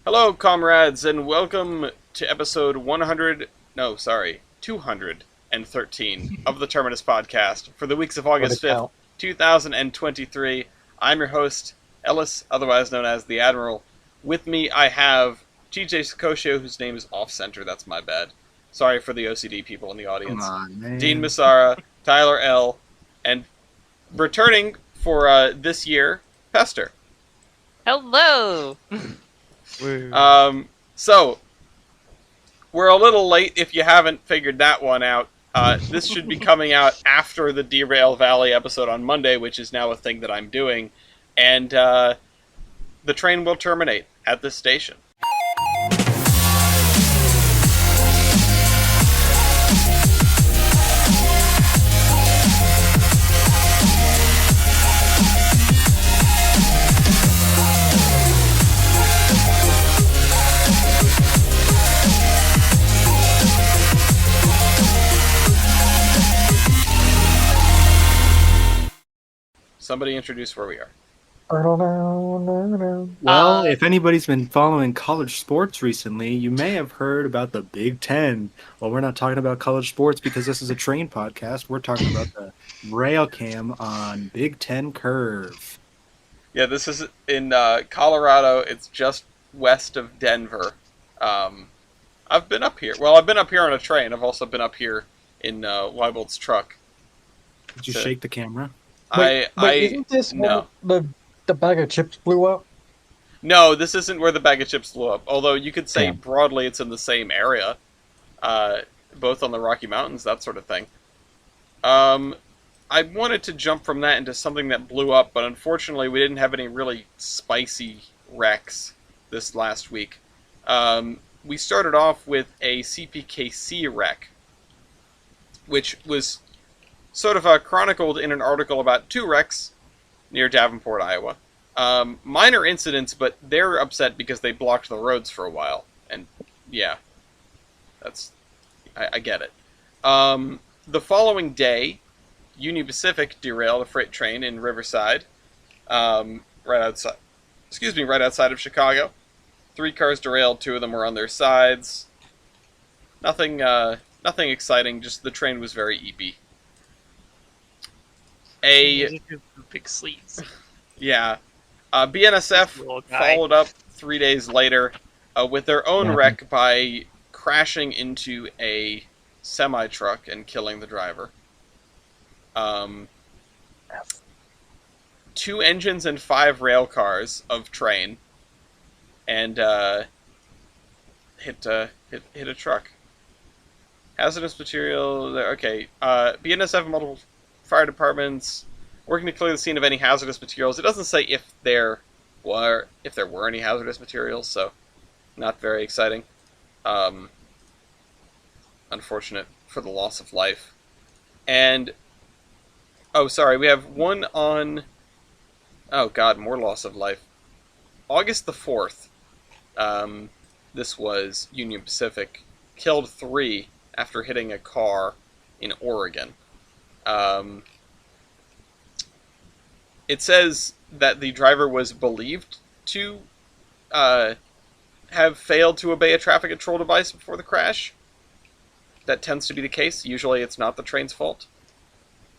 Hello, comrades, and welcome to episode 213 of the Terminus Podcast for the weeks of August 5th, 2023. I'm your host, Ellis, otherwise known as the Admiral. With me, I have TJ Sakosio, whose name is off-center. That's my bad. Sorry for the OCD people in the audience. Come on, man. Dean Massara, Tyler L., and returning for this year, Pester. Hello! So, we're a little late if you haven't figured that one out. This should be coming out after the Derail Valley episode on Monday, which is now a thing that I'm doing. And the train will terminate at this station. Somebody introduce where we are. Well, if anybody's been following college sports recently, you may have heard about the Big Ten. Well, we're not talking about college sports because this is a train podcast. We're talking about the rail cam on Big Ten Curve. Yeah, this is in Colorado. It's just west of Denver. I've been up here. Well, I've been up here on a train. I've also been up here in Weibold's truck. Did you shake the camera? Isn't this no. when the bag of chips blew up? No, this isn't where the bag of chips blew up. Although you could say broadly it's in the same area, both on the Rocky Mountains, that sort of thing. I wanted to jump from that into something that blew up, but unfortunately we didn't have any really spicy wrecks this last week. We started off with a CPKC wreck, which was sort of chronicled in an article about two wrecks near Davenport, Iowa. Minor incidents, but they're upset because they blocked the roads for a while. And yeah, I get it. The following day, Union Pacific derailed a freight train in Riverside, right outside of Chicago. 3 cars derailed, 2 of them were on their sides. Nothing exciting, just the train was very eepy. Big sleeves. Yeah. BNSF followed up 3 days later with their own wreck by crashing into a semi-truck and killing the driver. 2 engines and 5 rail cars of train, and hit a truck. Hazardous material. Okay. BNSF multiple fire departments working to clear the scene of any hazardous materials. It doesn't say if there were any hazardous materials, so not very exciting. Unfortunate for the loss of life. And we have one on more loss of life. August the 4th. This was Union Pacific killed 3 after hitting a car in Oregon. It says that the driver was believed to have failed to obey a traffic control device before the crash. That tends to be the case. Usually it's not the train's fault.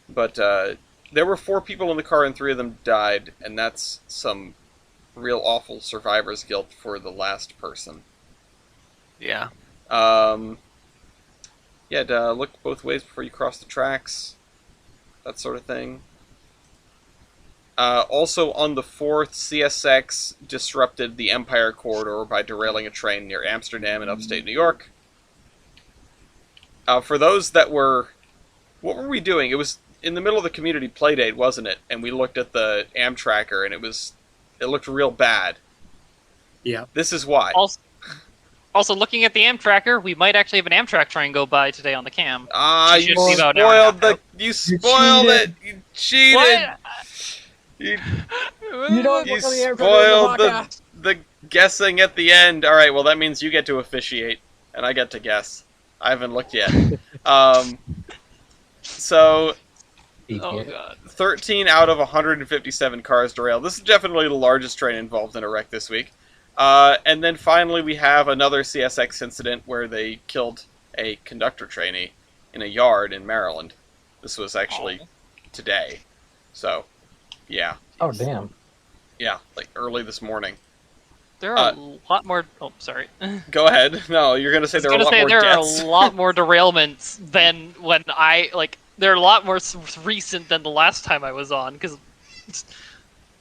But there were 4 people in the car and 3 of them died, and that's some real awful survivor's guilt for the last person. Yeah. Look both ways before you cross the tracks. That sort of thing. Also on the 4th, CSX disrupted the Empire Corridor by derailing a train near Amsterdam in upstate New York. For those that were... What were we doing? It was in the middle of the community playdate, wasn't it? And we looked at the Amtracker, and it looked real bad. Yeah. This is why. Also, looking at the Amtracker, we might actually have an Amtrak train go by today on the cam. You spoiled it! You cheated! What? You don't You look on the Amtrak spoiled podcast. the guessing at the end. All right, well that means you get to officiate, and I get to guess. I haven't looked yet. So, Oh god. 13 out of 157 cars derailed. This is definitely the largest train involved in a wreck this week. And then finally we have another CSX incident where they killed a conductor trainee in a yard in Maryland. This was actually today. So, yeah. Oh, damn. Yeah, like early this morning. There are a lot more. Oh, sorry. Go ahead. No, you're gonna say there are a lot more there deaths. are a lot more derailments than when they're a lot more recent than the last time I was on because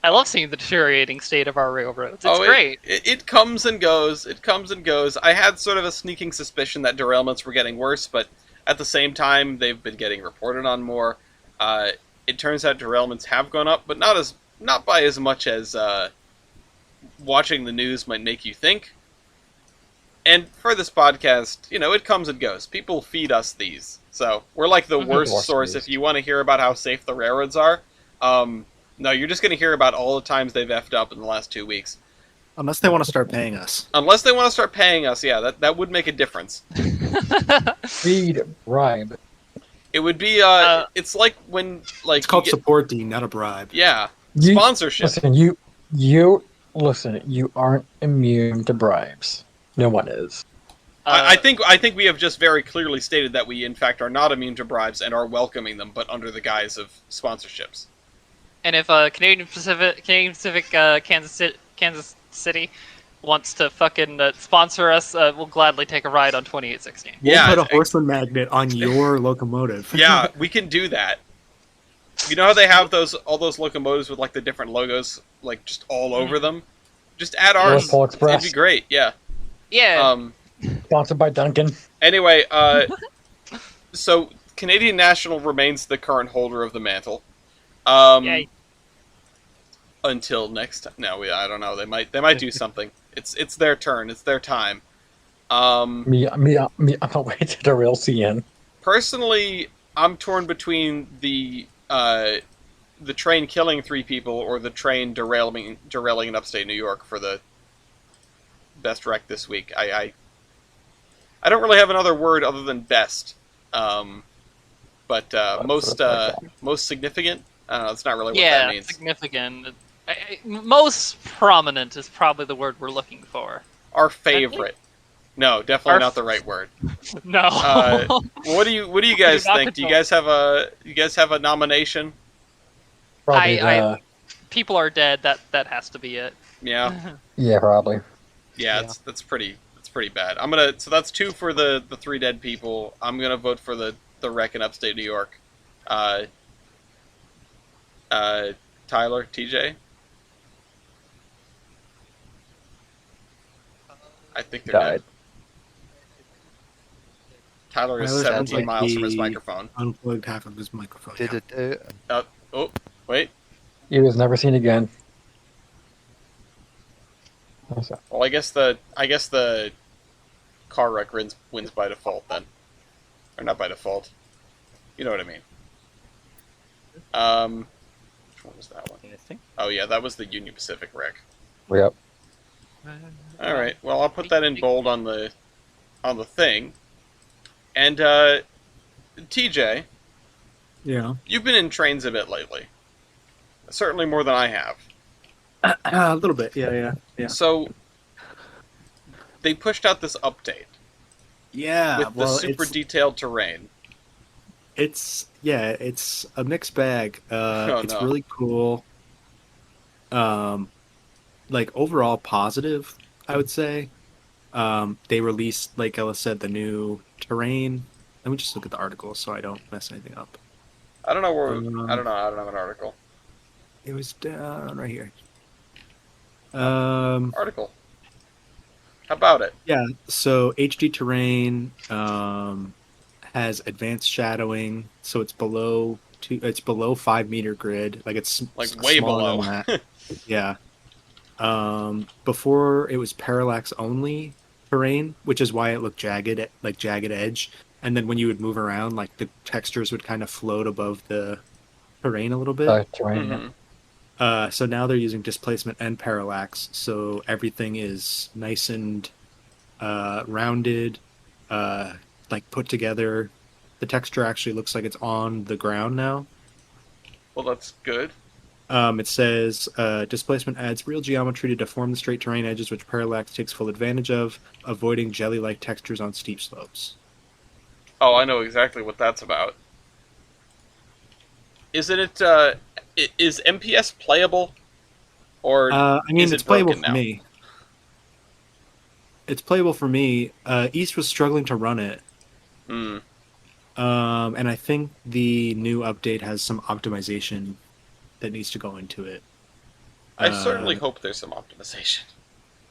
I love seeing the deteriorating state of our railroads. It's great. It comes and goes. It comes and goes. I had sort of a sneaking suspicion that derailments were getting worse, but at the same time, they've been getting reported on more. It turns out derailments have gone up, but not by as much as watching the news might make you think. And for this podcast, it comes and goes. People feed us these. So we're like the worst source if you want to hear about how safe the railroads are. No, you're just going to hear about all the times they've effed up in the last 2 weeks. Unless they want to start paying us. Unless they want to start paying us, yeah, that would make a difference. Feed, bribe. It would be, it's like when, like... It's called support, Dean, not a bribe. Yeah. Sponsorship. Listen, you aren't immune to bribes. No one is. I think we have just very clearly stated that we, in fact, are not immune to bribes and are welcoming them, but under the guise of sponsorships. And if Canadian Pacific, Kansas City wants to fucking sponsor us, we'll gladly take a ride on 2816. We'll put a horseman magnet on your locomotive. Yeah, we can do that. You know how they have all those locomotives with like the different logos like just all over them? Just add ours. It'd be great. Yeah. Yeah. Sponsored by Duncan. Anyway, so Canadian National remains the current holder of the mantle. Yay. Until next time. No, I don't know. They might do something. It's their turn. It's their time. Me, I'm not waiting to derail CN. Personally, I'm torn between the train killing 3 people or the train derailing in upstate New York for the best wreck this week. I don't really have another word other than best. But most significant. I don't know. That's not really what that means. Significant. Most prominent is probably the word we're looking for. Our favorite. No, definitely not the right word. No. What do you guys think? Do you guys have a nomination? Probably people are dead. That has to be it. Yeah. Yeah, probably. Yeah, that's pretty bad. So that's 2 for the 3 dead people. I'm gonna vote for the wreck in upstate New York. Tyler, TJ. I think they're dead. Tyler is 17 miles from his microphone. Unplugged half of his microphone. Oh, wait. He was never seen again. Well, I guess the car wreck wins by default then, or not by default. You know what I mean. Which one was that one? Oh yeah, that was the Union Pacific wreck. Yep. All right. Well, I'll put that in bold on the thing. And TJ, yeah, you've been in trains a bit lately. Certainly more than I have. A little bit, yeah. So they pushed out this update. Yeah, with the super detailed terrain. It's a mixed bag. It's really cool. Like overall positive, I would say. They released, like Ella said, the new terrain. Let me just look at the article so I don't mess anything up. I don't know where. I don't have an article. It was down right here. Article. How about it? Yeah. So HD terrain has advanced shadowing, so it's below 5 meter grid. Like it's like way below. Than that. Yeah. Before it was parallax only terrain, which is why it looked jagged edge. And then when you would move around, like the textures would kind of float above the terrain a little bit. Terrain. Mm-hmm. So now they're using displacement and parallax, so everything is nice and rounded, like put together. The texture actually looks like it's on the ground now. Well, that's good. It says displacement adds real geometry to deform the straight terrain edges, which parallax takes full advantage of, avoiding jelly-like textures on steep slopes. Oh, I know exactly what that's about. Isn't it? Is MPS playable, or I mean, is it's it playable broken for now? me. It's playable for me. East was struggling to run it. Hmm. And I think the new update has some optimization that needs to go into it. I certainly hope there's some optimization.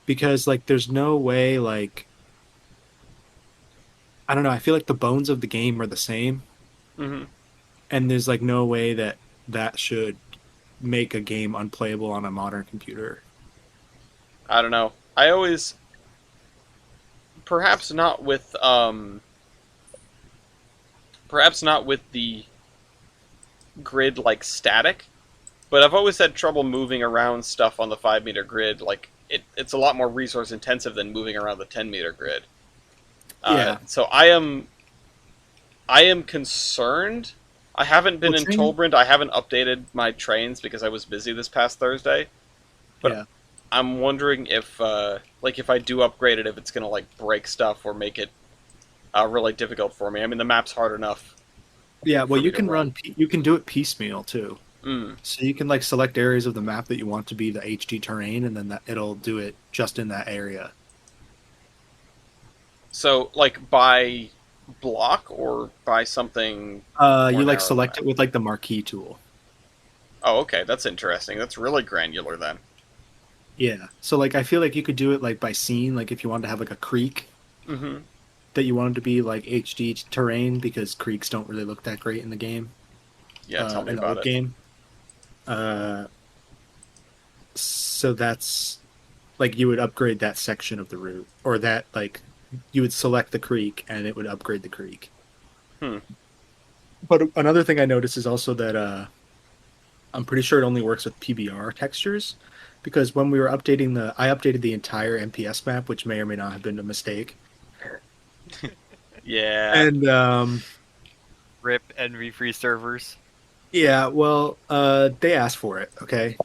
Because, like, there's no way, like... I don't know, I feel like the bones of the game are the same. Hmm. And there's, like, no way that that should make a game unplayable on a modern computer. I don't know. I always... Perhaps not with, Perhaps not with the grid, like, static, but I've always had trouble moving around stuff on the 5-meter grid. Like, it's a lot more resource intensive than moving around the 10-meter grid. Yeah. So I am concerned. I haven't been in Tolbrand. I haven't updated my trains because I was busy this past Thursday. But Yeah. I'm wondering if, if I do upgrade it, if it's going to, like, break stuff or make it really difficult for me. I mean, the map's hard enough. Yeah, well, me you to can run. you can do it piecemeal, too. Mm. So you can, like, select areas of the map that you want to be the HD terrain, and then it'll do it just in that area. So, like, by block or by something... You, like, select it with, like, the marquee tool. Oh, okay, that's interesting. That's really granular, then. Yeah. So, like, I feel like you could do it, like, by scene, like, if you wanted to have, like, a creek Mm-hmm. that you wanted to be, like, HD terrain, because creeks don't really look that great in the game. Yeah, tell me in the about old it. game. So that's, like, you would upgrade that section of the route, or that, like, you would select the creek, and it would upgrade the creek. Hmm. But another thing I noticed is also that I'm pretty sure it only works with PBR textures, because when we were updating I updated the entire MPS map, which may or may not have been a mistake. Yeah. And RIP Envy free servers. yeah, well, they asked for it. Okay,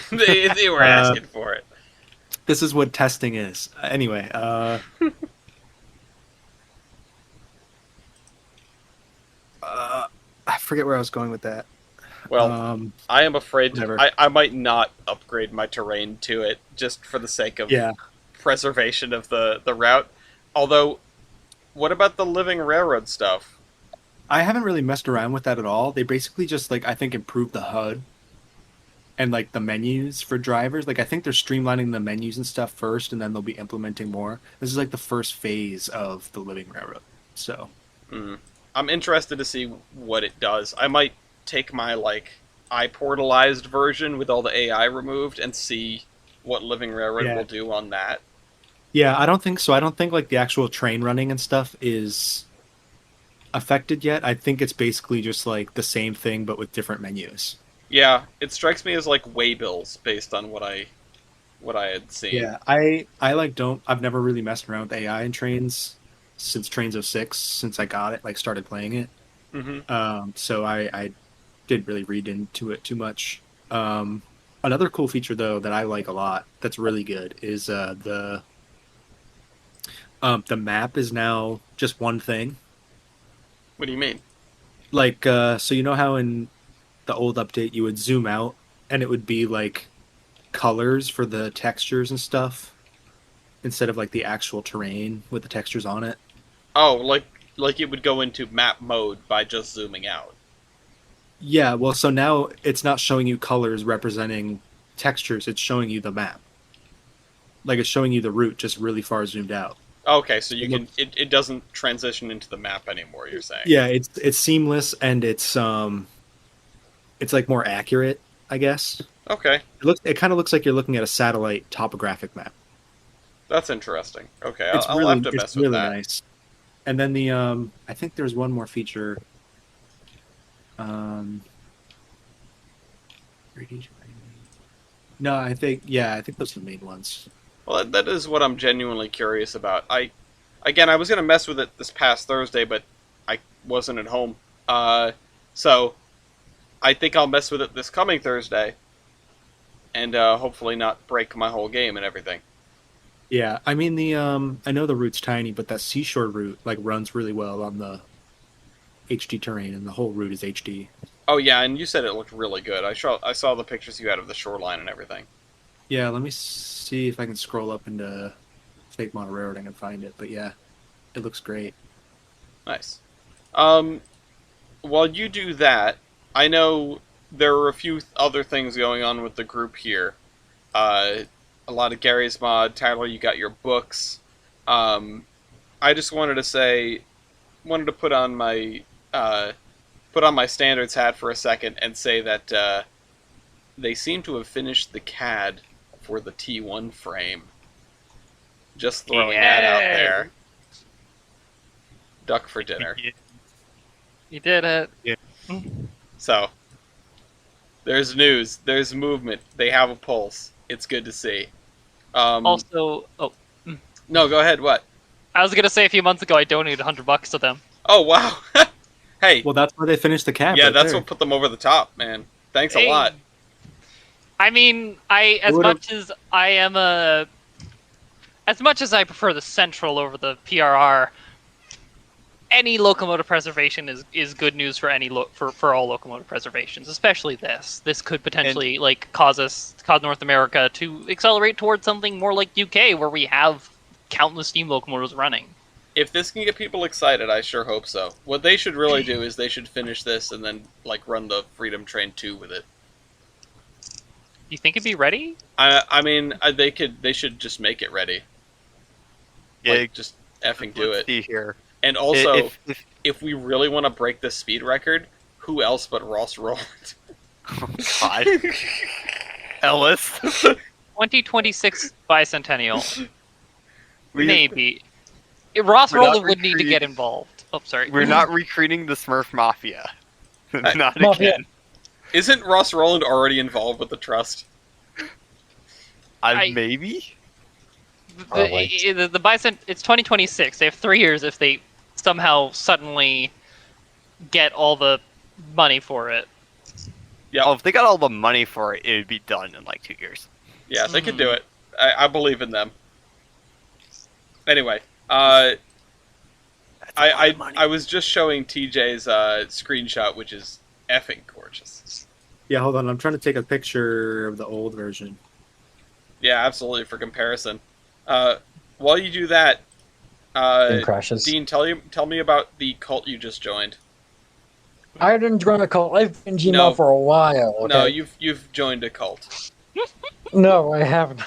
they were asking for it. this is what testing is. Anyway, I forget where I was going with that. Well, I am afraid whatever. I might not upgrade my terrain to it just for the sake of Yeah. preservation of the route. Although, what about the living railroad stuff? I haven't really messed around with that at all. They basically just, like, I think, improved the HUD and, like, the menus for drivers. Like, I think they're streamlining the menus and stuff first, and then they'll be implementing more. This is, like, the first phase of the living railroad. So, I'm interested to see what it does. I might take my, like, iPortalized version with all the AI removed and see what living railroad Yeah. will do on that. yeah, I don't think so. I don't think, like, the actual train running and stuff is affected yet. I think it's basically just, like, the same thing, but with different menus. Yeah, it strikes me as like waybills based on what I had seen. Yeah, I like don't. I've never really messed around with AI in trains since Trains 06, since I got it, like, started playing it. Mm-hmm. So I didn't really read into it too much. Another cool feature, though, that I like a lot, that's really good, is the map is now just one thing. What do you mean? Like, so you know how in the old update you would zoom out and it would be like colors for the textures and stuff instead of like the actual terrain with the textures on it? Oh, like it would go into map mode by just zooming out. Yeah, well, so now it's not showing you colors representing textures, it's showing you the map. Like, it's showing you the route just really far zoomed out. Okay, so you can it doesn't transition into the map anymore, you're saying. Yeah, it's seamless, and it's like more accurate, I guess. Okay. It kind of looks like you're looking at a satellite topographic map. That's interesting. Okay, It's I'll really, have to mess it's with really that. nice. And then the I think there's one more feature. 3D training. No, I think those are the main ones. Well, that is what I'm genuinely curious about. I was gonna mess with it this past Thursday, but I wasn't at home. So I think I'll mess with it this coming Thursday. and hopefully not break my whole game and everything. Yeah, I mean I know the route's tiny, but that seashore route like runs really well on the HD terrain, and the whole route is HD. Oh yeah, and you said it looked really good. I saw the pictures you had of the shoreline and everything. Yeah, let me see if I can scroll up into Fake Model Railroading and find it. But yeah, it looks great. Nice. While you do that, I know there are a few other things going on with the group here. A lot of Gary's mod. Tyler, you got your books. I just wanted to put on my standards hat for a second and say that they seem to have finished the CAD for the T1 frame. Just throwing that out there. Duck for dinner. You did it. Yeah. So, there's news. There's movement. They have a pulse. It's good to see. Also, No, go ahead. What? I was gonna say a few months ago I donated $100 to them. Oh, wow. Hey. Well, that's why they finished the cap. Yeah, right that's there. what put them over the top, man. Thanks a lot. I mean, as much as I prefer the Central over the PRR, any locomotive preservation is good news for for all locomotive preservations, especially this. This could potentially cause North America to accelerate towards something more like UK, where we have countless steam locomotives running. If this can get people excited, I sure hope so. What they should really do is they should finish this and then run the Freedom Train 2 with it. You think it'd be ready? I mean, they should just make it ready. Yeah, Just effing do it. See here. And also, If if we really want to break this speed record, who else but Ross Roland? God. Ellis. 2026 bicentennial. Maybe. Ross We're not Roland would need to recruiting- get involved. Oh, sorry. We're not recruiting the Smurf Mafia. Not Mafia. again. Isn't Ross Roland already involved with the Trust? Maybe? The bicent. It's 2026. They have 3 years if they somehow suddenly get all the money for it. Yeah. Oh, if they got all the money for it, it would be done in 2 years. Yeah, they could do it. I believe in them. Anyway, I was just showing TJ's screenshot, which is effing gorgeous. Yeah, hold on. I'm trying to take a picture of the old version. Yeah, absolutely, for comparison. While you do that, It crashes. Dean, tell me about the cult you just joined. I didn't join a cult. I've been Gmail No. for a while. Okay? No, you've joined a cult. No, I haven't.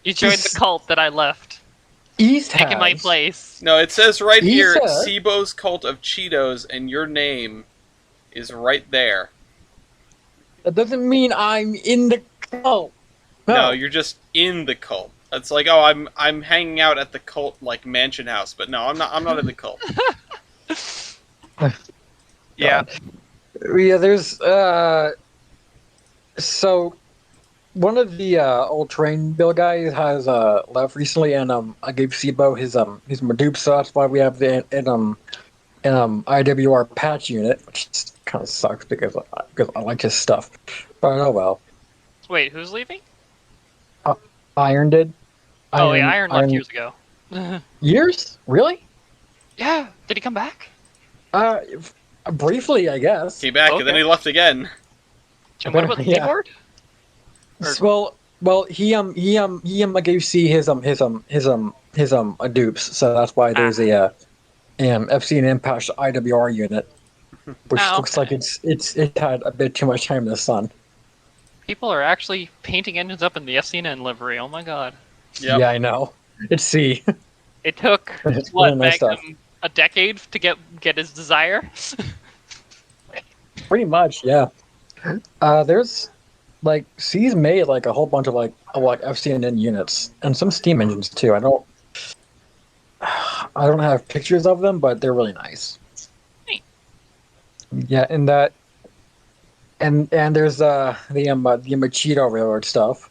You joined the cult that I left, East has. taking my place. No, it says right He here, said- Sibo's Cult of Cheetos, and your name is right there. That doesn't mean I'm in the cult. No, you're just in the cult. It's like, oh, I'm hanging out at the cult mansion house, but no, I'm not in the cult. Yeah. Yeah, there's so one of the old train bill guys has left recently, and I gave Sibo his Madoop, so that's why we have the IWR patch unit, which kind of sucks because I like his stuff. But oh well. Wait, who's leaving? Iron did. Oh yeah, Iron left years ago. Years? Really? Yeah. Did he come back? Briefly, I guess. Came back, and then Okay. he left again. And what about the Yeah. keyboard? Well, he gave C his dupes, so that's why there's a FC and Impact IWR unit, which looks like it had a bit too much time in the sun. People are actually painting engines up in the FCN livery. Oh my god! Yep. Yeah, I know. It's C. It took It's what really nice Magnum a decade to get his desire. Pretty much, yeah. There's C's made a whole bunch of FCNN units and some steam engines too. I don't have pictures of them, but they're really nice. Neat. Yeah, and that and there's the Machito Railroad stuff.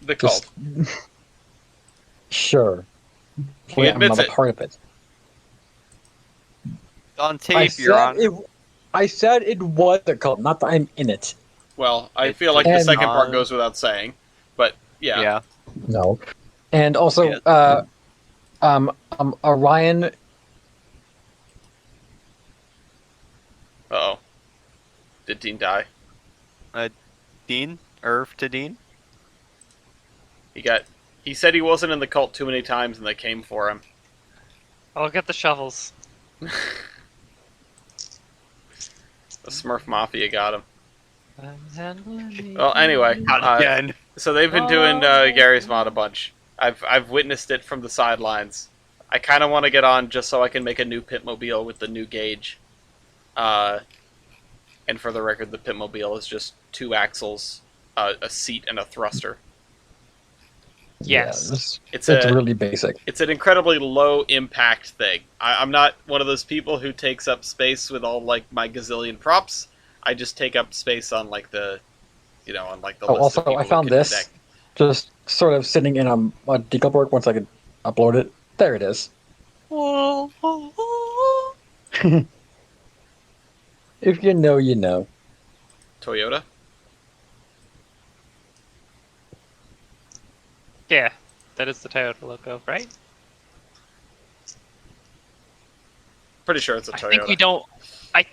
The cult. Sure. He I'm admits not it. a part of it. On tape, you're on. I said it was a cult, not that I'm in it. Well, I It- feel like the and- second part goes without saying, but yeah. Yeah. No. And also, Yeah. Orion. Uh-oh. Did Dean die? Dean? Irv to Dean? He said he wasn't in the cult too many times and they came for him. I'll get the shovels. The Smurf Mafia got him. Well, anyway, Not again. so they've been doing Gary's Mod a bunch. I've witnessed it from the sidelines. I kind of want to get on just so I can make a new Pitmobile with the new gauge. And for the record, the Pitmobile is just 2 axles, a seat, and a thruster. Yes. It's really basic. It's an incredibly low impact thing. I'm not one of those people who takes up space with all like my gazillion props. I just take up space on like the list of Also, people I who found can this connect. just sort of sitting in a decoupled once I could upload it. There it is. If you know, you know. Toyota. Yeah, that is the Toyota logo, right? Pretty sure it's a I Toyota.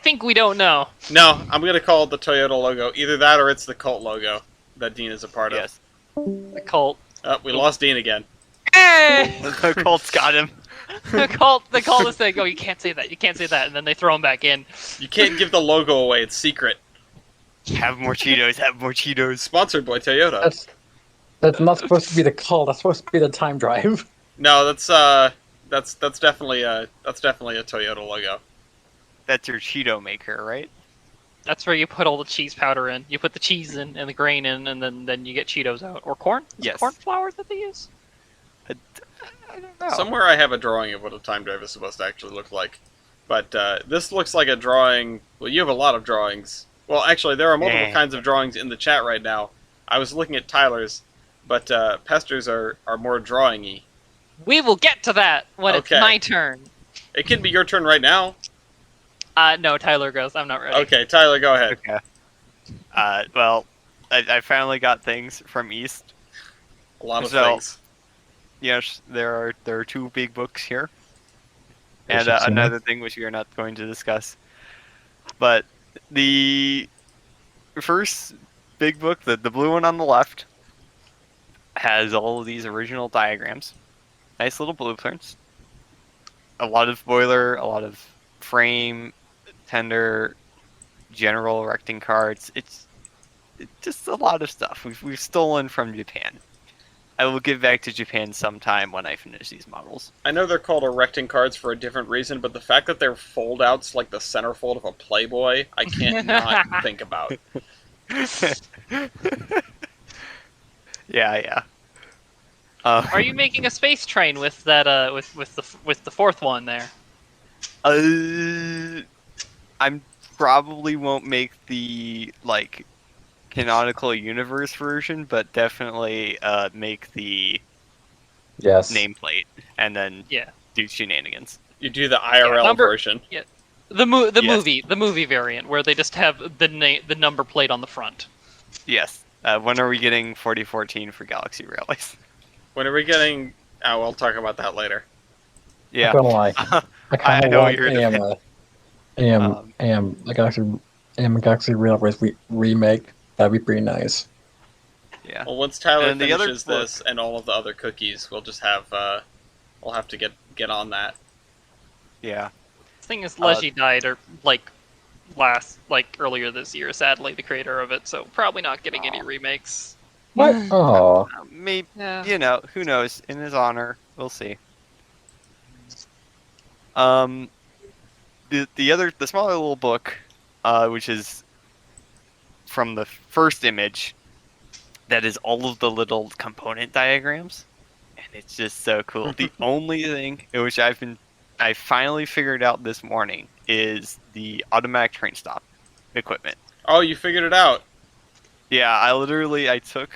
think we don't know. No, I'm gonna call it the Toyota logo. Either that or it's the cult logo that Dean is a part Yes. The cult. of. We lost Dean again. Hey! The Colts got him. the cult is saying, "Oh, you can't say that. You can't say that," and then they throw him back in. You can't give the logo away. It's secret. Have more Cheetos. Have more Cheetos. Sponsored by Toyota. That's not supposed to be the call. That's supposed to be the time drive. No, that's definitely a Toyota logo. That's your Cheeto maker, right? That's where you put all the cheese powder in. You put the cheese in and the grain in, and then you get Cheetos out. Or corn? Is it Yes. corn flour that they use? I don't know. Somewhere I have a drawing of what a time drive is supposed to actually look like. But this looks like a drawing. Well, you have a lot of drawings. Well, actually, there are multiple Yeah. kinds of drawings in the chat right now. I was looking at Tyler's, but Pester's are more drawing-y. We will get to that when Okay. it's my turn. It can be your turn right now. No, Tyler goes. I'm not ready. Okay, Tyler, go ahead. Okay. Well, I finally got things from East. A lot of So- things. Yes, there are 2 big books here, Yes, and I've seen another thing which we are not going to discuss. But the first big book, the blue one on the left, has all of these original diagrams, nice little blueprints, a lot of boiler, a lot of frame, tender, general erecting cards. It's just a lot of stuff we've stolen from Japan. I will give back to Japan sometime when I finish these models. I know they're called erecting cards for a different reason, but the fact that they're fold-outs like the centerfold of a Playboy, I can't not think about. Yeah. Are you making a space train with that? With the fourth one there? I'm probably won't make the canonical universe version, but definitely make the Yes. nameplate and then Yeah. do shenanigans. You do the IRL number- version. The Yes. movie variant where they just have the number plate on the front. Yes. When are we getting 4014 for Galaxy Rallies? When are we getting... Oh, we'll talk about that later. Yeah. I'm gonna lie. I kind I of know want you're a Galaxy Railways remake. That'd be pretty nice. Yeah. Well, once Tyler And the other finishes this and all of the other cookies, we'll just have... we'll have to get on that. Yeah. The thing is, Leggy died earlier this year. Sadly, the creator of it, so probably not getting any remakes. What? Oh. Maybe, Yeah. who knows? In his honor, we'll see. The smaller little book, which is from the first image, that is all of the little component diagrams, and it's just so cool. The only thing which I finally figured out this morning is the automatic train stop equipment. Oh, you figured it out. Yeah, I took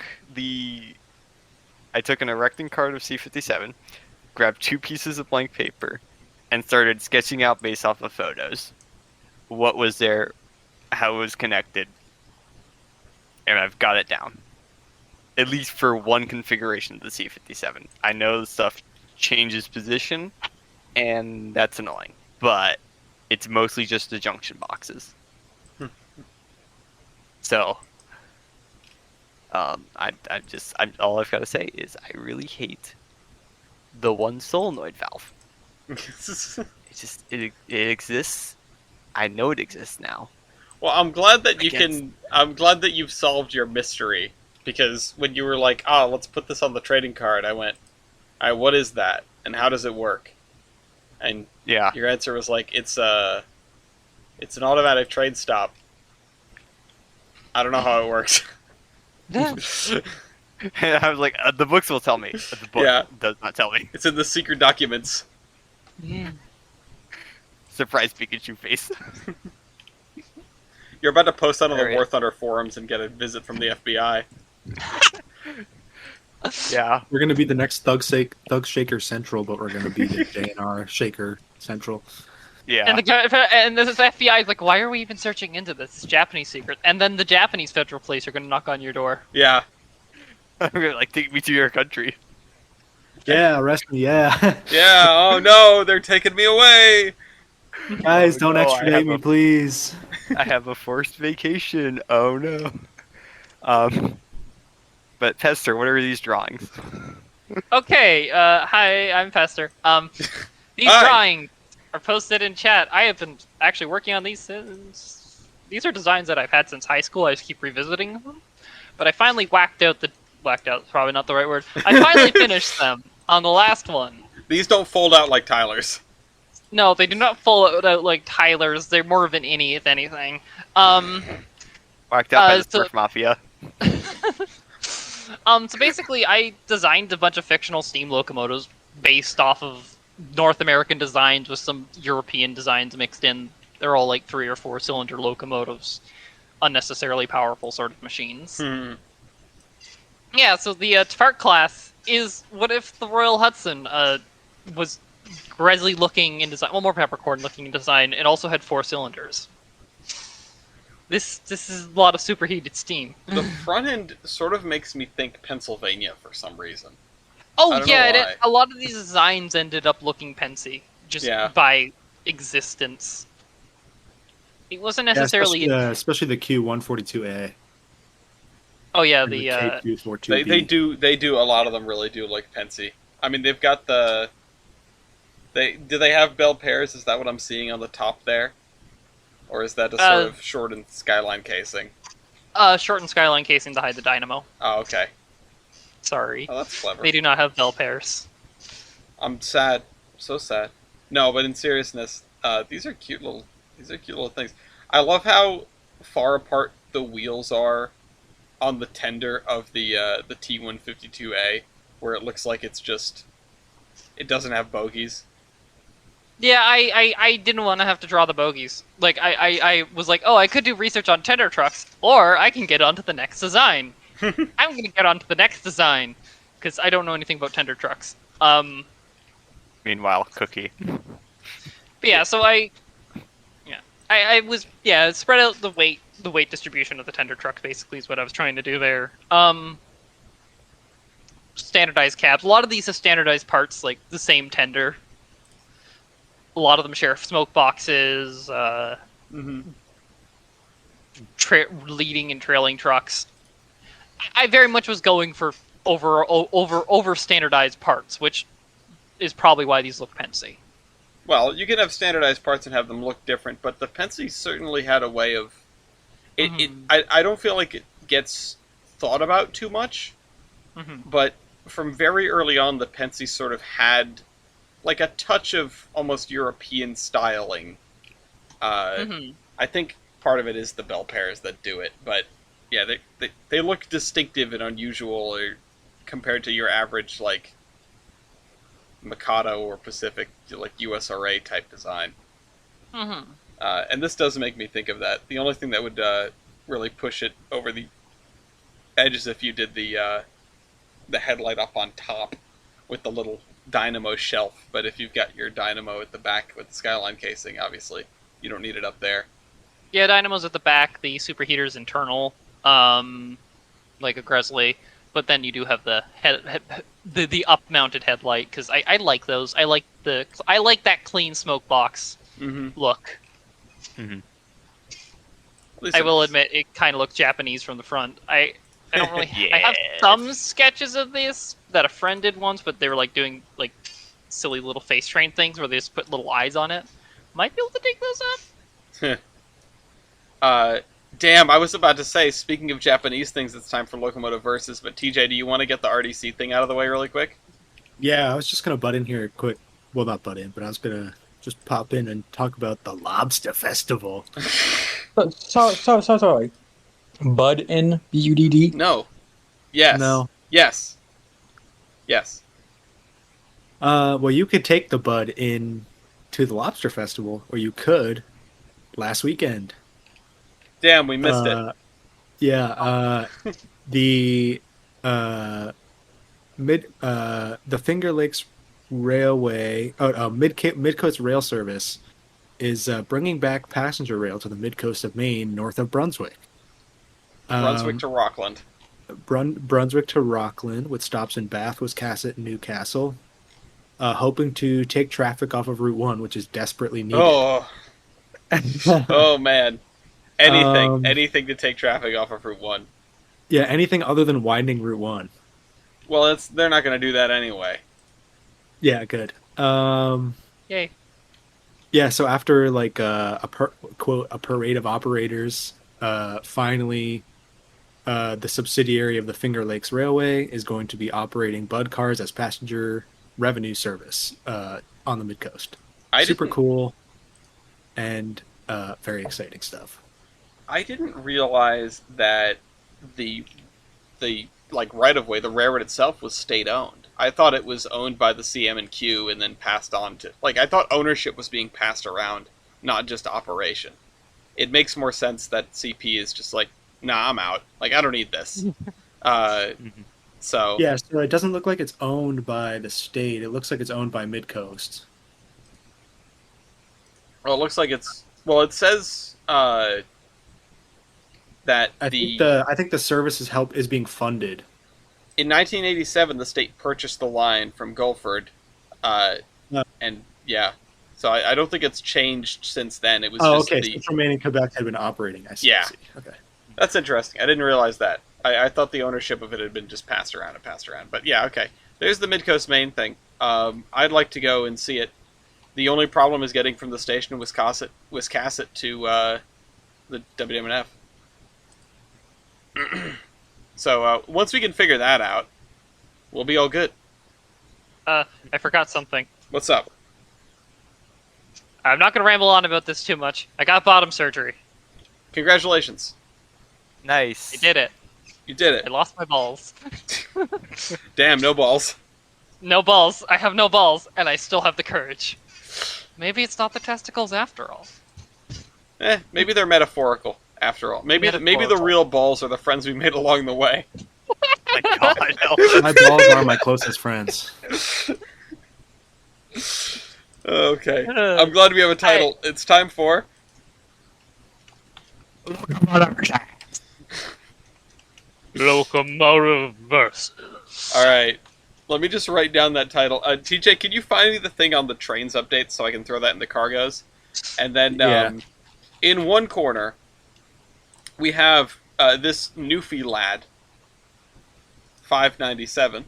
an erecting card of C57, grabbed 2 pieces of blank paper, and started sketching out based off of photos what was there, how it was connected. and I've got it down. At least for one configuration of the C-57. I know the stuff changes position, and that's annoying. But it's mostly just the junction boxes. So, all I've got to say is I really hate the one solenoid valve. It exists. I know it exists now. Well, I'm glad that I'm glad that you've solved your mystery, because when you were like, "Oh, let's put this on the trading card," I went, "All right, what is that, and how does it work?" And Yeah. your answer was like, "It's an automatic trade stop." I don't know how it works. I was like, the books will tell me. But the book does not tell me. It's in the secret documents. Surprise Pikachu face. You're about to post that on the Alright. War Thunder forums and get a visit from the FBI. Yeah. We're gonna be the next Thug Shaker Central, but we're gonna be the JNR Shaker Central. Yeah. And this FBI is like, why are we even searching into this? It's Japanese secret. And then the Japanese federal police are going to knock on your door. Yeah. They're like, take me to your country. Yeah, arrest me. Yeah, Yeah, oh no, they're taking me away! guys, don't no, I extradite have me, a- please. I have a forced vacation. Oh no. But Pester, what are these drawings? Okay, hi, I'm Pester. These Hi. drawings are posted in chat. I have been actually working on these since... These are designs that I've had since high school. I just keep revisiting them. But I finally whacked out is probably not the right word. I finally finished them on the last one. These don't fold out like Tyler's. No, they do not fold out like Tyler's. They're more of an innie, if anything. Whacked out by the so- Surf Mafia. So basically, I designed a bunch of fictional steam locomotives based off of North American designs with some European designs mixed in. They're all like 3 or 4 cylinder locomotives, unnecessarily powerful sort of machines. Yeah, so the Tfart class is what if the Royal Hudson was Grizzly looking in design, well, more peppercorn looking in design, and also had 4 cylinders. This is a lot of superheated steam. The front end sort of makes me think Pennsylvania for some reason. I Oh don't know yeah, why. a lot of these designs ended up looking Pensy, just Yeah. by existence. It wasn't Yeah, necessarily. especially the Q142A. Oh yeah, and the K242B. They do a lot of them really do like Pensy. I mean, they've got do they have bell pairs? Is that what I'm seeing on the top there? Or is that a sort of shortened skyline casing? shortened skyline casing to hide the dynamo. Oh, okay. Sorry, Oh, that's clever. they do not have bell pairs. I'm sad, so sad. No, but in seriousness, these are cute little things. I love how far apart the wheels are on the tender of the T152A, where it looks like it doesn't have bogies. Yeah, I didn't want to have to draw the bogies. Like I was like, oh, I could do research on tender trucks, or I can get onto the next design. I'm gonna get onto the next design because I don't know anything about tender trucks. Meanwhile, Cookie. But yeah, so I was spread out the weight distribution of the tender truck basically is what I was trying to do there. Standardized cabs. A lot of these have standardized parts like the same tender. A lot of them share smoke boxes, leading and trailing trucks. I very much was going for over standardized parts, which is probably why these look Pensy. Well, you can have standardized parts and have them look different, but the Pensy certainly had a way of... I don't feel like it gets thought about too much, but from very early on, the Pensy sort of had like a touch of almost European styling. I think part of it is the bell pairs that do it, but yeah, they look distinctive and unusual compared to your average like Mikado or Pacific, like USRA type design. And this does make me think of that. The only thing that would really push it over the edge is if you did the headlight up on top with the little dynamo shelf. But if you've got your dynamo at the back with the skyline casing, obviously you don't need it up there. Yeah, dynamo's at the back. The superheater's internal. like a Grizzly. But then you do have the the up-mounted headlight because I like those. I like that clean smoke box look. Mm-hmm. I will admit it kind of looks Japanese from the front. I don't really. I have some sketches of this that a friend did once, but they were like doing like silly little face train things where they just put little eyes on it. Might be able to dig those up. Damn, I was about to say, speaking of Japanese things, it's time for Locomotive Versus, but TJ, do you want to get the RDC thing out of the way really quick? Yeah, I was just going to butt in here quick. Well, not butt in, but I was going to just pop in and talk about the Lobster Festival. Sorry. Bud in BUDD? No. Yes. No. Yes. Yes. Well, you could take the Bud in to the Lobster Festival, or you could last weekend. Damn, we missed it. Yeah, the Finger Lakes Railway, Midcoast Rail Service is bringing back passenger rail to the mid-coast of Maine, north of Brunswick. Brunswick to Rockland. Brunswick to Rockland, with stops in Bath, Wiscasset, and Newcastle. Hoping to take traffic off of Route 1, which is desperately needed. Oh, oh man. Anything to take traffic off of Route 1. Yeah, anything other than widening Route 1. Well, they're not going to do that anyway. Yeah, good. Yay. Yeah, so after like a parade of operators, finally the subsidiary of the Finger Lakes Railway is going to be operating Bud cars as passenger revenue service on the mid-coast. Super cool and very exciting stuff. I didn't realize that the right of way, the railroad itself, was state owned. I thought it was owned by the CM&Q and then passed on to I thought ownership was being passed around, not just operation. It makes more sense that CP is just like, nah, I'm out. I don't need this. So yeah, so it doesn't look like it's owned by the state. It looks like it's owned by Midcoast. Well, it looks like it's it says that I think the service is being funded. In 1987, the state purchased the line from Gulford, and yeah, so I don't think it's changed since then. It was okay. So remaining Quebec had been operating. I see. Yeah. I see. Okay. That's interesting. I didn't realize that. I thought the ownership of it had been just passed around. But yeah, okay. There's the Midcoast Maine thing. I'd like to go and see it. The only problem is getting from the station in Wiscasset to the WMNF. So once we can figure that out, we'll be all good. I forgot something. What's up? I'm not going to ramble on about this too much. I got bottom surgery. Congratulations. Nice. I did it. You did it. I lost my balls. Damn, no balls. No balls. I have no balls, and I still have the courage. Maybe it's not the testicles after all. Maybe they're metaphorical after all. Maybe the real balls are the friends we made along the way. My God, no. My balls are my closest friends. Okay. I'm glad we have a title. It's time for... Locomotive Versus. Alright. Let me just write down that title. TJ, can you find me the thing on the trains update so I can throw that into cargos? And then in one corner, we have this Newfie lad, 597,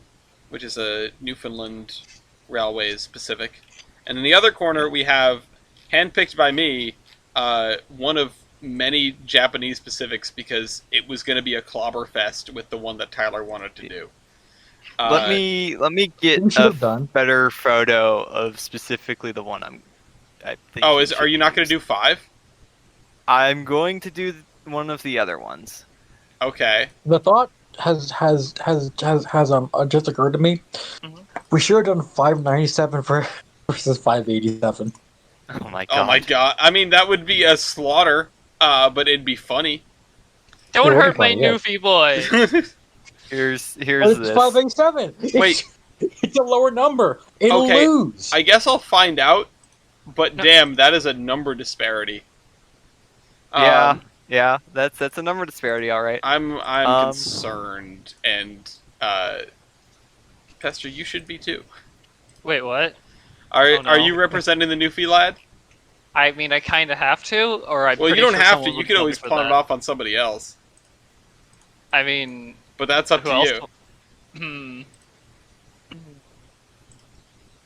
which is a Newfoundland Railways Pacific. And in the other corner, we have, handpicked by me, one of many Japanese Pacifics because it was going to be a clobber fest with the one that Tyler wanted to do. Let me get a better photo of specifically the one I think. Oh, are you not going to do 5? I'm going to do one of the other ones. Okay. The thought has just occurred to me. Mm-hmm. We should have done 597 versus 587. Oh my god. Oh my god. I mean, that would be a slaughter, but it'd be funny. Don't hurt my Newfie boy. Here's it's this. 587. Wait. It's a lower number. It'll lose. I guess I'll find out, but damn, that is a number disparity. Yeah. Yeah, that's a number disparity, all right. I'm Um, concerned, and Pester, you should be too. Wait, what? Are Oh, no. are you representing the Newfie lad? I mean, I kind of have to, or I'm Well, you pretty don't sure have to. someone You would could kill me always for pawn it that. off on somebody else. I mean, But that's up who to else? you. Hmm.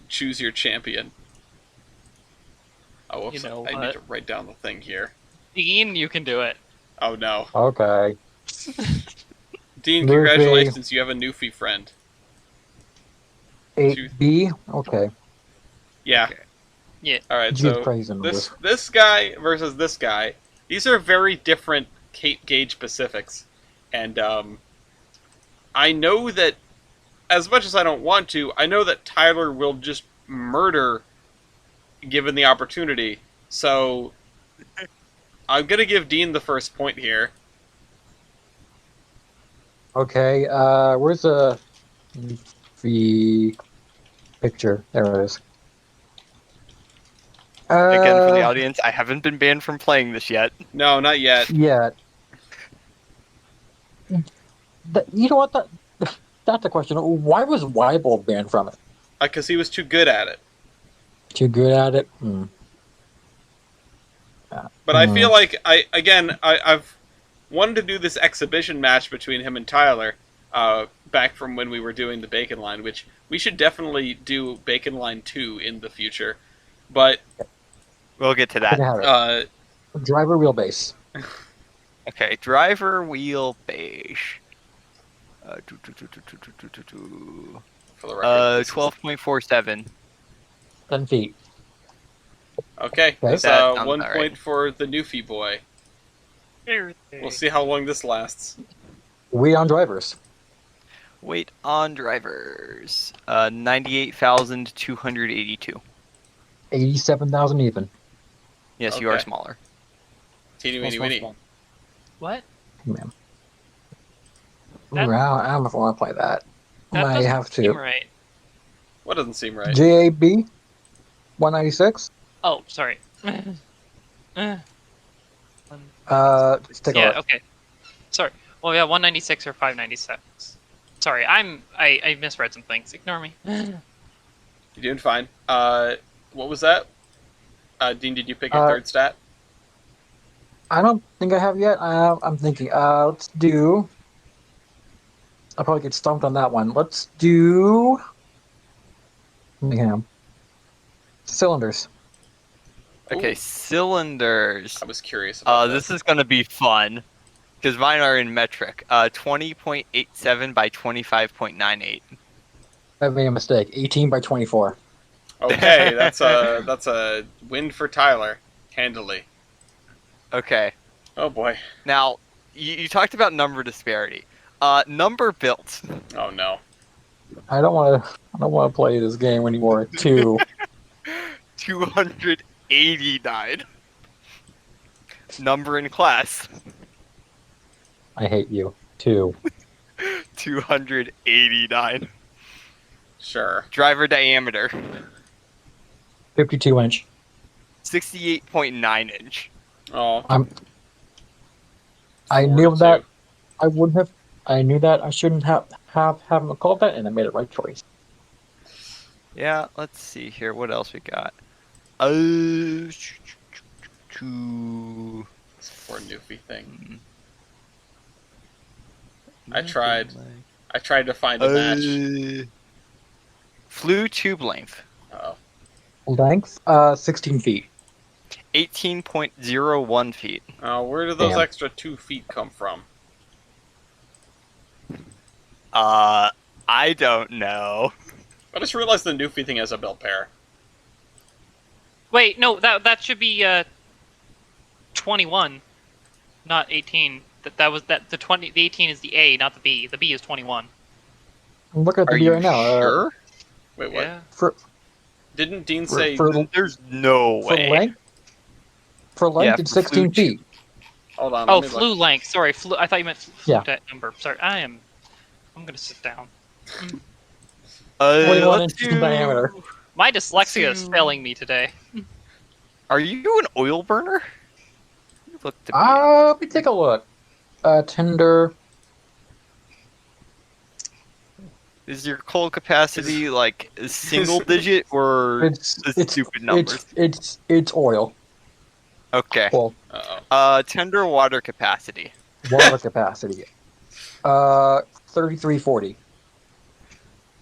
Choose your champion. Oh, whoops, You know I need what? to write down the thing here. Dean, you can do it. Oh no. Okay. Dean, Luffy. congratulations, you have a Newfie friend. 8B. Okay. Yeah. Okay. Yeah. Alright, Jeez, so praise him. this guy versus this guy, these are very different gauge specifics. And I know that, as much as I don't want to, I know that Tyler will just murder given the opportunity. So I'm going to give Dean the first point here. Okay. Where's the picture? There it is. Again, for the audience, I haven't been banned from playing this yet. No, not yet. Yeah. You know what? That's the question. Why was Weibold banned from it? Because he was too good at it. Too good at it? But I feel like, I've wanted to do this exhibition match between him and Tyler back from when we were doing the Bacon Line, which we should definitely do Bacon Line 2 in the future. But We'll get to that. Driver wheelbase. Okay, driver wheelbase. For the record, 12.47. 10 feet. Okay, that's That sounds 1 about point right. for the Newfie boy. We'll see how long this lasts. We on drivers. Weight on drivers. 98,282. 87,000 even. Yes, you are Okay. smaller. Teeny weeny weeny. What? Man. That- I don't know if I want to play that. That I doesn't have seem to. right. What doesn't seem right? JAB 196. Oh, sorry. Let's take a Yeah. look. Okay. Sorry. Well, yeah, 196 or 596. Sorry, I misread some things. Ignore me. You're doing fine. What was that? Dean, did you pick your third stat? I don't think I have yet. I'm thinking. Let's do. I'll probably get stumped on that one. Let's do. Cylinders. Okay, Ooh. cylinders. I was curious about This is going to be fun. Because mine are in metric. 20.87 by 25.98. I made a mistake. 18 by 24. Okay, that's a win for Tyler, handily. Okay. Oh boy. Now, you talked about number disparity. Number built. Oh no. I don't want to play this game anymore. 2. 289. Number in class. I hate you. 2. 289. Sure. Driver diameter. 52 inch. 68.9 inch. Oh. I 4 knew to that. 2. I wouldn't have. I knew that. I shouldn't have called that, and I made the right choice. Yeah, let's see here. What else we got? Two. This poor Newfie thing. I tried to find a match. Flue tube length. Oh. Length, 16 feet. 18.01 feet. Oh, where do those Damn. extra 2 feet come from? I don't know. I just realized the Newfie thing has a bell pair. Wait, no, that should be 21, not 18. That was the 20. The 18 is the A, not the B. The B is 21. I'm looking at the Are B you right now. sure? Wait, what? Yeah. Didn't Dean For- say... for- There's no For way. length, Yeah, it's for 16 flue feet. Hold on. Oh, let me flue look. length. Sorry, flue. I thought you meant flue Yeah. number. Sorry, I'm gonna sit down. 21 let's inches in diameter. My dyslexia is failing me today. Are you an oil burner? look to be? Let me take a look. Tender. Is your coal capacity like a single digit or It's the stupid numbers? It's oil. Okay. Well, Tender water capacity. water capacity. 3340.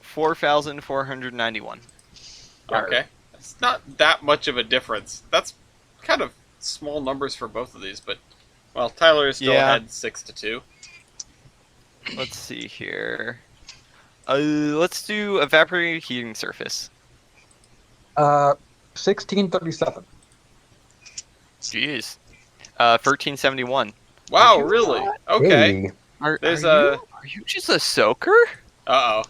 4,491. Okay. It's not that much of a difference. That's kind of small numbers for both of these, but well, Tyler is still ahead 6-2. Let's see here. Let's do evaporative heating surface. 1637. Jeez. 1371. Wow, really? Okay. Hey. Are you just a soaker? Uh-oh.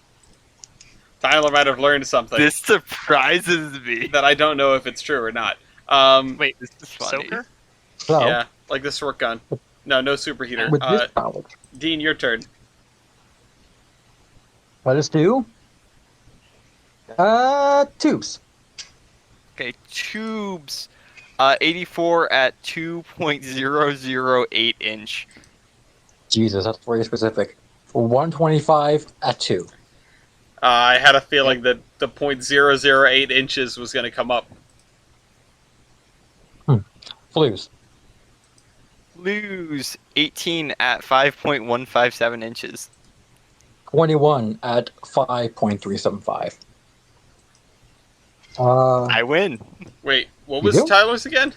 Tyler might have learned something This surprises me. that I don't know if it's true or not. Wait, This is funny. soaker? So, Yeah, like the short gun. No superheater. with this knowledge, Dean, your turn. let us do tubes. Okay, tubes. 84 at 2.008 inch. Jesus, that's very specific. 125 at 2. I had a feeling that the .008 inches was going to come up. Flues. Lose 18 at 5.157 inches. 21 at 5.375. I win. Wait, what You was do? Tyler's again?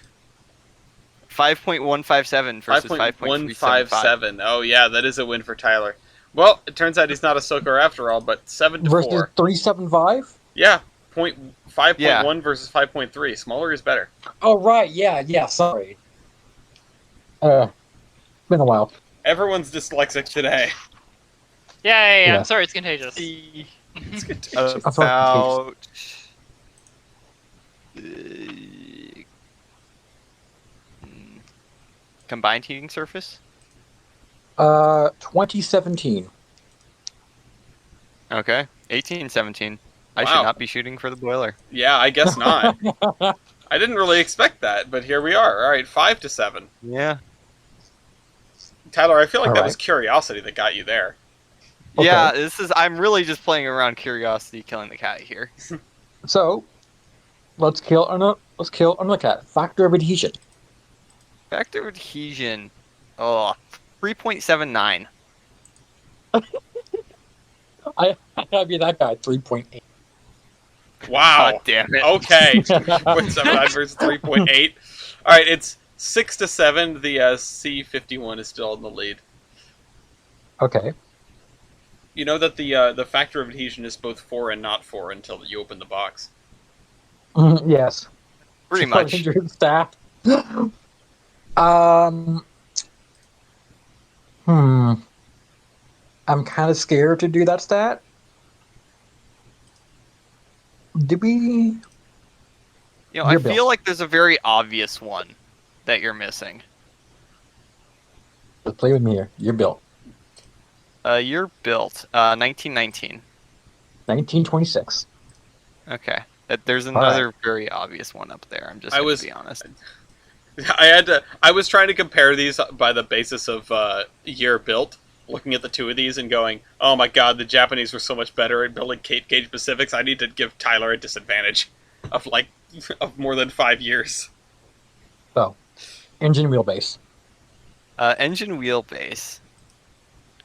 5.157 versus 5.375. 5.157. Oh yeah, that is a win for Tyler. Well, it turns out he's not a soaker after all, but 7-4. versus 375? Yeah, 5.1 Yeah. versus 5.3. Smaller is better. Oh, right. Yeah, sorry. Been a while. Everyone's dyslexic today. Yeah, Yeah. I'm sorry, it's contagious. It's good. About combined heating surface. 2017. Okay, 1817. I Wow. should not be shooting for the boiler. Yeah, I guess not. I didn't really expect that, but here we are. All right, 5-7. Yeah. Tyler, I feel like All that right. was curiosity that got you there. Okay. Yeah, this is. I'm really just playing around curiosity, killing the cat here. So, let's kill another cat. Factor of adhesion. Factor of adhesion. Oh, 3.79. I have you that guy 3.8. Wow. God damn it. Okay. 3.79 versus 3.8. All right, it's 6-7. The C51 is still in the lead. Okay. You know that the factor of adhesion is both 4 and not 4 until you open the box. Yes. Pretty much. 400 staff. I'm kind of scared to do that stat. Did we? You know, I Your feel bill. like there's a very obvious one that you're missing. Let's play with me here. You're built. You're built 1919. 1926. Okay. There's another very obvious one up there. I'm just going to be honest. I was trying to compare these by the basis of year built, looking at the two of these and going, oh my god, the Japanese were so much better at building Cape Gauge Pacifics. I need to give Tyler a disadvantage of of more than 5 years. So, engine wheelbase. Engine wheelbase.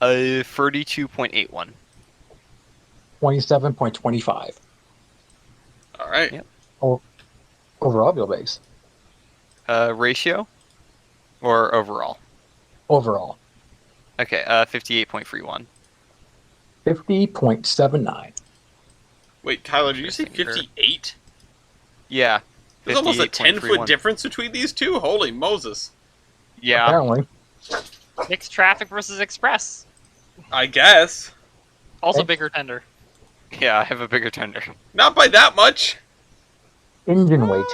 32.81. 27.25. All right. Yep. Overall wheelbase. Ratio? Or overall? Overall. Okay, 58.31. 50.79. Wait, Tyler, did you say Interesting. 58? Yeah. There's almost a 10-foot 58.31. difference between these two? Holy Moses. Yeah. Apparently. Mixed traffic versus express. I guess. Also Okay. bigger tender. Yeah, I have a bigger tender. Not by that much. Engine weight.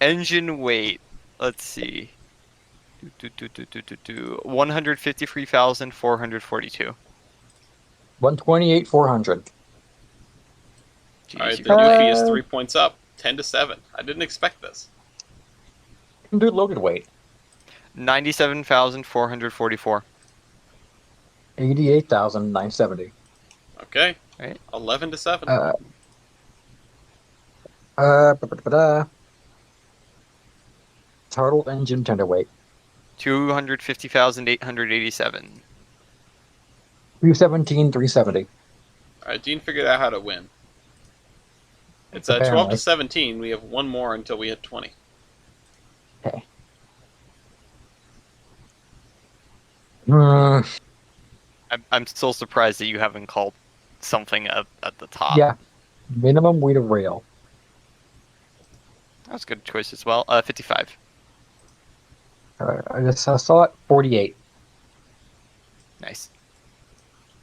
Engine weight. Let's see. 153,442. 128,400. Jeez, All right, you the really- Yuffie is 3 points up. 10-7. I didn't expect this. Do loaded weight. 97,444. 88,970. Okay. Right. 11-7. Ba-ba-da-ba-da. Total engine tender weight. 250,887. 317,370. All right, Dean figured out how to win. It's Apparently. 12-17. We have one more until we hit 20. Okay. Hmm. I'm still surprised that you haven't called something at the top. Yeah. Minimum weight of rail. That was a good choice as well. 55. I saw it. 48. Nice.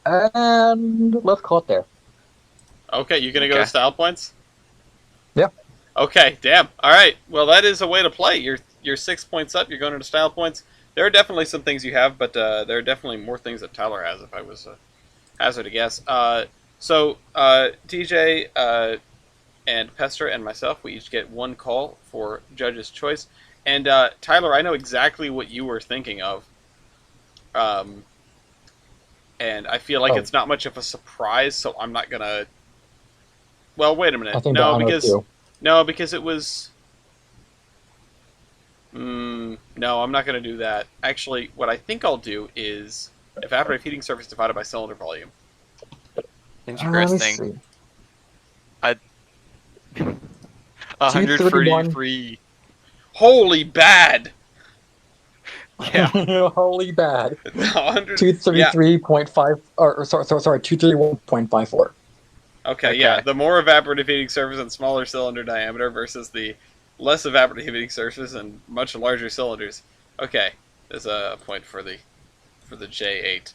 And let's call it there. Okay, you gonna go to Okay. style points? Yep. Okay, damn. All right. Well, that is a way to play. You're 6 points up. You're going into style points. There are definitely some things you have, but there are definitely more things that Tyler has. If I was hazard a guess. So TJ and Pester and myself, we each get one call for judge's choice. And Tyler, I know exactly what you were thinking of. And I feel like Oh. it's not much of a surprise, so I'm not gonna. Well, wait a minute. I think No, I know because too. it was. No, I'm not gonna do that. Actually, what I think I'll do is evaporative heating surface divided by cylinder volume. Let me Interesting. see. 133. Holy bad! Yeah. Holy bad. 100. 233.5 or sorry, 231.54. Okay, Okay. yeah. The more evaporative heating surface and smaller cylinder diameter versus the less evaporative heating surface and much larger cylinders. Okay, there's a point for the J8.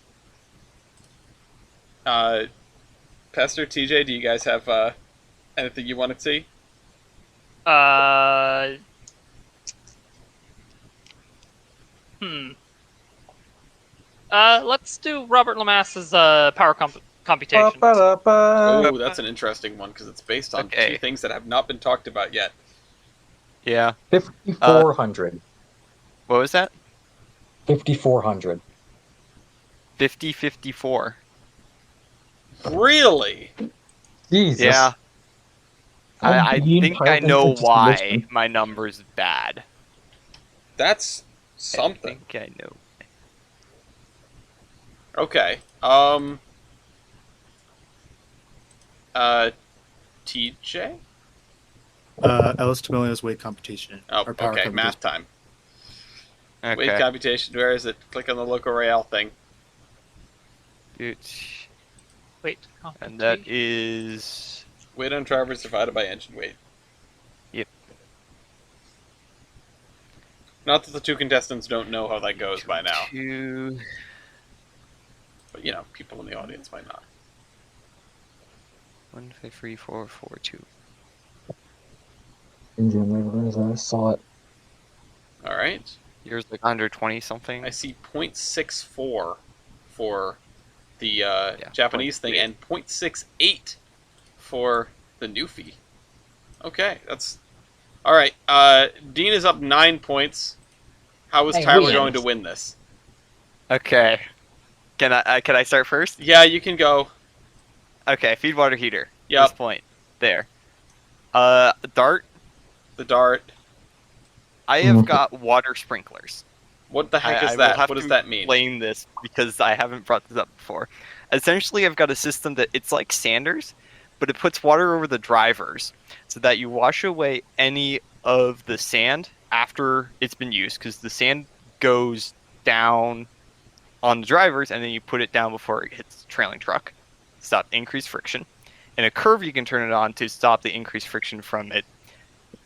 Pester, TJ, do you guys have anything you want to see? Let's do Robert Lamass's power computations. Oh, that's an interesting one because it's based on Okay. two things that have not been talked about yet. Yeah. 5,400. What was that? 5,400. 5054. Really? Jesus. Yeah. I Being think part I of know just why listen. my number's bad. That's something. I think I know. Okay. TJ? Ellis Tamilio's weight competition. Oh, or power okay. competition. Math time. Okay. Weight computation. Where is it? Click on the local Real thing. Dude. Wait, And that is... Weight on drivers divided by engine weight. Yep. Not that the two contestants don't know how that goes by now, Two... but you know, people in the audience might not. 1, 5, 3, 4, 4, 2. Engine labor, I saw it. All right. Yours like under 20 something. I see 0.64 for the Japanese thing 0.38. and 0.68 for the Newfie. Okay, that's all right. Dean is up 9 points. How is Hey, Tyler wins. going to win this? Okay. Can I start first? Yeah, you can go. Okay, feed water heater. Yep. This point. There. Dart. The dart. I have got water sprinklers. What the heck I is will that? have What does to that mean? Explain this because I haven't brought this up before. Essentially, I've got a system that it's like Sanders, but it puts water over the drivers so that you wash away any of the sand after it's been used because the sand goes down on the drivers and then you put it down before it hits the trailing truck. Stop increased friction. In a curve, you can turn it on to stop the increased friction from it.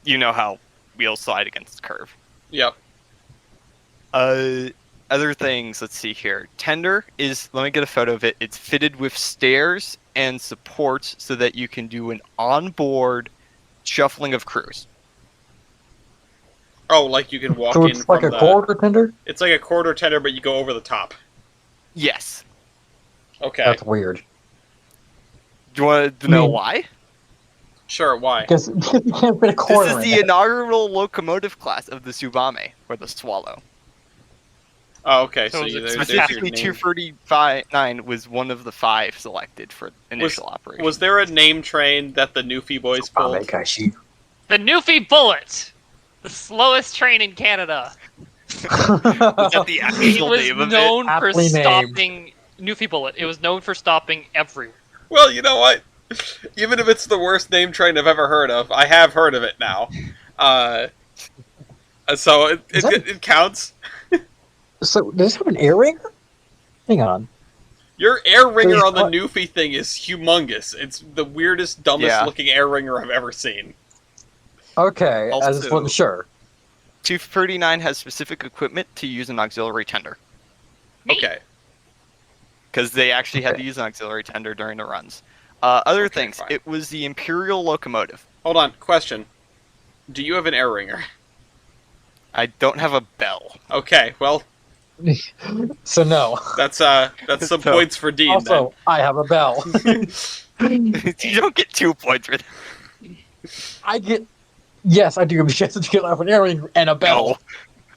You know how wheels slide against the curve. Yep. Other things, let's see here. Tender is, let me get a photo of it. It's fitted with stairs and supports so that you can do an onboard shuffling of crews. Oh, like you can walk So in it's from like a the. quarter tender? It's like a quarter tender, but you go over the top. Yes. Okay. That's weird. Do you want to know why? Sure, why? Because you can't fit a quarter This is in the it. inaugural locomotive class of the Tsubame, or the Swallow. Oh, okay. So So is it there's your Specifically, name. 239 was one of the 5 selected for initial operation. Was there a name train that the Newfie boys pulled? The Newfie Bullet, the slowest train in Canada. Was that the It actual was name of it? known for Aptly named. stopping Newfie Bullet. It was known for stopping everywhere. Well, you know what? Even if it's the worst name train I've ever heard of, I have heard of it now. So it counts. So, does this have an air ringer? Hang on. Your air ringer There's on the not- Newfie thing is humongous. It's the weirdest, dumbest Yeah. looking air ringer I've ever seen. Okay, I just Also- wasn't sure. 239 has specific equipment to use an auxiliary tender. Okay. Because they actually had to Okay. use an auxiliary tender during the runs. Other Okay, things, fine. it was the Imperial locomotive. Hold on. Question. Do you have an air ringer? I don't have a bell. Okay. Well, So no. that's some So- points for Dean. Also, I have a bell. You don't get 2 points for that. I get. Yes, I do because you get an air ringer and a bell. No.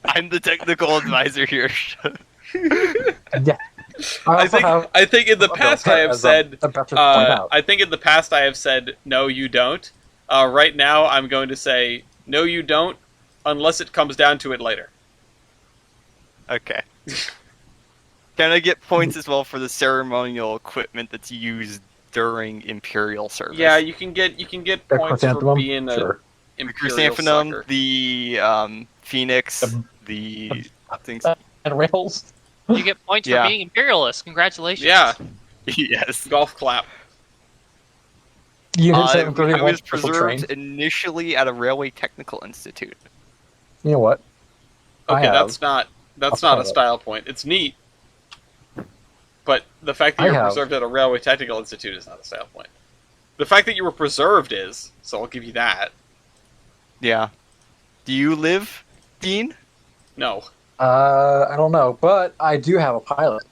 I'm the technical advisor here. Yeah. I think in the past I have said. I I think in the past I have said no, you don't. Right now I'm going to say no, you don't, unless it comes down to it later. Okay. Can I get points as well for the ceremonial equipment that's used during Imperial service? Yeah, you can get points for being a Sure. The Imperial chrysanthemum, sucker. the phoenix, the things. And rails. You get points Yeah. for being imperialist. Congratulations. Yeah, Yes. golf clap. Unit I 731 was special train. preserved initially at a Railway Technical Institute. You know what? I Okay, have that's not a a pilot. style point. It's neat, but the fact that I you were have- preserved at a Railway Technical Institute is not a style point. The fact that you were preserved is, so I'll give you that. Yeah. Do you live, Dean? No. I don't know, but I do have a pilot.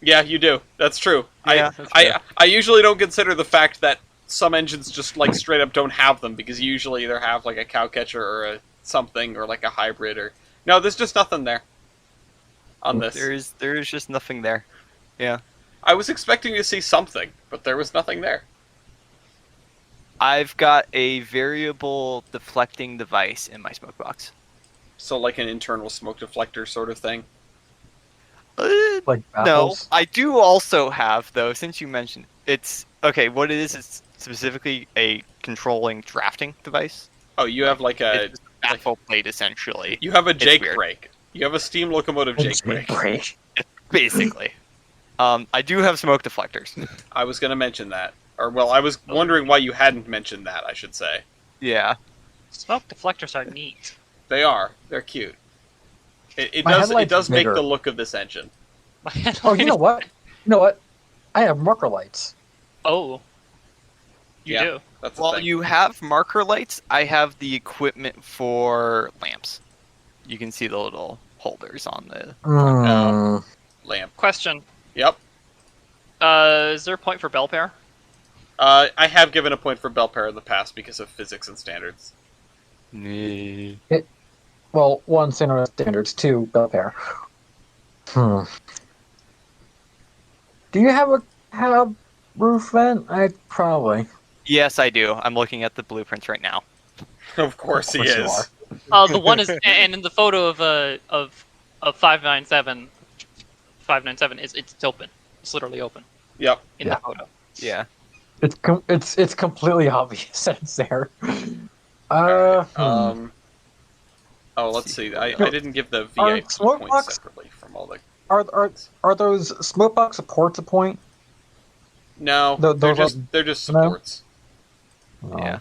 Yeah, you do. That's true. Yeah, that's I usually don't consider the fact that some engines just like straight up don't have them because you usually either have like a cow catcher or a something or like a hybrid or no. There's just nothing there on this. There is just nothing there. Yeah. I was expecting to see something, but there was nothing there. I've got a variable deflecting device in my smoke box. So like an internal smoke deflector sort of thing. Like No, baffles. I do also have though. Since you mentioned it's okay, what it is specifically a controlling drafting device. Oh, you have like a It's just a baffle plate essentially, you have a Jake weird. brake. You have a steam locomotive Jake brake. Break. basically. I do have smoke deflectors. I was going to mention that, or well, I was wondering why you hadn't mentioned that. I should say Yeah. Smoke deflectors are neat. they are. They're cute. It My does. It headlight's does make bigger. the look of this engine. Oh, you know what? You know what? I have marker lights. Oh. You Yeah. do. That's the While thing. you have marker lights, I have the equipment for lamps. You can see the little holders on the. Mm. Lamp. Question. Yep. Is there a point for bell pair? I have given a point for bell pair in the past because of physics and standards. Well, one, standards, two, bell pair. Do you have a cab roof vent? I probably. Yes, I do. I'm looking at the blueprints right now. Of course he Of course you is. are. The one is, and in the photo of 597, 597 it's open. It's literally open Yep. in Yeah. the photo. Yeah. It's completely obvious that it's there. Oh, let's see. I didn't give the Are VIP smoke points box- separately from all the. Are those smoke box supports a point? No, Those they're just no? supports. No. Yeah.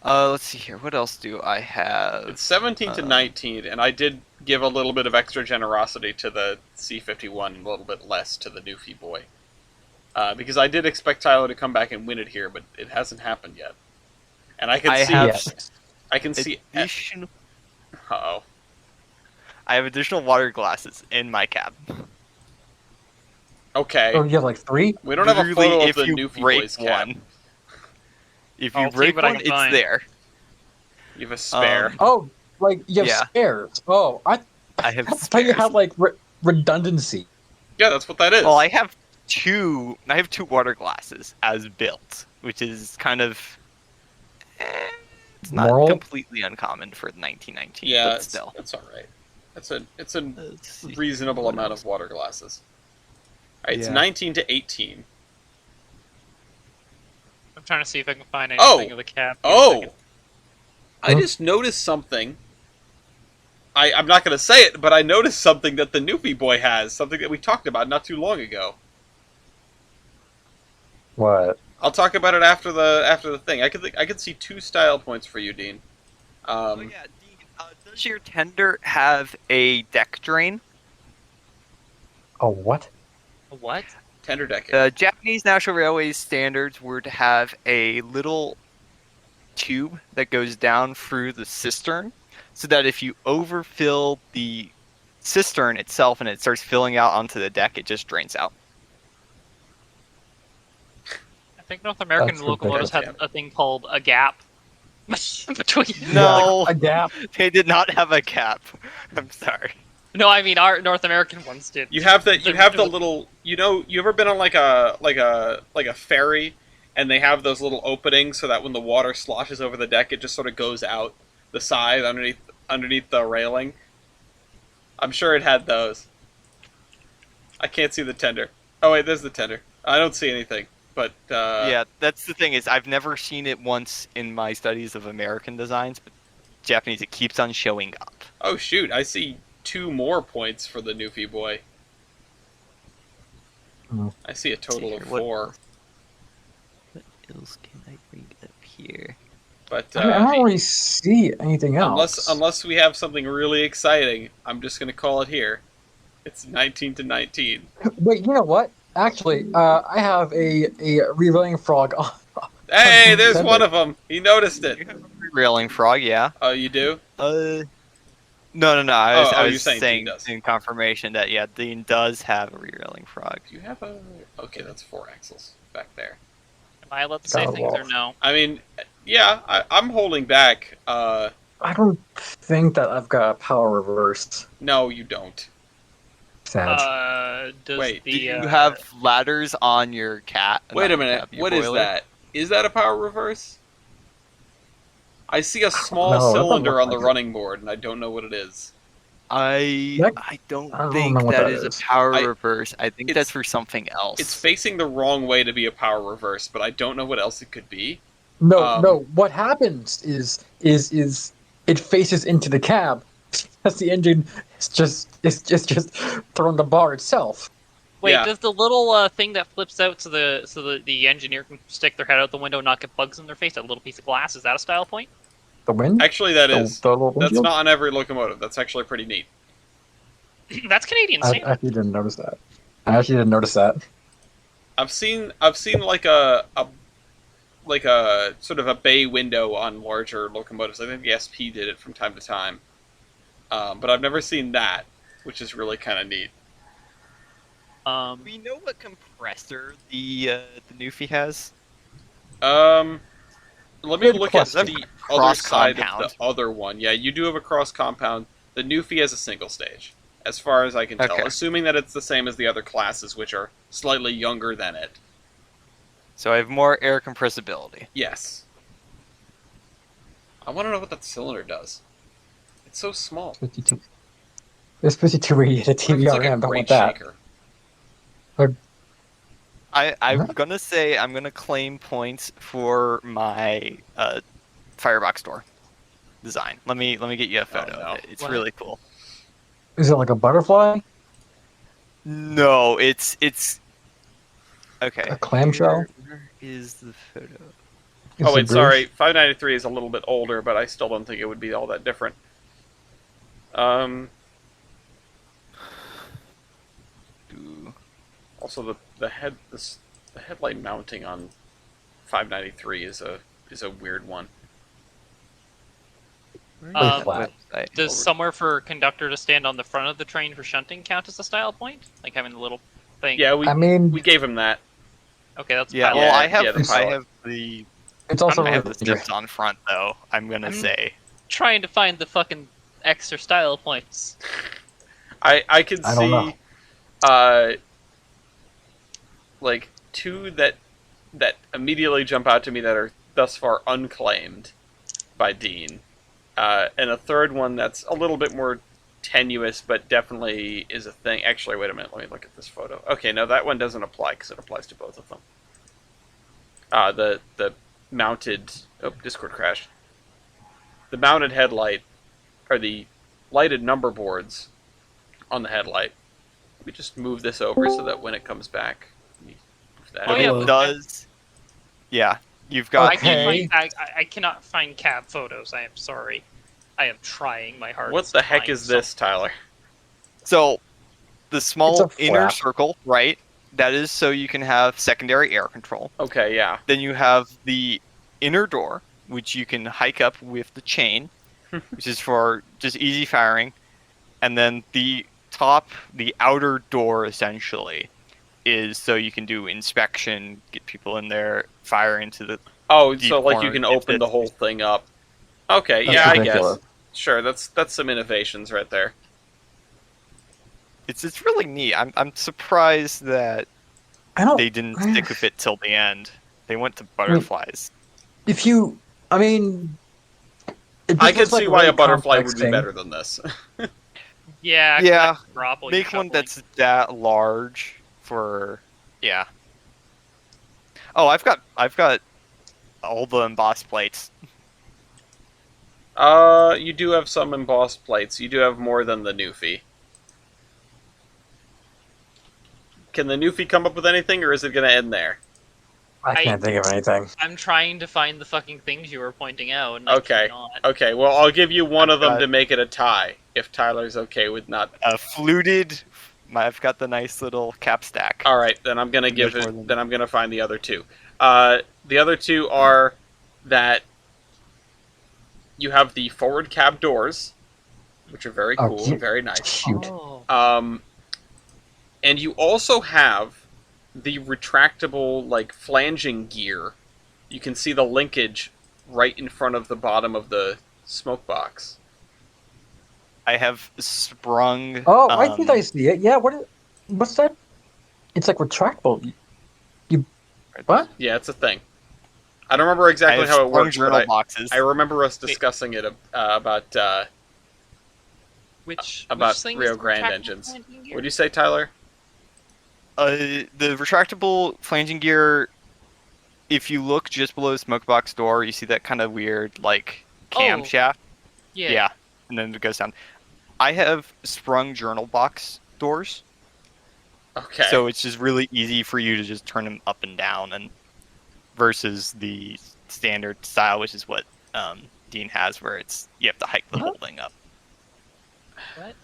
Let's see here. What else do I have? It's 17 to 19, and I did give a little bit of extra generosity to the C-51 and a little bit less to the Newfie boy. Because I did expect Tyler to come back and win it here, but it hasn't happened yet. And I can I see... have Yes. I can see... additional. Uh-oh. I have additional water glasses in my cab. Okay. Oh, you have like 3? We don't have a Literally, photo of if the you Newfie break Boys cap. one, if I'll you see break what I one, can it's find. there. You have a spare. Oh, like you have Yeah. spares. Oh, I I have thought you spares. had like redundancy. Yeah, that's what that is. Well, I have two water glasses as built, which is kind of it's not Moral? completely uncommon for 1919, yeah, but it's, still. it's all right. It's a Let's see. reasonable What amount else? of water glasses. All right, it's Yeah. 19 to 18. I'm trying to see if I can find Oh! anything of the cap. Give me a second. I just noticed something. I'm not going to say it, but I noticed something that the Newfie Boy has, something that we talked about not too long ago. What? I'll talk about it after the thing. I could see 2 style points for you, Dean. Oh yeah, Dean, does your tender have a deck drain? Oh, what? What? Tender decking. The Japanese National Railways standards were to have a little tube that goes down through the cistern, so that if you overfill the cistern itself and it starts filling out onto the deck, it just drains out. I think North American That's locomotives had ridiculous. a thing called a gap between. No, A gap. they did not have a cap. I'm sorry. No, I mean our North American ones did. You have the little, you ever been on like a ferry, and they have those little openings so that when the water sloshes over the deck, it just sort of goes out the side underneath the railing. I'm sure it had those. I can't see the tender. Oh wait, there's the tender. I don't see anything. But Yeah, that's the thing is I've never seen it once in my studies of American designs, but Japanese, it keeps on showing up. Oh shoot, I see 2 more points for the Newfie Boy. Oh. I see a total See of here, what- 4. What else can I bring up here? But I don't really see anything else. unless we have something really exciting, I'm just gonna call it here. It's 19 to 19. Wait, you know what? Actually, I have a revealing frog. Hey, there's Tender. one of them. He noticed it. You have a railing frog, yeah. Oh, you do? No. I was, Oh, I you're was saying saying Dean does. in confirmation that yeah, Dean does have a rerailing frog. Do you have a? Okay, that's 4 axles back there. Am I allowed to say Got a things or wall. no? I mean, yeah, I'm holding back. I don't think that I've got a power reverse. No, you don't. Sad. Does Wait, the Do you have ladders on your cat? Wait a not minute. have your What is boiler? that? Is that a power reverse? I see a small No, that doesn't cylinder look on the like it. running board, and I don't know what it is. I That- don't I don't think know what that that is is. a power I- reverse. I think it's- that's for something else. It's facing the wrong way to be a power reverse, but I don't know what else it could be. No. What happens is it faces into the cab. As the engine is just throwing the bar itself. Wait, Yeah. does the little thing that flips out so the engineer can stick their head out the window and not get bugs in their face? That little piece of glass, is that a style point? The wind. Actually, that is. The little That's windshield? not on every locomotive. That's actually pretty neat. That's Canadian I standard. actually didn't notice that. I actually didn't notice that. I've seen like a sort of a bay window on larger locomotives. I think the SP did it from time to time, but I've never seen that, which is really kind of neat. We know what compressor the Newfie has. Let me Good look question. at the other Cross side compound. of the other one. Yeah, you do have a cross compound. The Newfie has a single stage, as far as I can tell, Okay. assuming that it's the same as the other classes, which are slightly younger than it. So I have more air compressibility. Yes. I want to know what that cylinder does. It's so small. 52. It's 52 radiated It's like a TVRM. Don't grate want that. shaker. I'm Huh? gonna say I'm gonna claim points for my firebox door design. Let me get you a photo no. of it. It's What? really cool. Is it like a butterfly? No, it's okay. A clamshell? Where is the photo? Is Oh it wait, Bruce? sorry. 593 is a little bit older, but I still don't think it would be all that different. Ooh. Also, the headlight mounting on 593 is a weird one. Where Um, is that flat. website? Does somewhere for conductor to stand on the front of the train for shunting count as a style point? Like having the little thing. Yeah, I mean, we gave him that. Okay, that's Yeah, pilot. well, I Yeah, have yeah, the I pilot. have the it's also I have the really steps on front though. I'm gonna say Trying to find the fucking extra style points. I could I don't know. see like two that immediately jump out to me that are thus far unclaimed by Dean, and a third one that's a little bit more tenuous, but definitely is a thing. Actually, wait a minute. Let me look at this photo. Okay, no, that one doesn't apply because it applies to both of them. The mounted. Oh, Discord crashed. The mounted headlight, or the lighted number boards on the headlight. Let me just move this over so that when it comes back, let me move that Oh, over. yeah, it but- does. Yeah, you've got Okay. I cannot find cab photos. I am sorry. I am trying my hardest. What the to heck find is this, Tyler? so the It's small a inner flap. circle, right? That is so you can have secondary air control. Okay, yeah. Then you have the inner door, which you can hike up with the chain, which is for just easy firing. And then the outer door, essentially, is so you can do inspection, get people in there, fire into the... Oh, Deep so like you corner, can if open the it's- whole thing up. Okay, That's yeah, ridiculous. I guess. Sure, that's some innovations right there. It's really neat. I'm surprised that I don't. they didn't stick with it till the end. They went to butterflies. If you, I mean, it just I could looks like see why really a butterfly complex would be thing. better than this. Yeah. Yeah, Probably Make one that's that large for... Yeah. Oh, I've got all the embossed plates. You do have some embossed plates. You do have more than the Newfie. Can the Newfie come up with anything, or is it going to end there? I can't think of anything. I'm trying to find the fucking things you were pointing out. And Okay. I cannot. Okay, well, I'll give you one of them got- to make it a tie, if Tyler's okay with not... Fluted. I've got the nice little cap stack. Alright, then I'm going to give There's it... more than- Then I'm going to find the other two. The other two are that you have the forward cab doors, which are very Oh, cool yeah. and very nice. Shoot. Oh. And you also have the retractable, like, flanging gear. You can see the linkage right in front of the bottom of the smoke box. I have sprung. Oh, I think I see it. Yeah. What's that? It's like retractable. What? Yeah, it's a thing. I don't remember I exactly have how it sprung works, journal but boxes. I remember us discussing it about Which thing Rio is the Grande retractable engines. landing gear? What do you say, Tyler? The retractable flanging gear. If you look just below the smoke box door, you see that kind of weird like camshaft. Yeah. And then it goes down. I have sprung journal box doors, Okay. so it's just really easy for you to just turn them up and down, and versus the standard style, which is what Dean has, where it's you have to hike the whole thing up. What?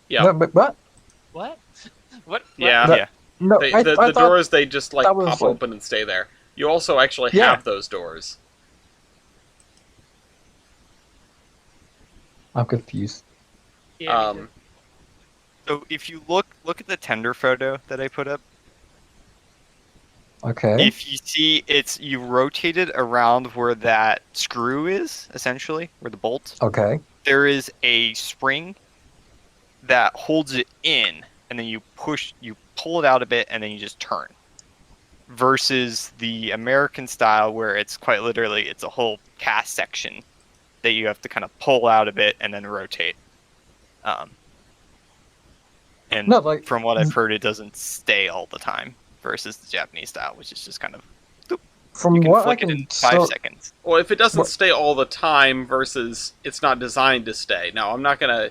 Yeah. What? What? What? Yeah. That- Yeah. No, the I the thought doors, they just like that was pop like- open and stay there. You also actually Yeah. have those doors. I'm confused. Yeah, me too. So if you look at the tender photo that I put up, Okay. if you see you rotate it around where that screw is, essentially, where the bolt, Okay. there is a spring that holds it in, and then you pull it out a bit, and then you just turn. Versus the American style, where it's quite literally, it's a whole cast section that you have to kind of pull out a bit and then rotate. And No, like from what I've heard, it doesn't stay all the time. Versus the Japanese style, which is just kind of from you can what I flick it can in 5 seconds. Well, if it doesn't What- stay all the time versus it's not designed to stay. Now, I'm not gonna.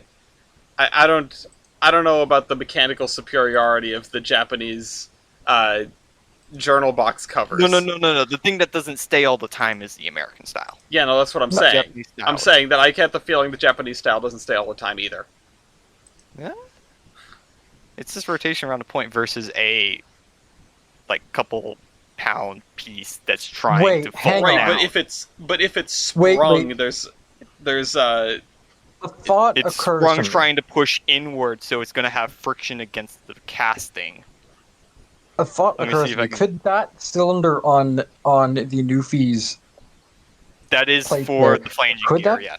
I don't know about the mechanical superiority of the Japanese journal box covers. No. The thing that doesn't stay all the time is the American style. Yeah, no, that's what I'm No, saying. Japanese style I'm is- saying that I get the feeling the Japanese style doesn't stay all the time either. Yeah. It's this rotation around a point versus a couple pound piece that's trying Wait, to hang fold Right, down. but if it's Wait, sprung, wait. there's the thought It's occurs sprung to me. trying to push inward, so it's going to have friction against the casting. A thought Let me occurs see if to I me. can- Could that cylinder on the Newfie's That is plate for there, the flanging could gear, that- yes.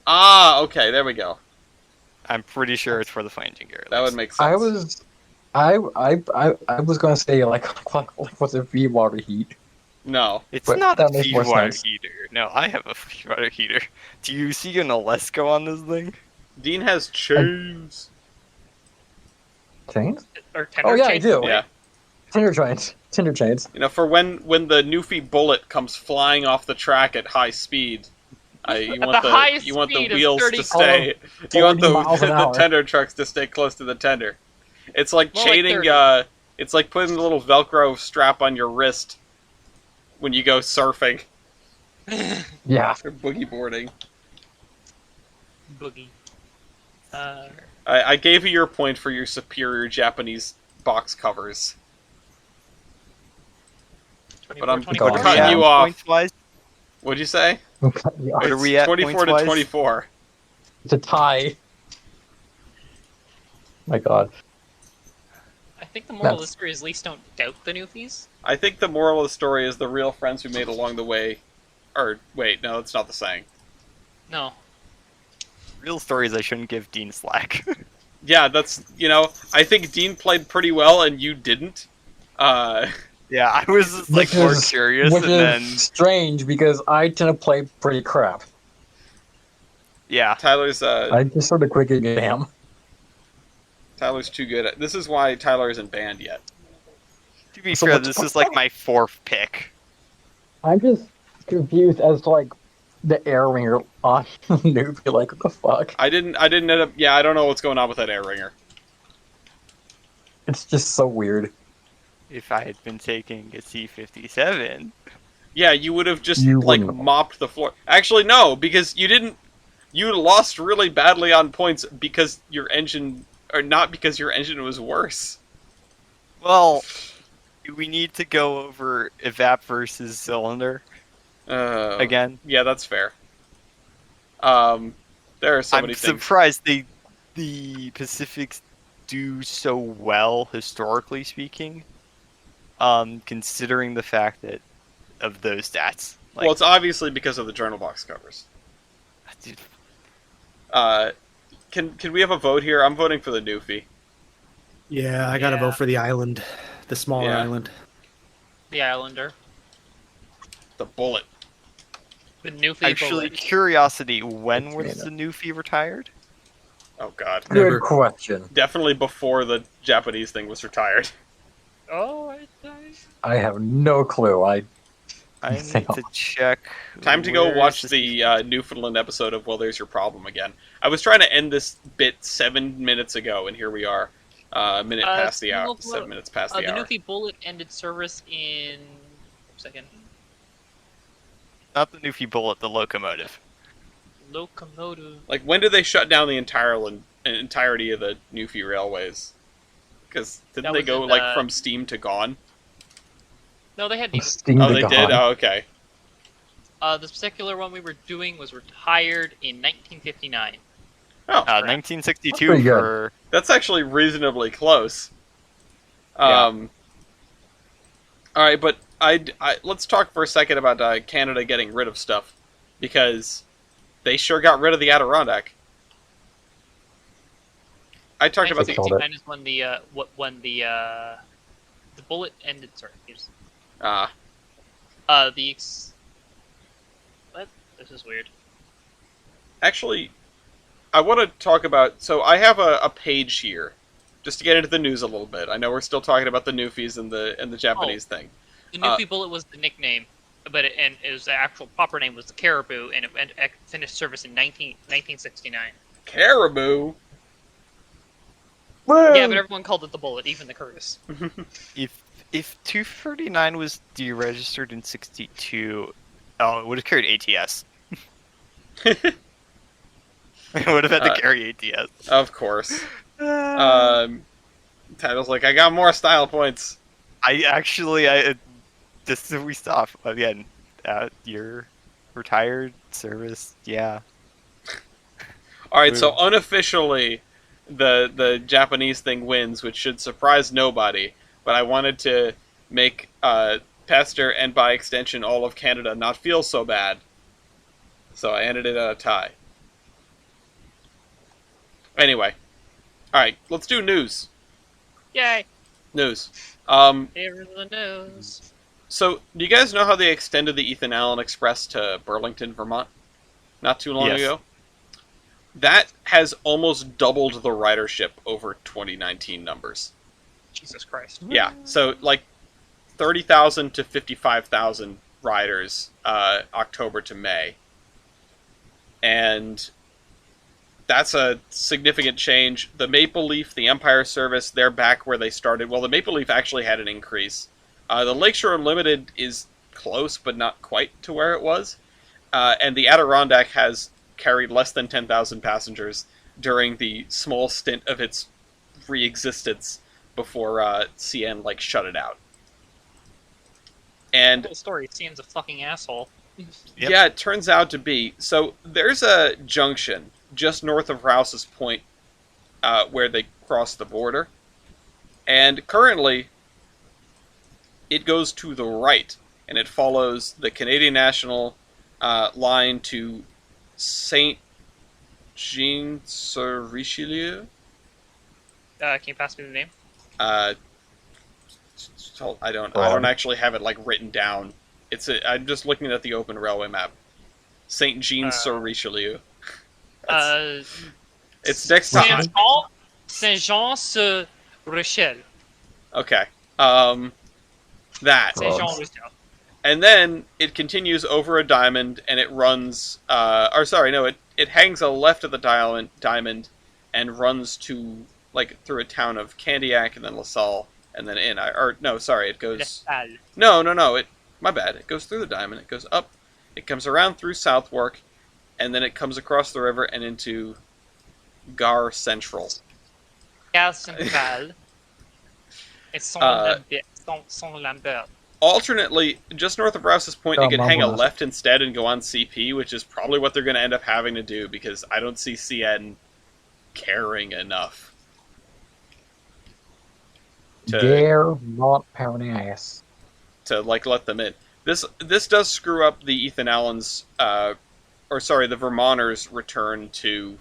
Ah, okay, there we go. I'm pretty sure it's for the flanging gear. at That would least. make sense. I was gonna say like what's a V water heat? No. It's But not a that makes more feed water sense. heater. No, I have a feed water heater. Do you see an Alesco on this thing? Dean has chains. Chains? Or tender Oh yeah, I chain? do. Yeah. Tinder chains. Tinder chains. You know, for when the Newfie bullet comes flying off the track at high speed, you At want the the highest you want the speed of wheels 30 to stay. You want 40 miles an the hour. tender trucks to stay close to the tender. It's like More like chaining. 30. It's like putting a little Velcro strap on your wrist when you go surfing Yeah. or boogie boarding. Boogie. I gave you your point for your superior Japanese box covers. But I'm 24, What are we cutting at? you off. Points-wise? What'd you say? What are we at 24 to points-wise? 24. It's a tie. My God. I think the moral of That's- the story is at least don't doubt the Newfies. I think the moral of the story is the real friends we made along the way. Or, wait, no, that's not the saying. No. Real stories I shouldn't give Dean slack. Yeah, that's, I think Dean played pretty well and you didn't. Yeah, I was just, like, more curious, which and is then... strange because I tend to play pretty crap. Yeah. Tyler's I just sort of quick game. Tyler's too good at. This is why Tyler isn't banned yet. To be So fair, what's- this is, like, my fourth pick. I'm just confused as to like the air ringer on Newbie. Like, what the fuck? I didn't end up. Yeah, I don't know what's going on with that air ringer. It's just so weird. If I had been taking a C-57... Yeah, you would have just You like wouldn't. mopped the floor. Actually, no, because you didn't. You lost really badly on points because your engine, or not because your engine was worse. Well, do we need to go over evap versus cylinder again? Yeah, that's fair. There are so I'm many things. surprised the Pacifics do so well, historically speaking, considering the fact that of those stats. Like, Well, it's obviously because of the journal box covers. dude, Can we have a vote here? I'm voting for the Newfie. Yeah, I gotta Yeah. vote for the island, the smaller Yeah. island. The Islander. The bullet. The Newfie actually, bullet. curiosity, when was Katrina. the Newfie retired? Oh god. Never. Good question. Definitely before the Japanese thing was retired. Oh, I have no clue. I need to check. Time to go where watch is the Newfoundland episode of Well, There's Your Problem again. I was trying to end this bit 7 minutes ago, and here we are. A minute past the hour. 7 minutes past the the hour. Newfie bullet ended service in... Second. Not the Newfie bullet, the locomotive. Locomotive. Like, when did they shut down the entirety of the Newfie railways? Because didn't That they was go, in, like, from steam to gone? No, they hadn't even... Steam Oh, to they God. did? Oh, okay. This particular one we were doing was retired in 1959. Oh, 1962 That's pretty good. for... that's actually reasonably close. Yeah. Alright, but let's talk for a second about Canada getting rid of stuff. Because they sure got rid of the Adirondack. I talked about the... 1969 is when the bullet ended. Sorry, here's what? This is weird. Actually, I want to talk about... So I have a page here, just to get into the news a little bit. I know we're still talking about the Newfies and the Japanese thing. The Newfie bullet was the nickname, but the actual proper name was the Caribou, and it finished service in 1969. Caribou? Yeah, but everyone called it the bullet, even the Curtis. If 239 was deregistered in 62, oh, it would have carried ATS. It would have had to carry ATS. Of course. Title's like, I got more style points. Just so we stop again. You're retired service, yeah. Alright, so unofficially, the Japanese thing wins, which should surprise nobody. but I wanted to make Pester and by extension all of Canada not feel so bad. So I ended it at a tie. Anyway, all right, let's do news. Yay! News. Here's the news. So, do you guys know how they extended the Ethan Allen Express to Burlington, Vermont? Not too long Yes. ago? That has almost doubled the ridership over 2019 numbers. Jesus Christ. Yeah, so like 30,000 to 55,000 riders October to May. And that's a significant change. The Maple Leaf, the Empire Service, they're back where they started. Well, the Maple Leaf actually had an increase. The Lakeshore Unlimited is close, but not quite to where it was. And the Adirondack has carried less than 10,000 passengers during the small stint of its re-existence before CN shut it out. And The whole story seems a fucking asshole. Yep. yeah, it turns out to be. So there's a junction just north of Rouse's Point where they cross the border. And currently, it goes to the right, and it follows the Canadian National line to Saint-Jean-sur-Richelieu. Can you pass me the name? I don't actually have it written down. I'm just looking at the open railway map. Saint-Jean-sur-Richelieu. It's next to Saint-Jean-sur-Richelieu. Okay. That. Saint-Jean-Richelieu. And then it continues over a diamond, and it runs. It hangs a left of the diamond, and runs to through a town of Candiac, and then LaSalle, and then in. It goes. No. My bad. It goes through the diamond. It goes up. It comes around through Southwark, and then it comes across the river and into Gare Central. Gare Centrale. It's Saint-Lambert. Alternately, just north of Rouse's Point, you could hang a Mama. left instead and go on CP, which is probably what they're going to end up having to do, because I don't see CN caring enough. They're not pounding ass. To let them in. This does screw up the Ethan Allen's, the Vermonters' return to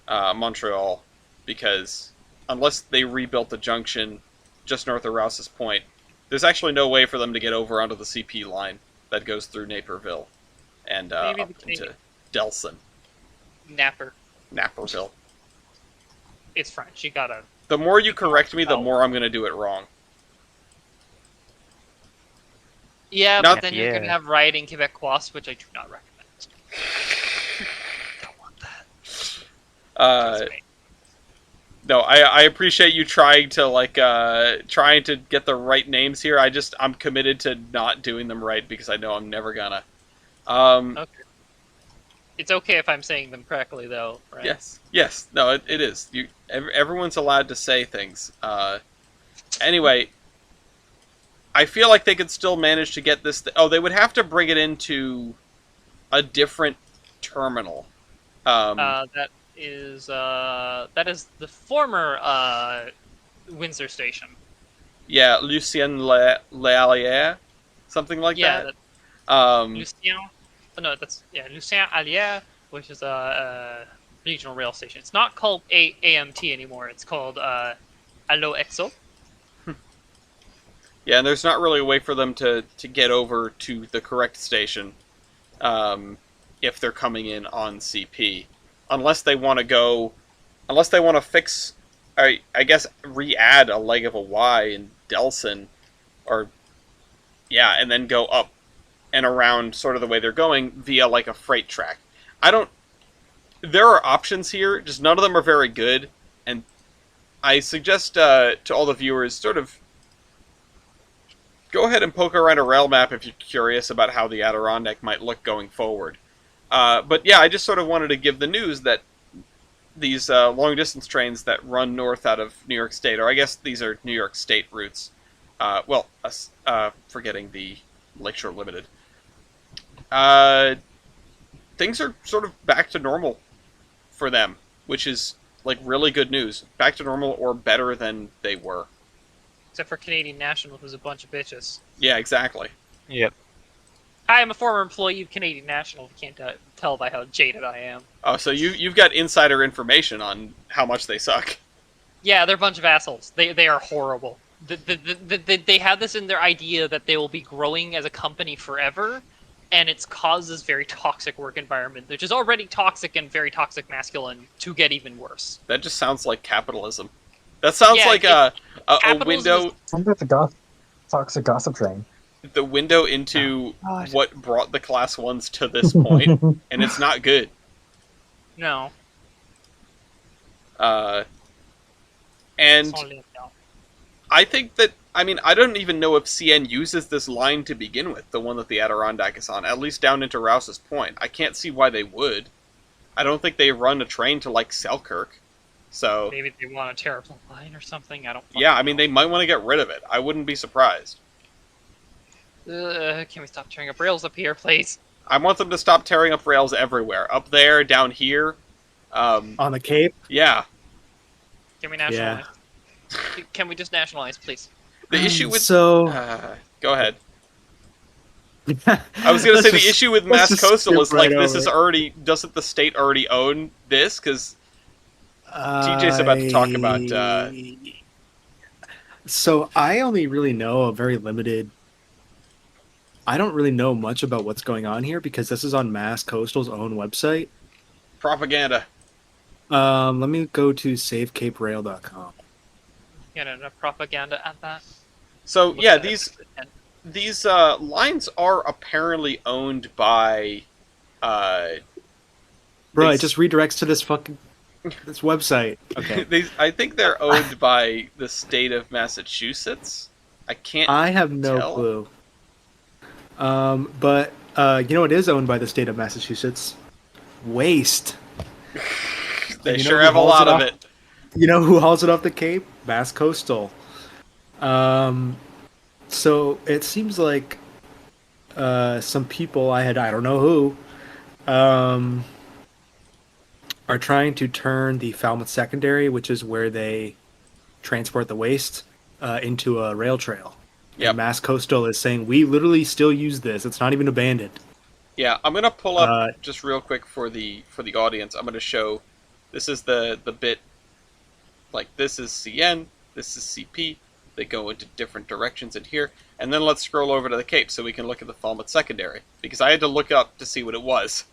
Montreal, because unless they rebuilt the junction just north of Rouse's Point, there's actually no way for them to get over onto the CP line that goes through Naperville and Maybe up into Delson. Naperville. It's French. You gotta. The more you correct me, the more I'm going to do it wrong. Yeah, Not- but then you're gonna have writing Quebecois, which I do not recommend. Don't want that. Trust me. No, I appreciate you trying to get the right names here. I'm committed to not doing them right because I know I'm never gonna. Okay. It's okay if I'm saying them correctly, though, right? Yes. No, it is. Everyone's allowed to say things. Anyway, I feel like they could still manage to get this. They would have to bring it into a different terminal. That is the former Windsor station. Yeah, Lucien L'Allier, something like that. Lucien. Lucien Allier, which is a regional rail station. It's not called AMT anymore. It's called Allo Exo. Yeah, and there's not really a way for them to get over to the correct station if they're coming in on CP. Unless they want to fix, I guess, re-add a leg of a Y in Delson, and then go up and around sort of the way they're going via a freight track. There are options here, just none of them are very good, and I suggest to all the viewers sort of go ahead and poke around a rail map if you're curious about how the Adirondack might look going forward. But yeah, I just sort of wanted to give the news that these long-distance trains that run north out of New York State, or I guess these are New York State routes, forgetting the Lakeshore Limited, things are sort of back to normal for them, which is really good news. Back to normal or better than they were. Except for Canadian National, who's a bunch of bitches. Yeah, exactly. Yep. I am a former employee of Canadian National. If you can't tell by how jaded I am. Oh, so you've got insider information on how much they suck. Yeah, they're a bunch of assholes. They are horrible. They have this in their idea that they will be growing as a company forever, and it's caused this very toxic work environment, which is already toxic and very toxic masculine, to get even worse. That just sounds like capitalism. That sounds like a window. Sounds like the toxic gossip train. The window into what brought the Class 1s to this point, and it's not good. No. And It's only no. I think that, I mean, I don't even know if CN uses this line to begin with, the one that the Adirondack is on, at least down into Rouse's Point. I can't see why they would. I don't think they run a train to, like, Selkirk. So, Maybe they want a terrible line or something. I don't. yeah, I mean, know. they might want to get rid of it. I wouldn't be surprised. Can we stop tearing up rails up here, please? I want them to stop tearing up rails everywhere. Up there, down here. On the Cape? Yeah. Can we nationalize? Can we just nationalize, please? The issue with... So... go ahead. I was going to say the issue with Mass Coastal is, like, this is already... Doesn't the state already own this? Because TJ's about to talk about... So I only really know a very limited... I don't really know much about what's going on here because this is on Mass Coastal's own website. Propaganda. Let me go to savecaperail.com. Get enough propaganda at that. So, Look yeah, at it. these lines are apparently owned by... Bro, it just redirects to this this website. Okay. I think they're owned by the state of Massachusetts. I have no tell. clue. But you know what is owned by the state of Massachusetts? Waste. They you know sure who have a hauls lot it of off? it. You know who hauls it off the Cape? Mass Coastal. So it seems like some people, I don't know who, are trying to turn the Falmouth Secondary, which is where they transport the waste, into a rail trail. Yep. And Mass Coastal is saying, we literally still use this. It's not even abandoned. Yeah, I'm gonna pull up just real quick for the audience. I'm gonna show. This is the bit. Like, this is CN. This is CP. They go into different directions in here, and then let's scroll over to the Cape so we can look at the Falmouth Secondary, because I had to look up to see what it was.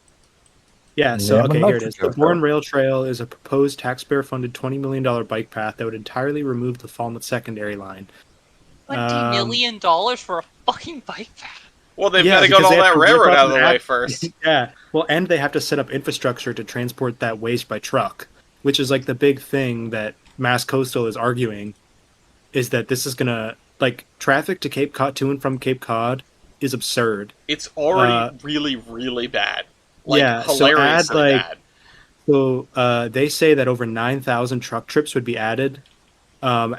Yeah, so, Yeah, okay, but here it is. not- The Bourne Rail Trail is a proposed taxpayer-funded $20 million bike path that would entirely remove the Falmouth Secondary line. $20 million for a fucking bike path. Well, they've Yeah, got to get because all they have that to rip railroad up out of the an way app- first. Yeah, well, and they have to set up infrastructure to transport that waste by truck, which is like the big thing that Mass Coastal is arguing, is that this is gonna, like, traffic to Cape Cod, to and from Cape Cod, is absurd. It's already really, really bad. Like, yeah, so hilariously add, like, bad. So they say that over 9,000 truck trips would be added, would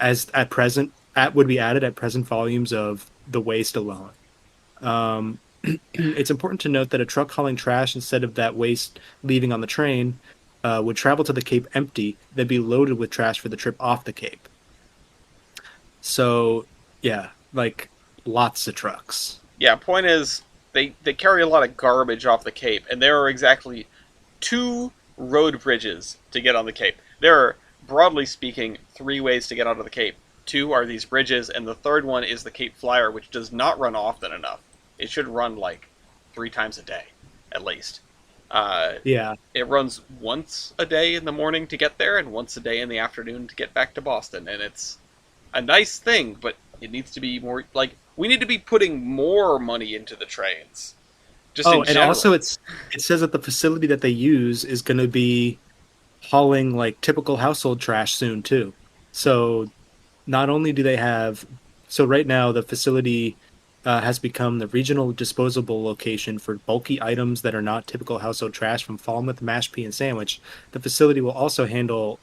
be added at present volumes of the waste alone. It's important to note that a truck hauling trash instead of that waste leaving on the train would travel to the Cape empty, then be loaded with trash for the trip off the Cape. So, yeah, like, lots of trucks. Yeah, point is, they carry a lot of garbage off the Cape, and there are exactly 2 road bridges to get on the Cape. There are, broadly speaking, 3 ways to get onto the Cape. 2 are these bridges, and the third one is the Cape Flyer, which does not run often enough. It should run, like, 3 times a day, at least. Yeah. It runs once a day in the morning to get there, and once a day in the afternoon to get back to Boston, and it's a nice thing, but it needs to be more, like, we need to be putting more money into the trains. Just in And general. also it says that the facility that they use is going to be hauling, like, typical household trash soon, too. So not only do they have... So right now, the facility has become the regional disposable location for bulky items that are not typical household trash from Falmouth, Mashpee, and Sandwich. The facility will also handle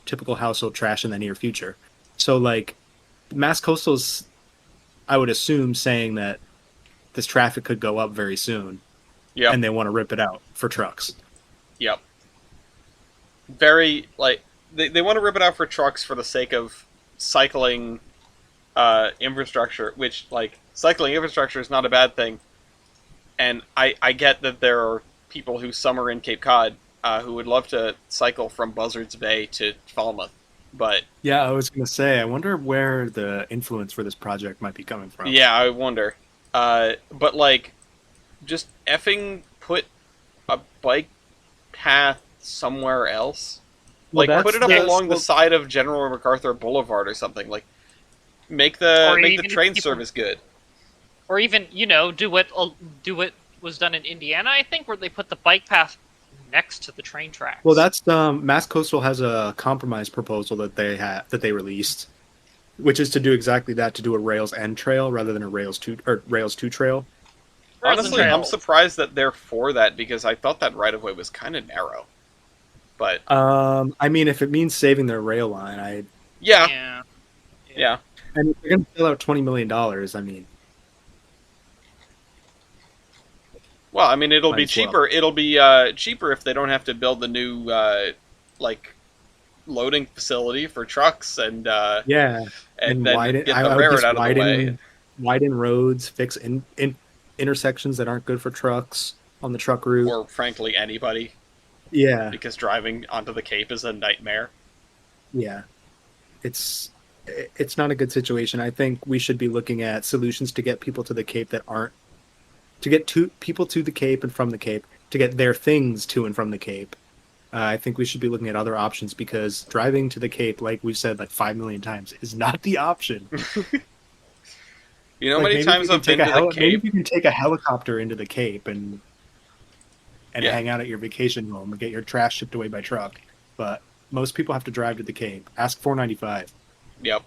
typical household trash in the near future. So, like, Mass Coastal's, I would assume, saying that this traffic could go up very soon. Yep. And they want to rip it out for trucks. Yep. Very, like, they want to rip it out for trucks for the sake of cycling infrastructure, which, like, cycling infrastructure is not a bad thing. And I get that there are people who summer in Cape Cod who would love to cycle from Buzzards Bay to Falmouth. But Yeah, I was going to say, I wonder where the influence for this project might be coming from. yeah, I wonder. But, like, just effing put a bike path somewhere else. Well, Like, put it up that's- along the side of General MacArthur Boulevard or something. Like, make the Or make even the if train people- service good. Or even, do what was done in Indiana, I think, where they put the bike path next to the train tracks. Well, that's Mass Coastal has a compromise proposal that they released, which is to do exactly that, to do a Rails End trail rather than a Rails 2 trail. Rails and Honestly, I'm trails. surprised that they're for that because I thought that right of way was kind of narrow. But I mean, if it means saving their rail line, yeah. and if they're going to fill out $20 million, I mean, Well, I mean, it'll Might be as well. cheaper. It'll be cheaper if they don't have to build the new like loading facility for trucks and yeah, and then widen. get I the would railroad just out of the way. widen roads, fix intersections that aren't good for trucks on the truck route. Or frankly, anybody, Yeah, because driving onto the Cape is a nightmare. yeah, it's not a good situation. I think we should be looking at solutions to get people to the Cape that aren't to get people to the Cape and from the Cape, to get their things to and from the Cape. I think we should be looking at other options because driving to the Cape, like we've said like 5 million times, is not the option. You know how Like, many maybe times if you I've can been take to a the maybe Cape? you can take a helicopter into the Cape and Yeah. hang out at your vacation home and get your trash shipped away by truck. But most people have to drive to the Cape. Ask 495. Yep.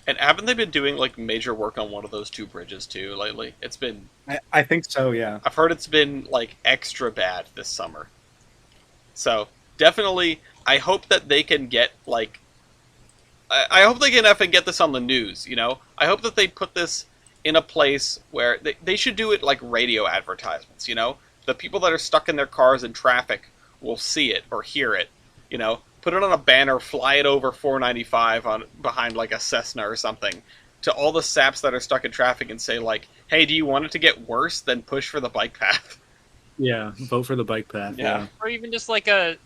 And haven't they been doing like major work on one of those two bridges too lately? It's been I think so, yeah. I've heard it's been like extra bad this summer. So definitely, I hope that they can get like, I hope they can effing get this on the news. You know, I hope that they put this in a place where they should do it like radio advertisements. You know, the people that are stuck in their cars in traffic will see it or hear it. You know, put it on a banner, fly it over 495 on behind like a Cessna or something, to all the saps that are stuck in traffic and say like, "Hey, do you want it to get worse? Then push for the bike path." Yeah, vote for the bike path. Yeah. Or even just like do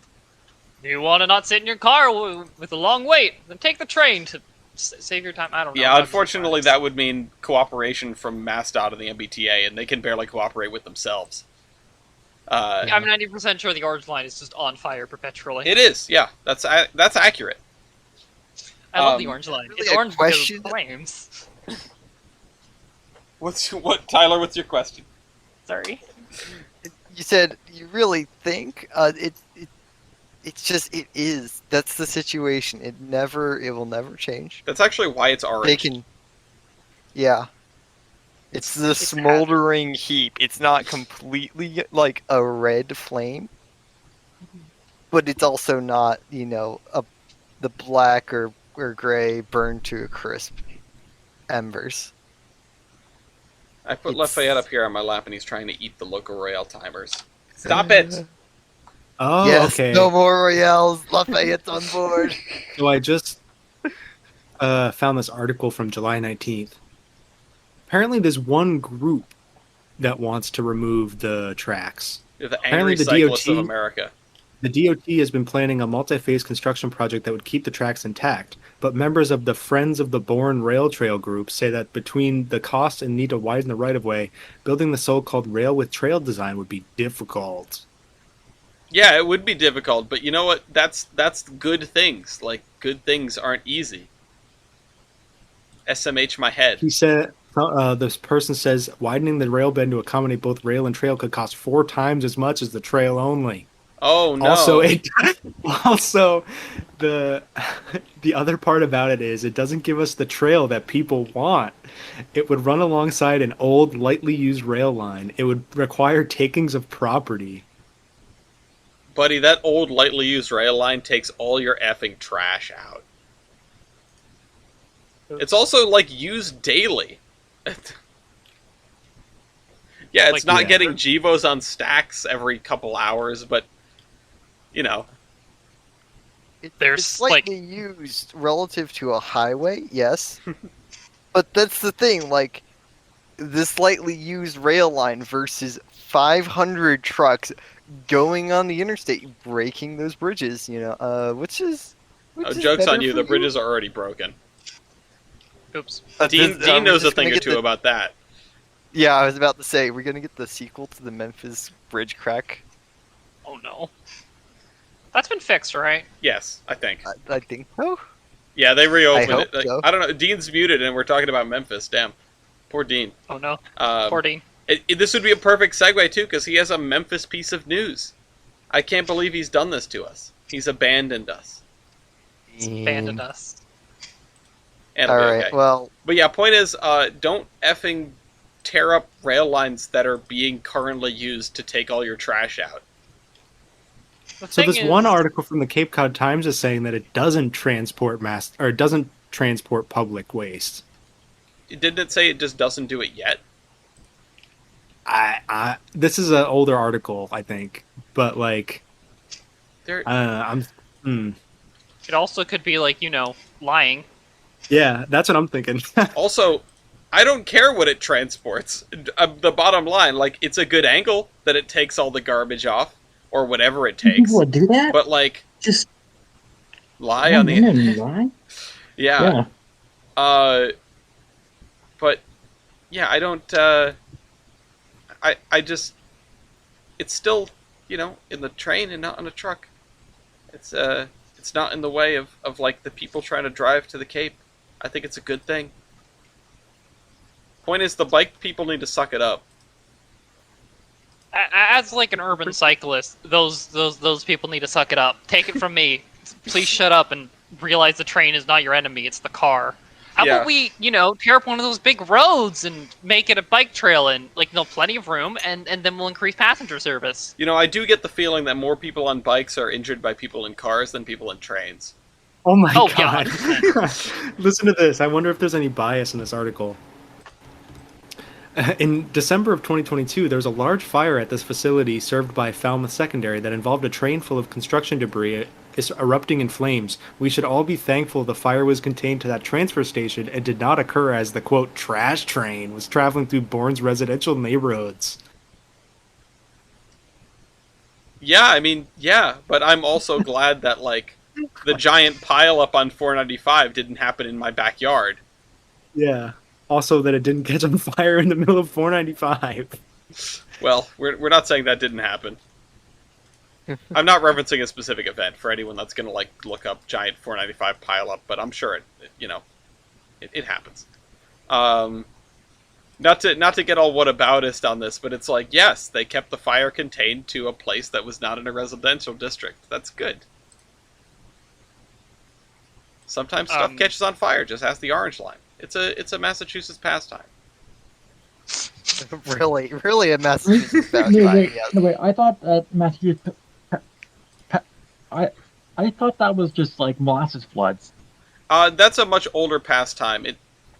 you want to not sit in your car with a long wait? Then take the train to save your time. I don't know. Yeah, unfortunately, that would mean cooperation from MassDOT and the MBTA, and they can barely cooperate with themselves. I'm 90% sure the Orange Line is just on fire perpetually. It is, yeah, that's accurate. I love the Orange Line. really It's a orange question? because of flames. Tyler? What's your question? Sorry. You said you really think it's just it is. That's the situation. It will never change. That's actually why it's They orange. can, yeah. It's the smoldering heap. It's not completely like a red flame, but it's also not, the black or gray burned to a crisp embers. I put it's- Lafayette up here on my lap, and he's trying to eat the local Royale timers. Stop it! Oh, Yes, okay. no more Royales. Lafayette's on board. So I just found this article from July 19th. Apparently, there's one group that wants to remove the tracks. You're the Apparently angry the cyclists of DOT America. The DOT has been planning a multi-phase construction project that would keep the tracks intact, but members of the Friends of the Bourne Rail Trail group say that between the cost and need to widen the right-of-way, building the so-called rail with trail design would be difficult. Yeah, it would be difficult, but you know what? That's good things. Like, good things aren't easy. SMH my head. He said, this person says, widening the rail bed to accommodate both rail and trail could cost 4 times as much as the trail only. Oh no! Also, the other part about it is it doesn't give us the trail that people want. It would run alongside an old, lightly used rail line. It would require takings of property. Buddy, that old, lightly used rail line takes all your effing trash out. It's also, like, used daily. Yeah, it's not getting GEVOs on stacks every couple hours, but, you know. There's, It's slightly used relative to a highway, yes. But that's the thing, like, this lightly used rail line versus 500 trucks going on the interstate, breaking those bridges, which is Joke's better on you, for the bridges are already broken. Oops. Dean knows a thing or two about that. Yeah, I was about to say, we're gonna get the sequel to the Memphis bridge crack. Oh no. That's been fixed, right? Yes, I think. I think so. Yeah, they reopened I it. hope so. I don't know. Dean's muted, and we're talking about Memphis. Damn. Poor Dean. Oh no. 14. 14. This would be a perfect segue, too, because he has a Memphis piece of news. I can't believe he's done this to us. He's abandoned us. It's abandoned us. And All it'll be right. okay. Well, But yeah, point is, don't effing tear up rail lines that are being currently used to take all your trash out. The So thing this is, one article from the Cape Cod Times is saying that it doesn't transport public waste. Didn't it say it just doesn't do it yet? This is an older article, I think, but like, There, it also could be like, lying. yeah, that's what I'm thinking. Also, I don't care what it transports. The bottom line, like, it's a good angle that it takes all the garbage off, or whatever it takes. People would do that? But, like, Just lie on the... lie? Yeah. But, yeah, I don't... I just... It's still, in the train and not on a truck. It's not in the way of like, the people trying to drive to the Cape. I think it's a good thing. Point is, the bike people need to suck it up. As like an urban cyclist, those people need to suck it up. Take it from me. Please shut up and realize the train is not your enemy, it's the car. How about we, tear up one of those big roads and make it a bike trail and, plenty of room, and then we'll increase passenger service. I do get the feeling that more people on bikes are injured by people in cars than people in trains. Oh my Oh, god. yeah. Listen to this. I wonder if there's any bias in this article. In December of 2022, there was a large fire at this facility served by Falmouth Secondary that involved a train full of construction debris erupting in flames. We should all be thankful the fire was contained to that transfer station and did not occur as the, quote, trash train was traveling through Bourne's residential neighborhoods. Yeah, I mean, yeah, but I'm also glad that, like, the giant pileup on 495 didn't happen in my backyard. Yeah. Also that it didn't catch on fire in the middle of 495. Well, we're not saying that didn't happen. I'm not referencing a specific event for anyone that's going to, like, look up giant 495 pileup, but I'm sure it happens. Not to get all whataboutist on this, but it's like, yes, they kept the fire contained to a place that was not in a residential district. That's good. Sometimes stuff catches on fire. Just ask the Orange Line. It's a Massachusetts pastime. really a Massachusetts pastime. Yes. No, wait. I thought that Massachusetts. I thought that was just like molasses floods. That's a much older pastime.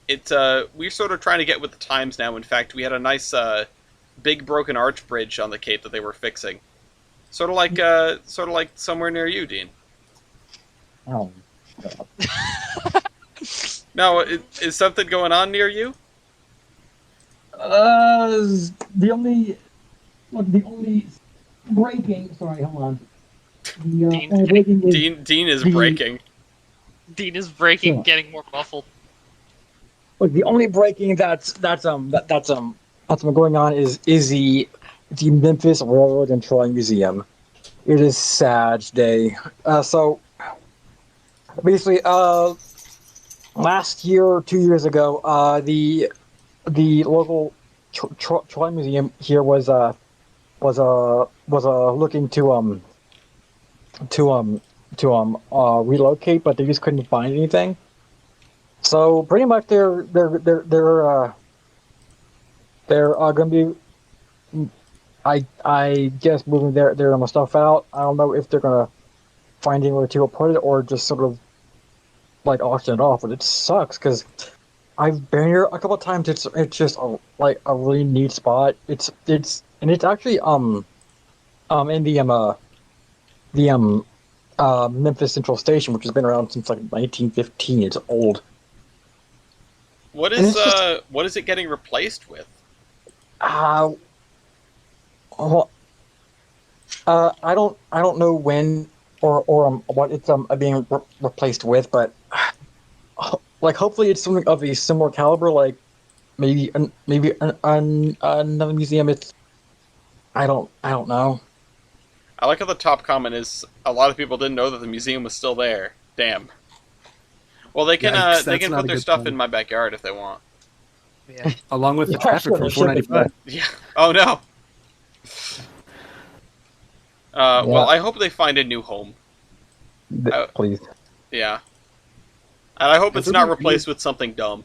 We're sort of trying to get with the times now. In fact, we had a nice big broken arch bridge on the Cape that they were fixing. Sort of like somewhere near you, Dean. Oh. Now, is something going on near you? The only breaking. Sorry, hold on. The only breaking is Dean is breaking. Dean is breaking, Sure. getting more muffled. Look, the only breaking that's going on is the Memphis Railroad and Trolley Museum. It is sad day. So basically, last year or 2 years ago, the local Trolley Museum here was looking to relocate, but they just couldn't find anything. So pretty much they're going to be, I guess, moving their stuff out. I don't know if they're going to find anywhere to put it or just sort of like auction it off. But it sucks because I've been here a couple of times. It's just a really neat spot. It's actually in the Memphis Central Station, which has been around since like 1915. It's old. What And is it's just- what is it getting replaced with? well, I don't know when or what it's being replaced with, but like hopefully it's something of a similar caliber, like maybe another museum. I don't know. I like how the top comment is a lot of people didn't know that the museum was still there. Damn. Well, they can Yikes, they that's can not put a their good stuff point. in my backyard if they want. Yeah. Along with the Yeah, traffic sure, from they should be 495. Yeah. Oh no. Well, I hope they find a new home. Please. Yeah. And I hope Has it's there not been replaced with something dumb.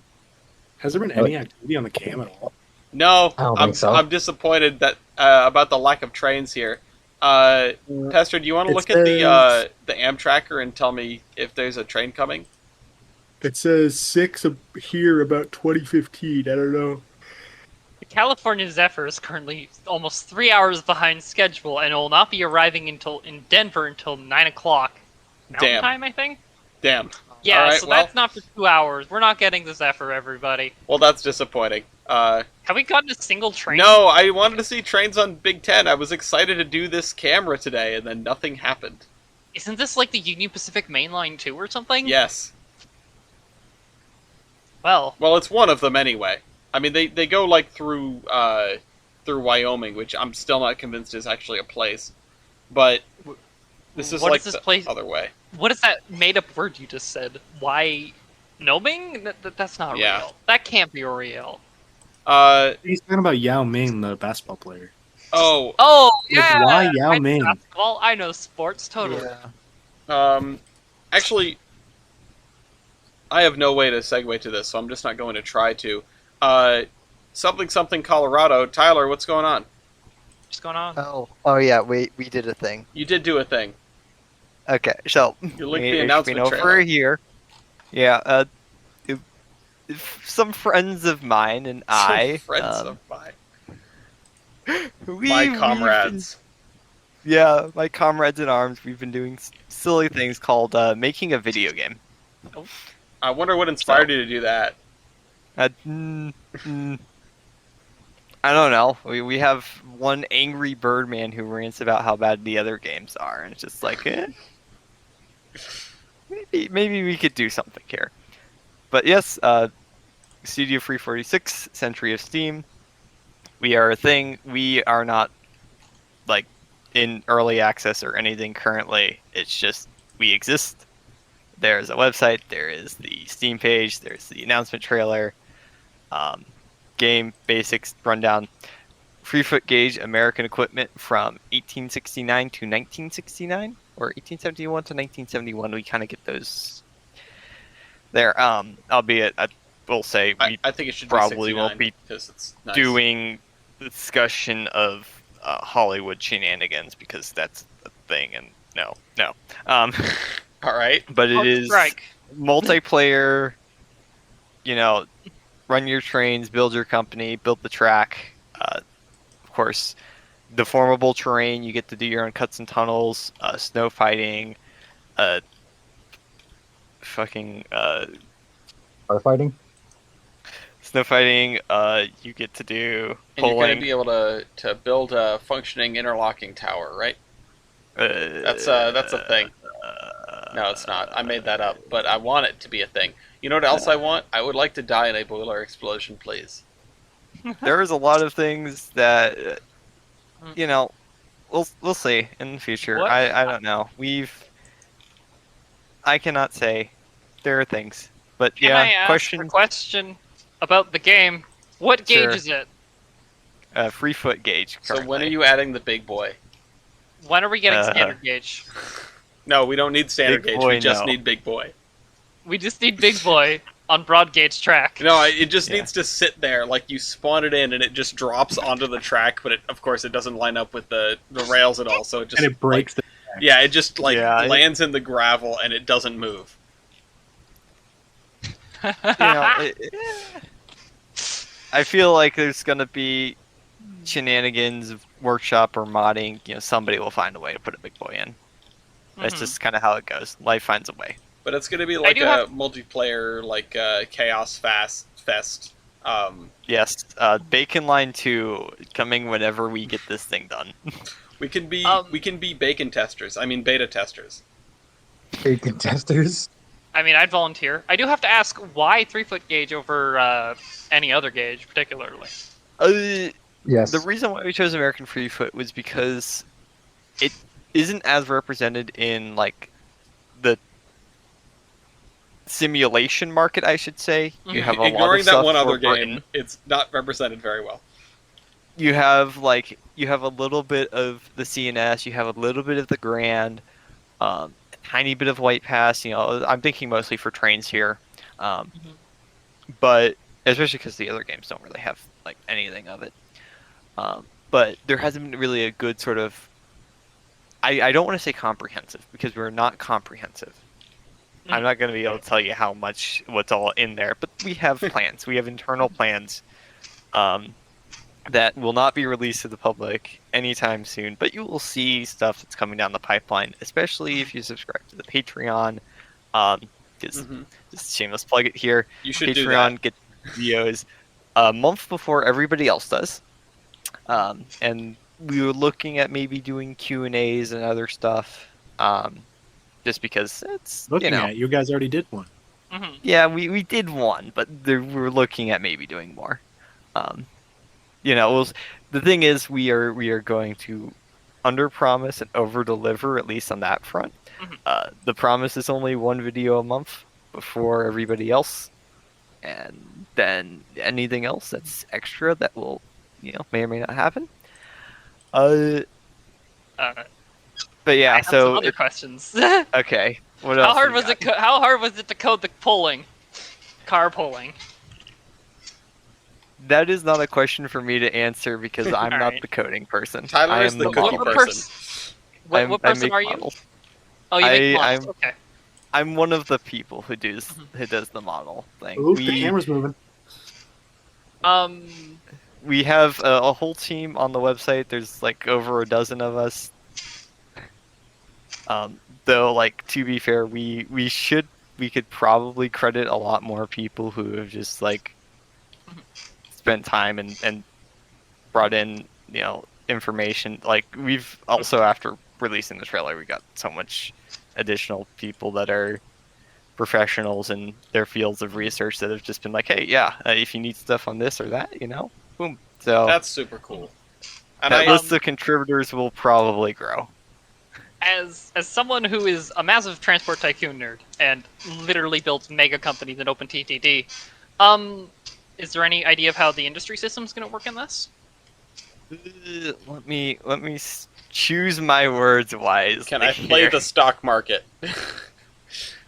Has there been any activity on the cam at all? No, I don't I'm think so. I'm disappointed that about the lack of trains here. Pester, do you want to It look at says- the Amtracker and tell me if there's a train coming? It says 6 here about 2015. I don't know. The California Zephyr is currently almost 3 hours behind schedule and will not be arriving in Denver until 9 o'clock. Mountain Damn. time, I think? Damn. Yeah, Alright, so well- that's not for 2 hours. We're not getting the Zephyr, everybody. Well, that's disappointing. Have we gotten a single train? No, I wanted to see trains on Big Ten. I was excited to do this camera today, and then nothing happened. Isn't this like the Union Pacific Main Line 2 or something? Yes. Well, Well, it's one of them anyway. I mean, they go like through Wyoming, which I'm still not convinced is actually a place. But this is what like is this the place? other way. What is that made-up word you just said? Why... Noming? That's not Yeah. real. That can't be real. He's talking about Yao Ming, the basketball player. Oh, Oh, With yeah! why Yao I know Ming? basketball, I know sports, totally. actually, I have no way to segue to this, so I'm just not going to try to. Something Colorado. Tyler, what's going on? What's going on? Oh yeah, we did a thing. You did do a thing. Okay, so You linked the we- announcement we trailer. over here. Yeah, some friends of mine and I, Friends of mine. we- My we've comrades. been- yeah, my comrades in arms. We've been doing silly things called making a video game. I wonder what inspired you to do that. I don't know. We have one angry Birdman who rants about how bad the other games are, and it's just like, maybe we could do something here. But yes, Studio 346, Century of Steam. We are a thing. We are not like in early access or anything currently. It's just we exist. There's a website. There is the Steam page. There's the announcement trailer. Game basics rundown. Free foot gauge American equipment from 1869 to 1969 or 1871 to 1971. We kind of get those there. Albeit I will say we I think it should probably be won't be 69, 'cause it's nice. doing discussion of Hollywood shenanigans because that's a thing, and no. All right. But it Hard is strike. multiplayer. You know, run your trains, build your company, build the track. Of course, deformable terrain. You get to do your own cuts and tunnels. Snow fighting. Fucking Firefighting. snow fighting. You get to do And you're going pulling. to be able to build a functioning interlocking tower, right? That's a thing. No, it's not. I made that up, but I want it to be a thing. You know what else I want? I would like to die in a boiler explosion, please. There's a lot of things that you know we'll see in the future. What? I don't know. I cannot say. There are things, but Can yeah. I ask a question about the game? What gauge Sure. is it? Free foot gauge. So when are currently. you adding the big boy? When are we getting standard gauge? No, we don't need standard Big gauge. boy, We just no. need big boy. We just need big boy on broad gauge track. No, it just Yeah. needs to sit there like you spawn it in and it just drops onto the track, but of course it doesn't line up with the rails at all, so it just And it breaks the. yeah, it just Yeah, lands in the gravel and it doesn't move. You know, I feel like there's gonna be shenanigans, workshop or modding. You know, somebody will find a way to put a big boy in. That's Mhm. just kind of how it goes. Life finds a way. But it's going to be like do a have- multiplayer, like chaos Fest. Yes, Bacon Line 2 coming whenever we get this thing done. We can be bacon testers. I mean beta testers. Bacon testers. I mean, I'd volunteer. I do have to ask, why 3-foot gauge over any other gauge, particularly? Yes. The reason why we chose American Freefoot was because it isn't as represented in like the simulation market, I should say. You have a lot of Ignoring that stuff one other for Britain. game, it's not represented very well. You have a little bit of the CNS, you have a little bit of the Grand, a tiny bit of White Pass. You know, I'm thinking mostly for trains here, but especially because the other games don't really have like anything of it. But there hasn't been really a good sort of. I don't want to say comprehensive because we're not comprehensive. I'm not going to be able to tell you what's all in there, but we have plans. We have internal plans that will not be released to the public anytime soon, but you will see stuff that's coming down the pipeline, especially if you subscribe to the Patreon. Just shameless plug it here. You should Patreon do that. Get videos a month before everybody else does. And we were looking at maybe doing Q&As and other stuff. Just because it's Looking at you guys already did one. Yeah, we did one, but we're looking at maybe doing more. The thing is, we are going to under promise and over deliver, at least on that front. The promise is only one video a month before everybody else, and then anything else that's extra that will, may or may not happen. But yeah, I have some other questions. Okay. What else? How hard was it? How hard was it to code the car pulling? That is not a question for me to answer because I'm not the coding person. Tyler is the cookie person. What person are you? Models. Oh, you make models. Okay. I'm one of the people who does the model thing. Ooh, the camera's moving. We have a whole team on the website. There's like over a dozen of us. Though, like, to be fair, we could probably credit a lot more people who have just like spent time and brought in information. Like, we've also, after releasing the trailer, we got so much additional people that are professionals in their fields of research that have just been like, hey, if you need stuff on this or that, boom. So that's super cool. And that list of contributors will probably grow. As someone who is a massive transport tycoon nerd and literally builds mega companies in OpenTTD, is there any idea of how the industry system is going to work in this? Let me choose my words wisely. Can I play the stock market?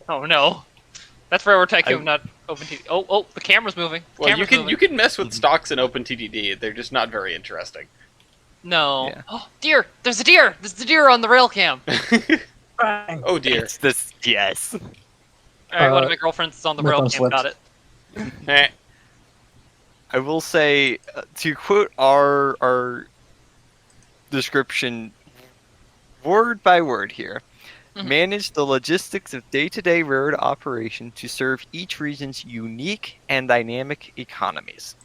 Oh no, that's Railroad Tycoon, not OpenTTD. Oh, the camera's moving. Well, you can mess with stocks in OpenTTD. They're just not very interesting. No. Yeah. Oh, deer! There's a deer! There's a deer on the rail cam! Oh dear. It's this, yes. Alright, one of my girlfriends is on the rail cam, got it. I will say, to quote our description word by word here, manage the logistics of day-to-day railroad operation to serve each region's unique and dynamic economies.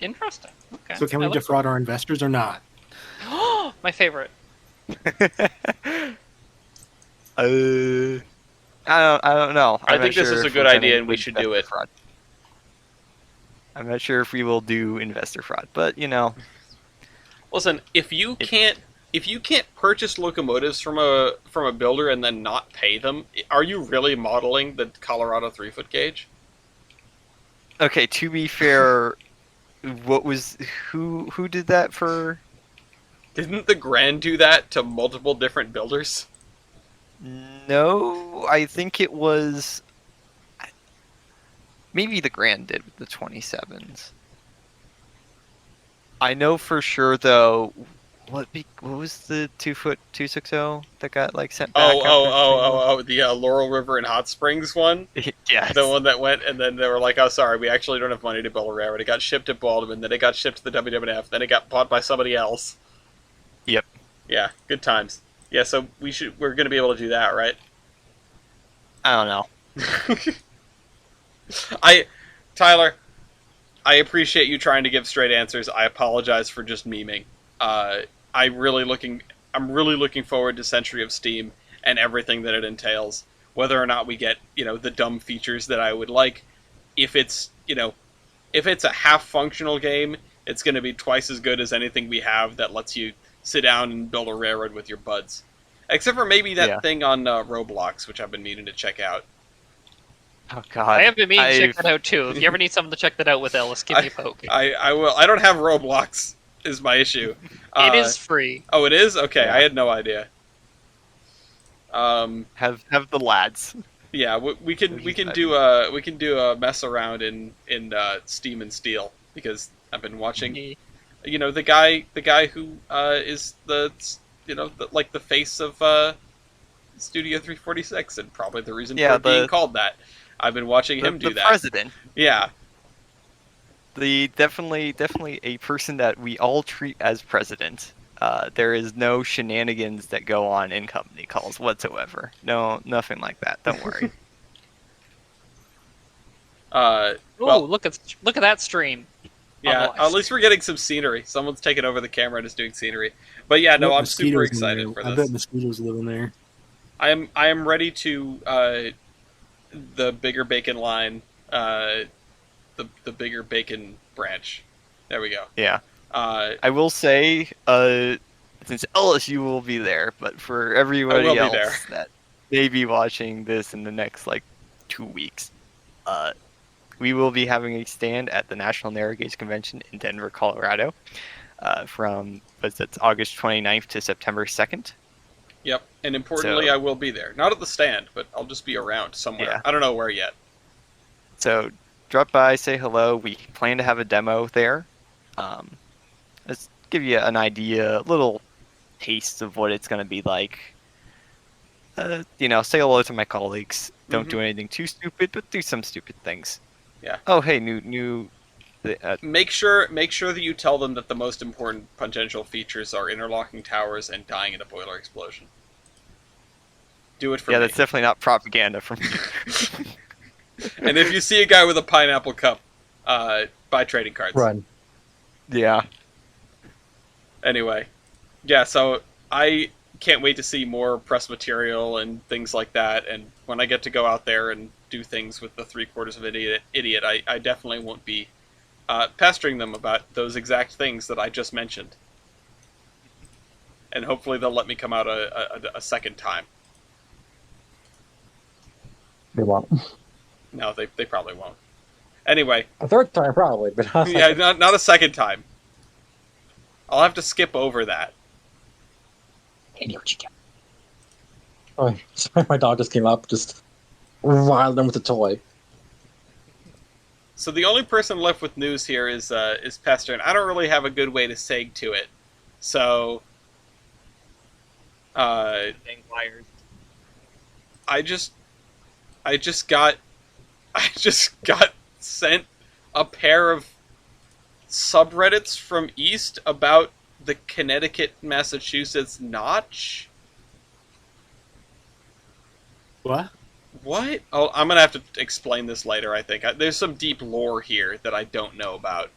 Interesting. Okay. So can we defraud our investors or not? My favorite. I don't know. I think this is a good idea and we should do it. Fraud. I'm not sure if we will do investor fraud, but Listen, if you can't purchase locomotives from a builder and then not pay them, are you really modeling the Colorado 3-foot gauge? Okay, to be fair, who did that for? Didn't the Grand do that to multiple different builders? No, I think it was maybe the Grand did with the 27s. I know for sure though. What was the 2-foot 260 that got like sent back? The Laurel River and Hot Springs one. Yes. The one that went, and then they were like, "Oh, sorry, we actually don't have money to build a railroad." It got shipped to Baldwin, then it got shipped to the WWF, then it got bought by somebody else. Yep. Yeah, good times. Yeah, so we're gonna be able to do that, right? I don't know. Tyler, I appreciate you trying to give straight answers. I apologize for just memeing. I'm really looking forward to Century of Steam and everything that it entails. Whether or not we get, the dumb features that I would like. If it's a half-functional game, it's going to be twice as good as anything we have that lets you sit down and build a railroad with your buds. Except for maybe that thing on Roblox, which I've been meaning to check out. Oh god, I have been meaning to check that out too. If you ever need something to check that out with, Ellis, give me a poke. I will. I don't have Roblox, is my issue. It is free. Oh, it is? Okay, I had no idea. Have the lads. Yeah, we can do a mess around in Steam and Steel, because I've been watching. The guy who is the face of Studio 346, and probably the reason for being called that. I've been watching him do the that. President. Yeah. Definitely a person that we all treat as president. There is no shenanigans that go on in company calls whatsoever. No, nothing like that. Don't worry. Look at that stream. Yeah, at least we're getting some scenery. Someone's taking over the camera and is doing scenery. But yeah, no, I'm super excited for this. I bet mosquitoes live in there. I am ready to the bigger bacon line, the bigger bacon branch. There we go. Yeah. I will say, since Ellis, you will be there, but for everybody else that may be watching this in the next 2 weeks, we will be having a stand at the National Narragates Convention in Denver, Colorado, from August 29th to September 2nd. Yep, and importantly, I will be there. Not at the stand, but I'll just be around somewhere. Yeah. I don't know where yet. So drop by, say hello. We plan to have a demo there. Let's give you an idea, a little taste of what it's going to be like. Say hello to my colleagues. Don't do anything too stupid, but do some stupid things. Yeah. Oh, hey, new. Make sure that you tell them that the most important potential features are interlocking towers and dying in a boiler explosion. Do it for me. Yeah, that's definitely not propaganda from me. And if you see a guy with a pineapple cup, buy trading cards. Run. Yeah. Anyway, yeah, so I can't wait to see more press material and things like that, and when I get to go out there and do things with the 3/4 of an idiot, I definitely won't be pestering them about those exact things that I just mentioned. And hopefully they'll let me come out a second time. They won't. No, they probably won't. Anyway. A third time, probably, but not yeah, not a second time. I'll have to skip over that. Oh, sorry, my dog just came up, just riled them with a toy. So the only person left with news here is Pester, and I don't really have a good way to seg to it. So, I just got sent a pair of subreddits from East about the Connecticut-Massachusetts notch. What? What? Oh, I'm gonna have to explain this later, I think. There's some deep lore here that I don't know about.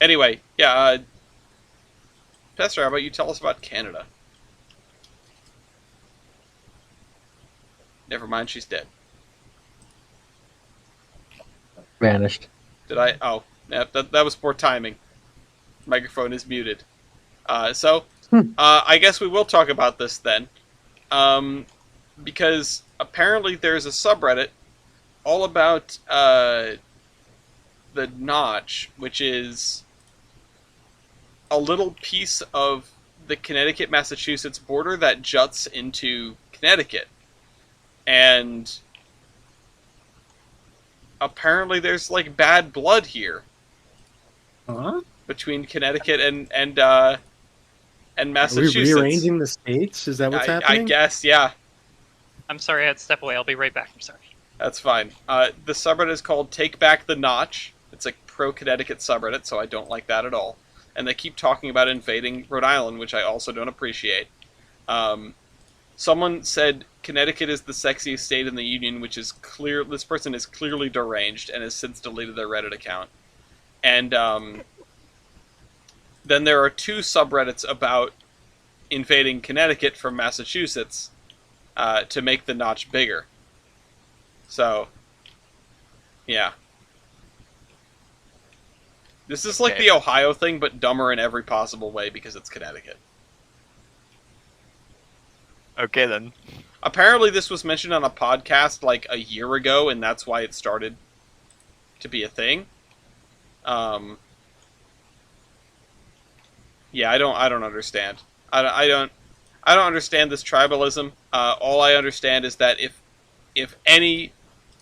Anyway, yeah, Pester, how about you tell us about Canada? Never mind, she's dead. Vanished. Did I? Oh, yeah, that was poor timing. Microphone is muted. I guess we will talk about this then. Because apparently there's a subreddit all about the notch, which is a little piece of the Connecticut-Massachusetts border that juts into Connecticut. And apparently there's bad blood here. Huh? Between Connecticut and Massachusetts. Are we rearranging the states? Is that what's happening? I guess, yeah. I'm sorry, I had to step away. I'll be right back. I'm sorry. That's fine. The subreddit is called Take Back the Notch. It's a pro-Connecticut subreddit, so I don't like that at all. And they keep talking about invading Rhode Island, which I also don't appreciate. someone said Connecticut is the sexiest state in the union, which is clear. This person is clearly deranged and has since deleted their Reddit account. And then there are 2 subreddits about invading Connecticut from Massachusetts to make the notch bigger. So, yeah. This is like the Ohio thing, but dumber in every possible way because it's Connecticut. Okay, then. Apparently this was mentioned on a podcast like a year ago, and that's why it started to be a thing. Yeah, I don't understand. I don't understand this tribalism. All I understand is that if any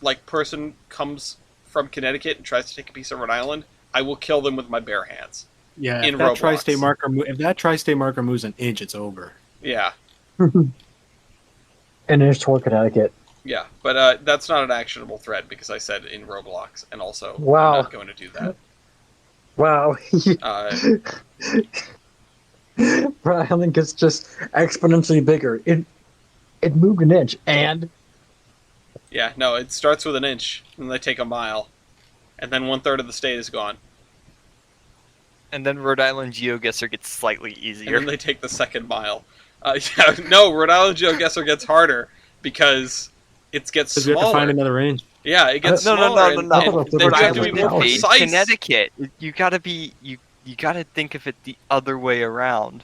like person comes from Connecticut and tries to take a piece of Rhode Island, I will kill them with my bare hands. Yeah, in if that Roblox. tri-state marker moves an inch, it's over. Yeah, An inch toward Connecticut. yeah, but that's not an actionable threat because I said in Roblox, and also Wow. I'm not going to do that. Wow. Uh, I think it's just exponentially bigger. It moved an inch, and yeah, no, it starts with an inch, and they take a mile, and then 1/3 of the state is gone, And then Rhode Island GeoGuessr gets slightly and easier. then they take the second mile. Yeah, no, Rhode Island GeoGuessr gets harder because it gets Because we have to find smaller. another range. Yeah, it gets No, smaller. no. and I thought they Rhode have to be Island more is precise. Connecticut. You gotta be you gotta think of it the other way around.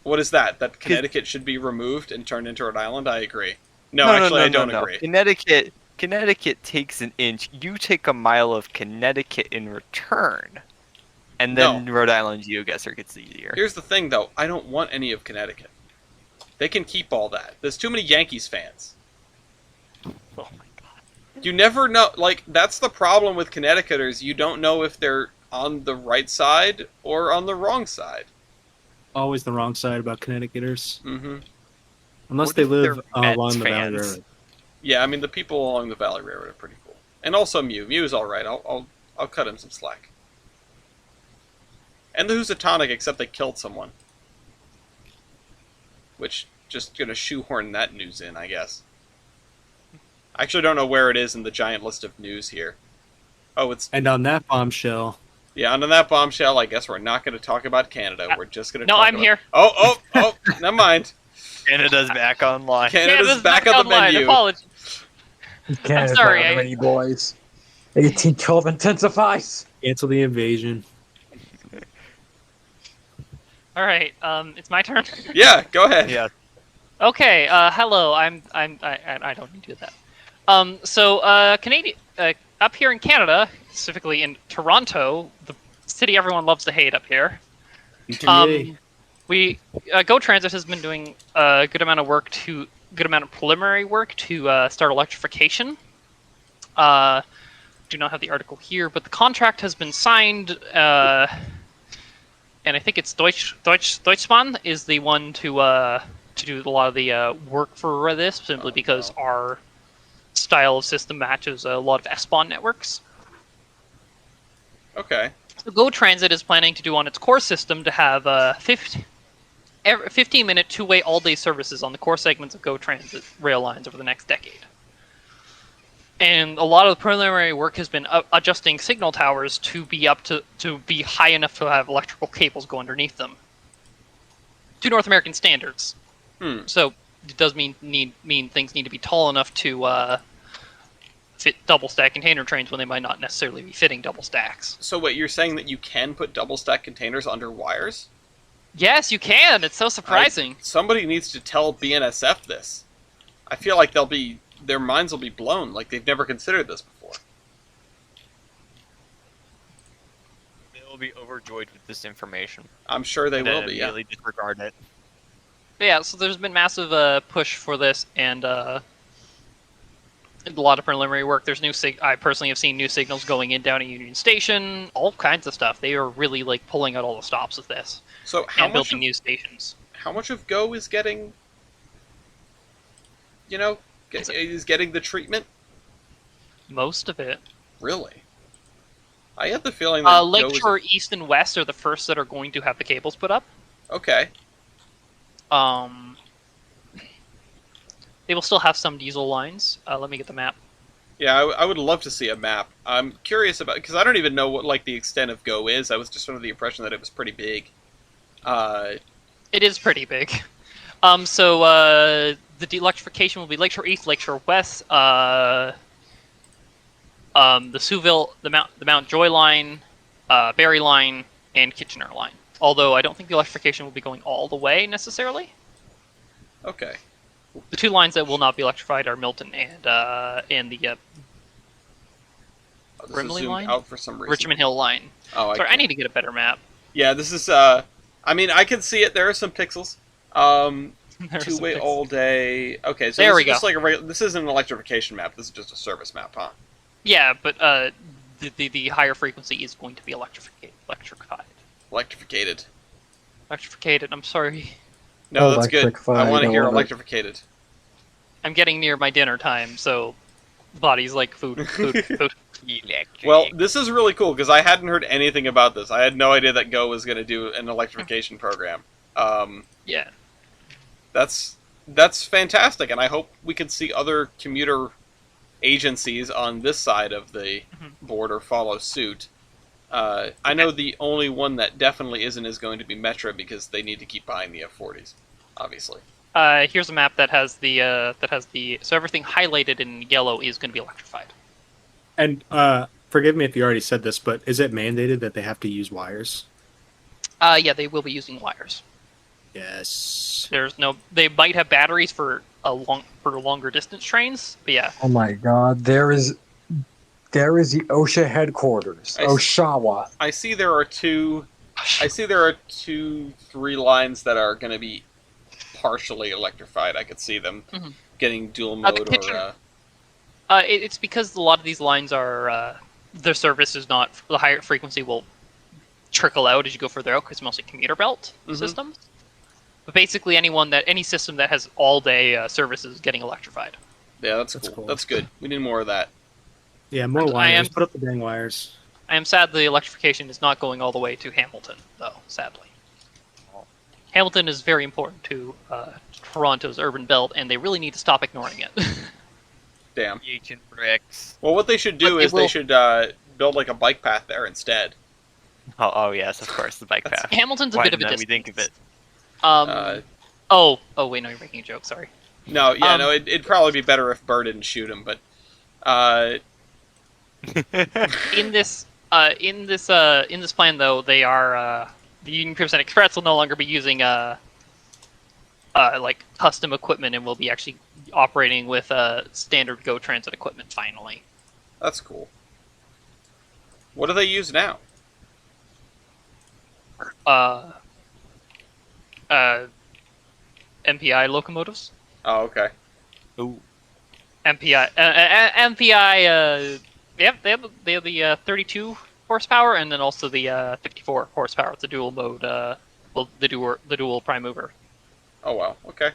What is that? That Connecticut should be removed and turned into Rhode Island? I agree. No, actually, I don't agree. Connecticut takes an inch. You take a mile of Connecticut in return, and then Rhode Island GeoGuessr gets easier. Here's the thing, though. I don't want any of Connecticut. They can keep all that. There's too many Yankees fans. Oh my god. You never know. Like, that's the problem with Connecticuters. You don't know if they're on the right side or on the wrong side. Always the wrong side about Connecticuters. Mm-hmm. Unless What they if they're live Mets along the Valley fans? Railroad. Yeah, I mean, the people along the Valley Railroad are pretty cool. And also Mew. Mew's alright. I'll cut him some slack. And the Housatonic, except they killed someone. Which, just gonna shoehorn that news in, I guess. I actually don't know where it is in the giant list of news here. Oh, it's... And on that bombshell, Yeah, and on that bombshell, I guess we're not going to talk about Canada. We're just going to No, talk I'm about... here. Oh, never mind. Canada's back online. Canada's back on the online. menu. Apologies. Canada's sorry, not many boys. 1812 intensifies. cancel the invasion. All right, it's my turn. Yeah, go ahead. Yeah. Okay, hello. I don't need to do that. So Canadian up here in Canada, specifically in Toronto, the city everyone loves to hate up here. ETA. We Go Transit has been doing a good amount of preliminary work to start electrification. Do not have the article here, but the contract has been signed, and I think it's Deutschbahn is the one to do a lot of the work for this, simply because our style of system matches a lot of S-Bahn networks. Okay. So Go Transit is planning to do on its core system to have 15-minute two-way all-day services on the core segments of Go Transit rail lines over the next decade. And a lot of the preliminary work has been adjusting signal towers to be be high enough to have electrical cables go underneath them to North American standards. So it does mean things need to be tall enough to fit double-stack container trains when they might not necessarily be fitting double stacks. So wait, you're saying that you can put double-stack containers under wires? Yes, you can. It's so surprising. Somebody needs to tell BNSF this. I feel like their minds will be blown, like they've never considered this before. They will be overjoyed with this information. I'm sure they will And be, yeah. immediately disregard it. But yeah, so there's been massive push for this, and a lot of preliminary work. There's I personally have seen new signals going in down at Union Station, all kinds of stuff. They are really like pulling out all the stops with this So and building new stations. how much of Go is getting, is getting the treatment? Most of it. Really? I had the feeling that Go was... Lakeshore East and West are the first that are going to have the cables put up. Okay. They will still have some diesel lines. Let me get the map. Yeah, I would love to see a map. I'm curious about, because I don't even know what like the extent of Go is. I was just under the impression that it was pretty big. It is pretty big. So the de-electrification will be Lakeshore East, Lakeshore West, the Souville, the Mount Joy line, Berry line, and Kitchener line. Although I don't think the electrification will be going all the way necessarily. Okay. The two lines that will not be electrified are Milton and the This is Brimley zoomed line? out for some reason. Richmond Hill line. Oh, Sorry, I need to get a better map. Yeah, this is. I mean, I can see it. There are some pixels. There's some Two-way pixels. all day. Okay, so There this we is just go. like a regular. This isn't an electrification map. This is just a service map, huh? Yeah, but the higher frequency is going to be electrified. Electrificated. Electrificated. I'm sorry. No, that's good. I Electrified, want to I hear love it. electrificated. I'm getting near my dinner time, so body's like food. Electric. Well, this is really cool because I hadn't heard anything about this. I had no idea that Go was going to do an electrification program. Yeah. That's fantastic, and I hope we can see other commuter agencies on this side of the border follow suit. I know the only one that definitely isn't is going to be Metra because they need to keep buying the F40s, obviously. Here's a map that has the so everything highlighted in yellow is going to be electrified. And forgive me if you already said this, but is it mandated that they have to use wires? Yeah, they will be using wires. Yes. They might have batteries for longer distance trains, but yeah. Oh my god, there is the OSHA headquarters. I see. Oshawa. I see there are two, 3 lines that are going to be partially electrified. I could see them Mhm. getting dual The mode picture- It's because a lot of these lines are their service is not the higher frequency will trickle out as you go further out because it's mostly commuter belt Mhm. systems. But basically, any system that has all day service is getting electrified. Yeah, that's That's cool. cool. That's good. We need more of that. Yeah, more I wires. am- Put up the dang wires. I am sad the electrification is not going all the way to Hamilton, though. Sadly, Hamilton is very important to Toronto's urban belt, and they really need to stop ignoring it. Damn. Agent Rex. Well, what they should do But is they should build like a bike path there instead. Oh yes, of course, the bike path. Hamilton's a Why bit of a didn't we distance. think of it? Oh wait, no, you're making a joke. Sorry. No, yeah, Um, no, it'd probably be better if Burr didn't shoot him, but In this plan, though, they are the Union Percent Express will no longer be using like custom equipment and will be actually operating with standard Go Transit equipment. Finally, that's cool. What do they use now? MPI locomotives. Oh, okay. Ooh. MPI. MPI. They have the 32 horsepower and then also the 54 horsepower. It's a dual mode. The dual prime mover. Oh, wow. Okay.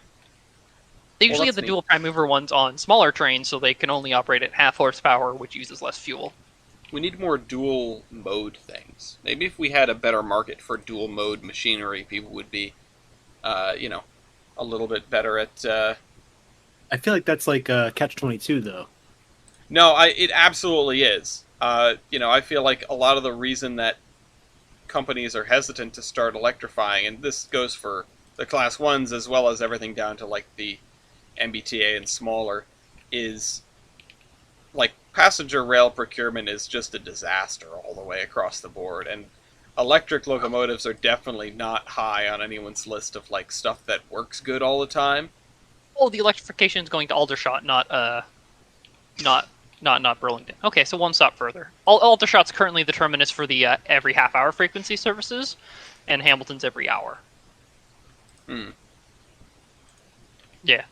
They Well, usually have that's the neat. dual prime mover ones on smaller trains, so they can only operate at half horsepower, which uses less fuel. We need more dual mode things. Maybe if we had a better market for dual mode machinery, people would be, a little bit better at. I feel like that's like Catch-22, though. No, it absolutely is. I feel like a lot of the reason that companies are hesitant to start electrifying, and this goes for the Class 1s as well as everything down to like the MBTA and smaller, is like passenger rail procurement is just a disaster all the way across the board, and electric locomotives are definitely not high on anyone's list of like stuff that works good all the time. Oh, the electrification is going to Aldershot, not Burlington. Okay, so one stop further. Aldershot's currently the terminus for the every half-hour frequency services, and Hamilton's every hour. Hmm. Yeah.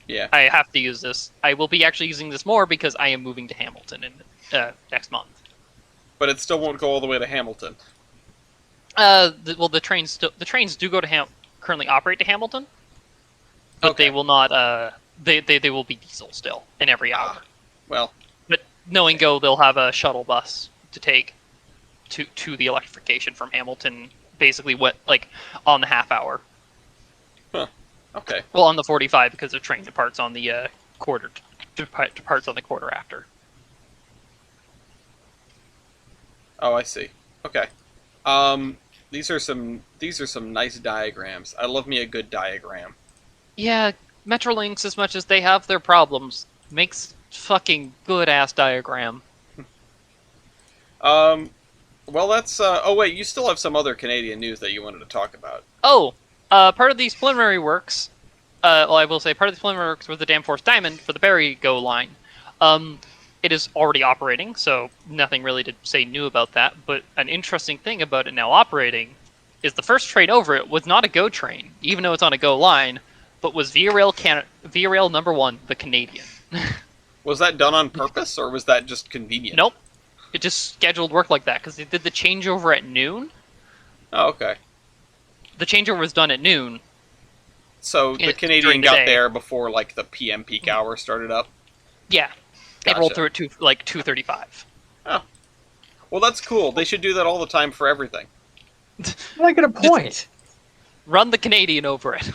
Yeah. I have to use this. I will be actually using this more because I am moving to Hamilton in next month. But it still won't go all the way to Hamilton. The trains do go to currently operate to Hamilton, but Okay. they will not. They will be diesel still in every hour. Well, But knowing Go, they'll have a shuttle bus to take to the electrification from Hamilton. Basically, on the half hour. Okay. Well, on the 45 because the train departs on the departs on the quarter after. Oh, I see. Okay. These are some nice diagrams. I love me a good diagram. Yeah, Metrolinx, as much as they have their problems, makes fucking good ass diagram. Well, that's. Oh wait, you still have some other Canadian news that you wanted to talk about. Oh, part of these preliminary works. Well, I will say part of the preliminary works was the Danforth Diamond for the Barry Go line. It is already operating, so nothing really to say new about that. But an interesting thing about it now operating is the first train over it was not a Go train, even though it's on a Go line, but was Via Rail number 1, the Canadian. Was that done on purpose, or was that just convenient? Nope. It just scheduled work like that, because they did the changeover at noon. Oh, okay. The changeover was done at noon. So the Canadian during the got day. there before, like, the PM peak hour started up? Yeah. Gotcha. It rolled through at 2:35. Oh. Well, that's cool. They should do that all the time for everything. I get a point. Run the Canadian over it.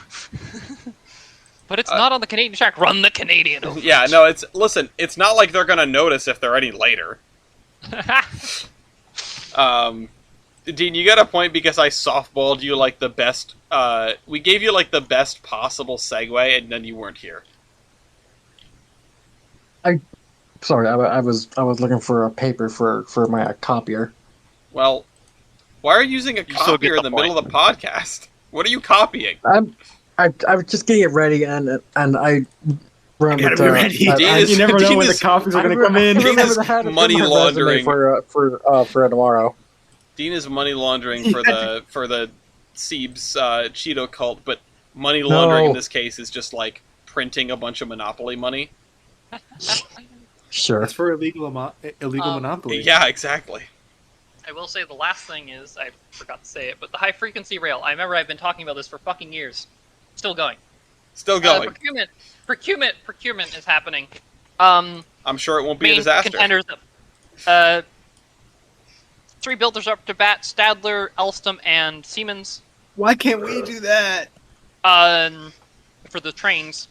But it's not on the Canadian track. Run the Canadian over Yeah, no, it's not like they're gonna notice if they're any later. it. Dean, you got a point because I softballed you like the best, we gave you like the best possible segue and then you weren't here. Sorry, I was looking for a paper for my copier. Well, why are you using a You still get copier in the the middle of the podcast? What are you copying? I was just getting it ready, and I remember. Gotta be ready. Dean You never know Dean when the is- copies are I going to come in. Dean is money my resume laundering. for tomorrow. Dean is money laundering for the Siebes Cheeto cult, but money laundering in this case is just like printing a bunch of Monopoly money. Sure. That's for illegal monopoly. Yeah, exactly. I will say the last thing is, I forgot to say it, but the high frequency rail. I remember I've been talking about this for fucking years. Still going. Still going. Procurement is happening. I'm sure it won't be a Main disaster. contenders. 3 builders up to bat: Stadler, Alstom, and Siemens. Why can't we do that? For the trains.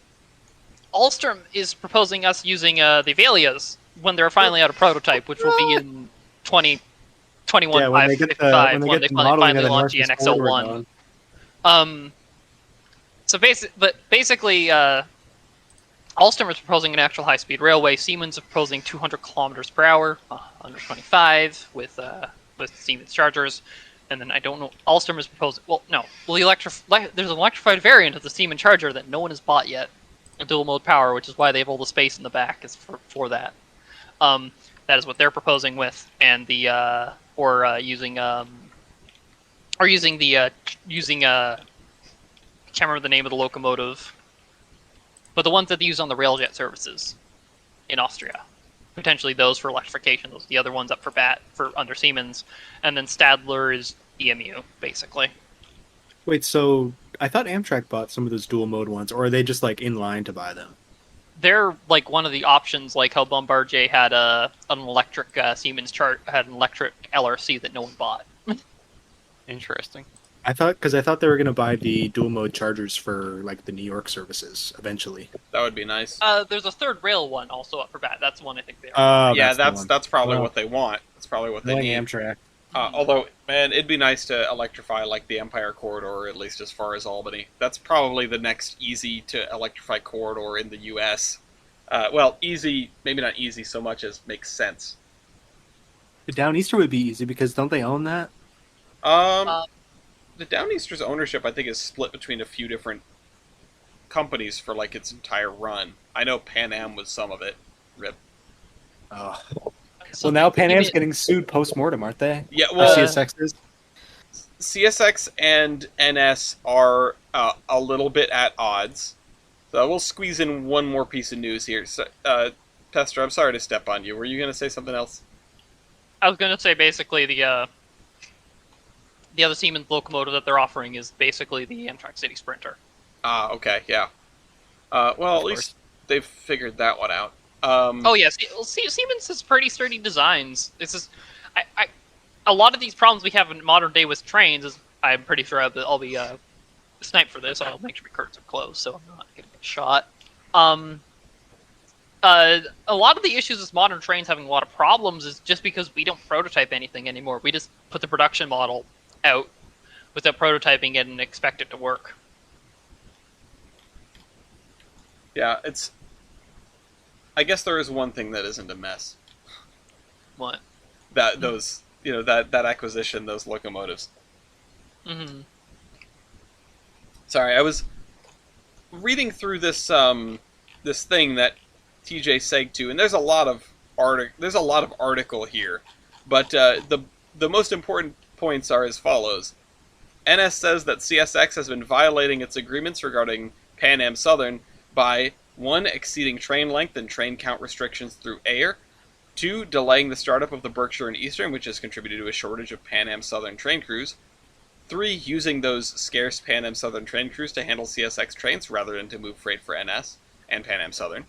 Alstom is proposing us using the Valias when they're finally out of prototype, which will be in 2021 Yeah, when they get the, 555 when when they they modeling finally of the launch the Northeast Corridor NX-01. going. Basically, Alstom is proposing an actual high-speed railway. Siemens is proposing 200 kilometers per hour, 125 with Siemens chargers. And then I don't know. Alstom is proposing. Well, no. Well, there's an electrified variant of the Siemens charger that no one has bought yet. A dual mode power, which is why they have all the space in the back is for that. That is what they're proposing with, and using I can't remember the name of the locomotive, but the ones that they use on the railjet services in Austria. Potentially those for electrification. Those are the other ones up for bat for under Siemens, and then Stadler is EMU basically. Wait, so I thought Amtrak bought some of those dual mode ones, or are they just like in line to buy them? They're like one of the options, like how Bombardier had an electric Siemens had an electric LRC that no one bought. Interesting. I thought they were going to buy the dual mode chargers for like the New York services eventually. That would be nice. There's a third rail one also up for bat. That's the one I think they are. Yeah, the one. that's probably Well, what they want. That's probably what they Knowing need. Amtrak. Although, man, it'd be nice to electrify like the Empire Corridor, at least as far as Albany. That's probably the next easy to electrify corridor in the U.S. Well, easy, maybe not easy so much as makes sense. The Downeaster would be easy because don't they own that? The Downeaster's ownership, I think, is split between a few different companies for like its entire run. I know Pan Am was some of it. Rip. Oh. So Well, now Pan Am's even- getting sued post-mortem, aren't they? Yeah, Or well, CSX is? CSX and NS are a little bit at odds. So we'll squeeze in one more piece of news here. So, Pester, I'm sorry to step on you. Were you going to say something else? I was going to say basically the other Siemens locomotive that they're offering is basically the Amtrak City Sprinter. Ah, okay, yeah. Well, at least they've figured that one out. Oh yes, Siemens has pretty sturdy designs. This is, a lot of these problems we have in modern day with trains is I'm pretty sure I'll be snipe for this. I'll make sure my curtains are closed so I'm not getting shot. A lot of the issues with modern trains having a lot of problems is just because we don't prototype anything anymore. We just put the production model out without prototyping it and expect it to work. Yeah, it's... I guess there is one thing that isn't a mess. What? That acquisition, those locomotives. Mm-hmm. Sorry, I was reading through this this thing that TJ segged to, and there's a lot of article here, but the most important points are as follows. NS says that CSX has been violating its agreements regarding Pan Am Southern by 1. Exceeding train length and train count restrictions through air, 2. Delaying the startup of the Berkshire and Eastern, which has contributed to a shortage of Pan Am Southern train crews, 3. Using those scarce Pan Am Southern train crews to handle CSX trains rather than to move freight for NS and Pan Am Southern,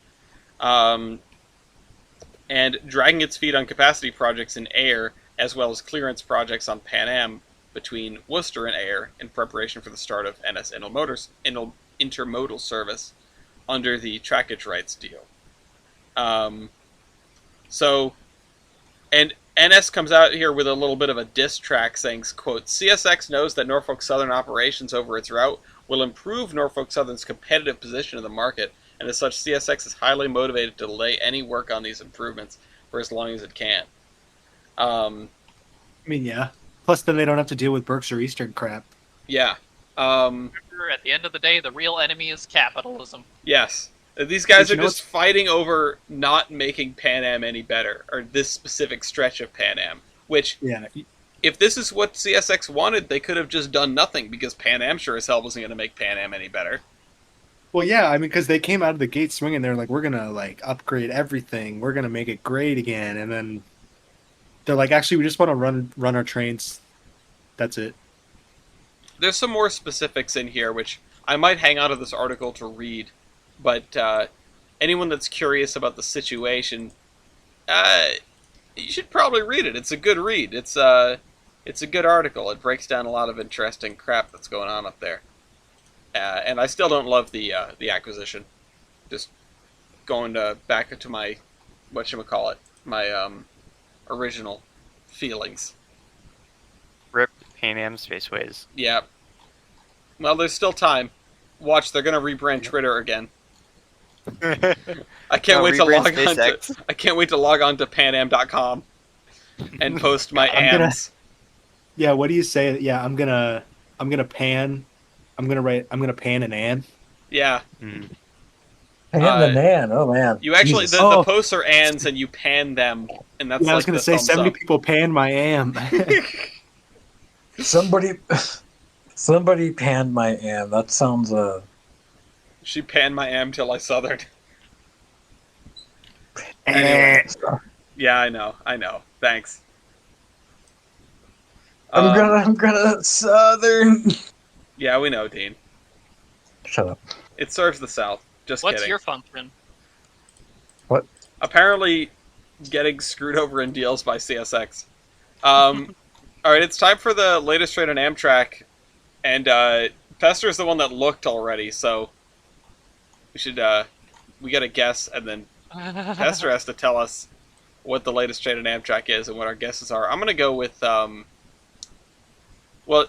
and dragging its feet on capacity projects in air as well as clearance projects on Pan Am between Worcester and Air in preparation for the start of NS intermodal service under the trackage rights deal. And NS comes out here with a little bit of a diss track saying, quote, CSX knows that Norfolk Southern operations over its route will improve Norfolk Southern's competitive position in the market, and as such, CSX is highly motivated to delay any work on these improvements for as long as it can. I mean, yeah. Plus, then they don't have to deal with Berkshire Eastern crap. Yeah. Remember, at the end of the day, the real enemy is capitalism. Yes. These guys But are just fighting over not making Pan Am any better, or this specific stretch of Pan Am, which, Yeah. if this is what CSX wanted, they could have just done nothing, because Pan Am sure as hell wasn't going to make Pan Am any better. Well, yeah, I mean, because they came out of the gate swinging, they're like, we're going to, like, upgrade everything. We're going to make it great again. And then they're like, actually, we just want to run our trains. That's it. There's some more specifics in here, which I might hang out of this article to read, but anyone that's curious about the situation, you should probably read it. It's a good read. It's a good article. It breaks down a lot of interesting crap that's going on up there. And I still don't love the acquisition. Just going back to my whatchamacallit, my original feelings. Rip Pan Am Spaceways. Yeah. Well, there's still time. Watch, they're gonna rebrand Twitter again. I can't wait to log on to. I can't wait to log on to panam.com and post my ams. Yeah, what do you say? Yeah, I'm gonna pan. I'm gonna pan an am. Yeah. Pan the man. Oh man. You actually Jesus. the posts are ands and you pan them, and that's Yeah, I was like gonna the say thumbs 70 up. people pan my am. Somebody panned my am. That sounds She panned my am till I southern. Anyway. Yeah, I know. Thanks. I'm gonna southern. Yeah, we know, Dean. Shut up. It serves the South. Just What's kidding. your function? What? Apparently, getting screwed over in deals by CSX. All right, it's time for the latest train on Amtrak, and Pester's the one that looked already, so we should we gotta guess, and then Pester has to tell us what the latest train on Amtrak is and what our guesses are. I'm gonna go with well,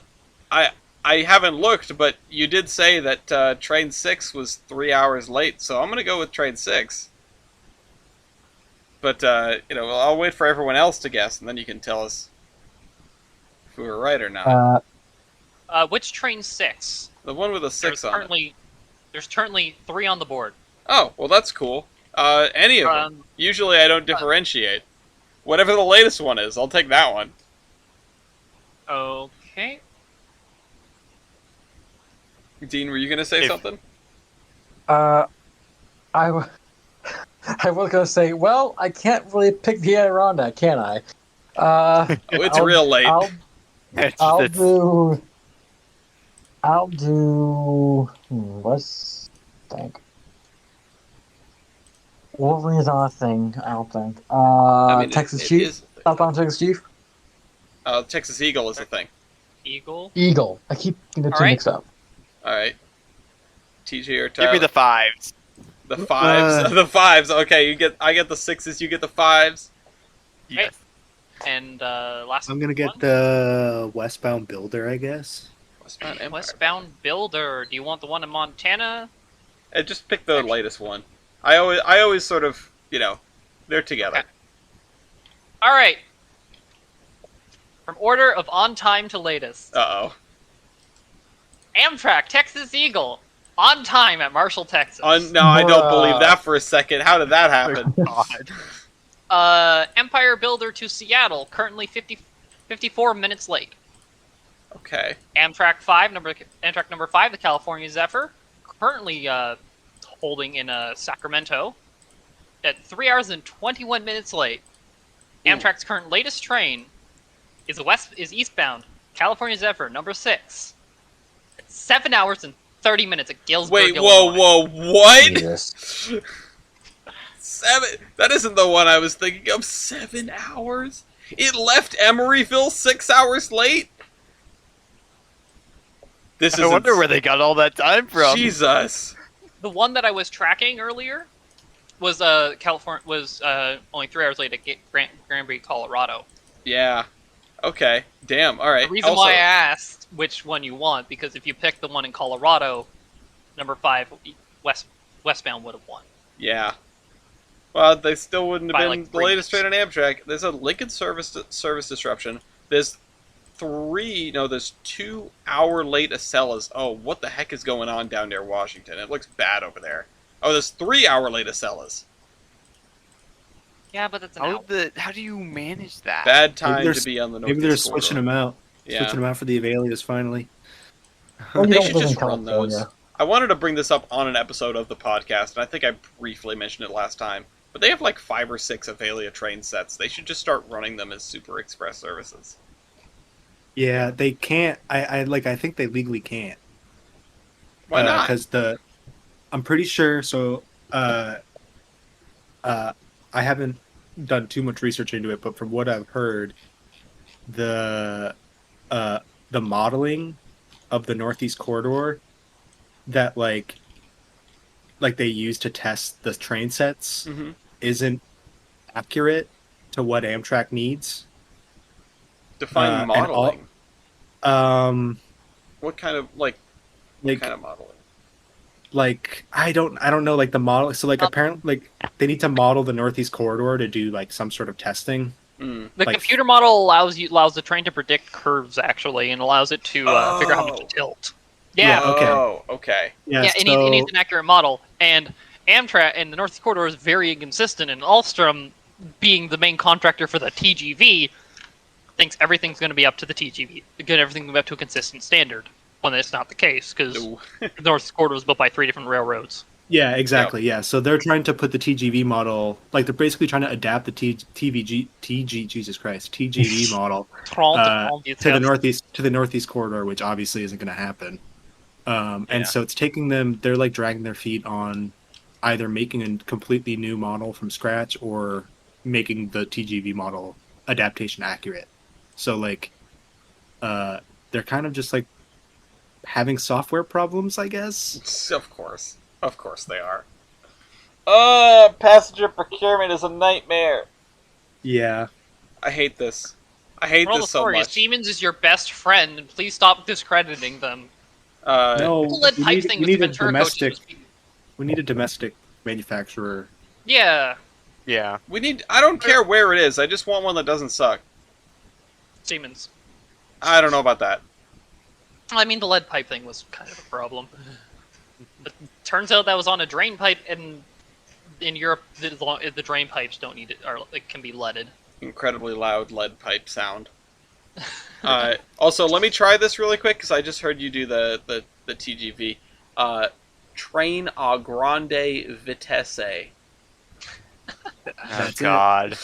I haven't looked, but you did say that train 6 was 3 hours late, so I'm gonna go with train 6. But I'll wait for everyone else to guess, and then you can tell us if we were right or not. Which train 6? The one with a 6 on it. There's currently 3 on the board. Oh, well, that's cool. Any of them. Usually I don't differentiate. Whatever the latest one is, I'll take that one. Okay. Dean, were you going to say something? I was gonna say, well, I can't really pick the Adirondack, can I? It's real late. I'll do. Let's think. Wolverine's on a thing. I don't think. Texas Chief. Southbound Texas Chief. Texas Eagle is a thing. Eagle. Eagle. I keep getting the two mixed up. All right. TJ or Give Tyler? me the 5s. The 5s. The 5s. Okay, I get the 6s. You get the 5s. Yes. And last I'm gonna get one? the Westbound Builder, I guess. Westbound Empire. Westbound Builder. Do you want the one in Montana? Just pick the latest one. I always sort of, they're together. Okay. All right. From order of on time to latest. Uh-oh. Amtrak Texas Eagle on time at Marshall, Texas. No, I don't Bruh. believe that for a second. How did that happen? God. Empire Builder to Seattle currently 54 minutes late. Okay. Amtrak number 5, the California Zephyr, currently holding in Sacramento at 3 hours and 21 minutes late. Amtrak's current latest train is eastbound California Zephyr number 6. 7 hours and 30 minutes at Galesburg, Wait, Illinois. whoa, what? Jesus. 7? That isn't the one I was thinking of. 7 hours? It left Emeryville 6 hours late? I wonder where they got all that time from. Jesus. The one that I was tracking earlier was California was only 3 hours late at Granbury, Colorado. Yeah. Okay. Damn. All right. The reason why I asked which one you want, because if you pick the one in Colorado, number 5, westbound would have won. Yeah. Well, they still wouldn't have By, been like, the 3 latest train minutes. on Amtrak. There's a Lincoln service disruption. There's 2 hour late Acellas. Oh, what the heck is going on down near Washington? It looks bad over there. Oh, there's 3 hour late Acellas. Yeah, but that's an hour. How do you manage that? Bad time they're to be on the Maybe Northeast they're switching corridor. them out. Yeah. Switching them out for the Avalias finally. Well, you They don't should live in just run those. California. I wanted to bring this up on an episode of the podcast, and I think I briefly mentioned it last time. But they have like 5 or 6 Avalia train sets. They should just start running them as Super Express services. Yeah, they can't. I think they legally can't. Why not? Because I'm pretty sure. So, I haven't done too much research into it, but from what I've heard, the modeling of the Northeast Corridor that like they use to test the train sets Mhm. isn't accurate to what Amtrak needs. Define and modeling. What kind of like modeling? like I don't know like the model. So like apparently like they need to model the Northeast Corridor to do like some sort of testing. Mm. The like- computer model allows the train to predict curves actually, and allows it to figure out how much to tilt. Yeah, okay. Oh, okay. yeah. It needs an accurate model, and Amtrak and the Northeast Corridor is very inconsistent. And Alstom, being the main contractor for the TGV, thinks everything's going to be up to the TGV, everything will be up to a consistent standard. When it's not the case, because Ooh. the Northeast Corridor was built by 3 different railroads. Yeah, exactly. Yeah, so they're trying to put the TGV model, like they're basically trying to adapt the TGV model to the Northeast Corridor, which obviously isn't going to happen. And so it's taking them; they're like dragging their feet on either making a completely new model from scratch or making the TGV model adaptation accurate. So like, they're kind of just like having software problems, I guess. Of course they are. Passenger procurement is a nightmare. Yeah. I hate this. I hate Moral of the this so story is much. Siemens is your best friend, and please stop discrediting them. No, The lead pipe thing with the Ventura coaches. We need a domestic manufacturer. Yeah, Yeah. I don't care where it is. I just want one that doesn't suck. Siemens. I don't know about that. I mean, the lead pipe thing was kind of a problem. But turns out that was on a drain pipe, and in Europe, the drain pipes don't need it, or it can be leaded. Incredibly loud lead pipe sound. Also, let me try this really quick because I just heard you do the TGV. Train a grande vitesse. Oh, God.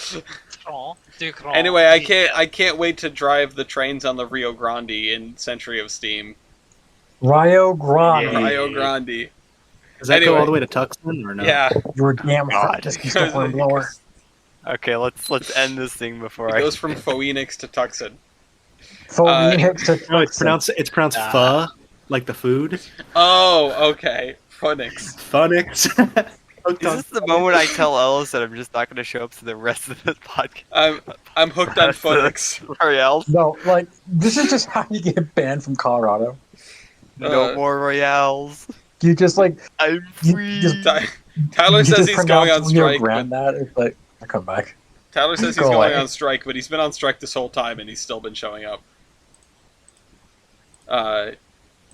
Anyway, I can't wait to drive the trains on the Rio Grande in Century of Steam. Rio Grande. Yeah. Rio Grande. Does that go Anyway. all the way to Tucson or no? Yeah. You're damn God. hot. Just keep going blower. Okay, let's end this thing before It goes from Phoenix to Tucson. Phoenix to No, it's pronounced pho. like the food. Oh, okay. Phonics. Phonics. Hooked Is on this the moment I tell Ellis that I'm just not going to show up to the rest of this podcast? I'm hooked on phonics. Royales. No, like this is just how you get banned from Colorado. No more Royales. You just like I'm You free. just- Tyler you says just he's going on pronounce Rio strike. Grande But, that it's like I come back. Tyler says he's Go going away. on strike, but he's been on strike this whole time and he's still been showing up.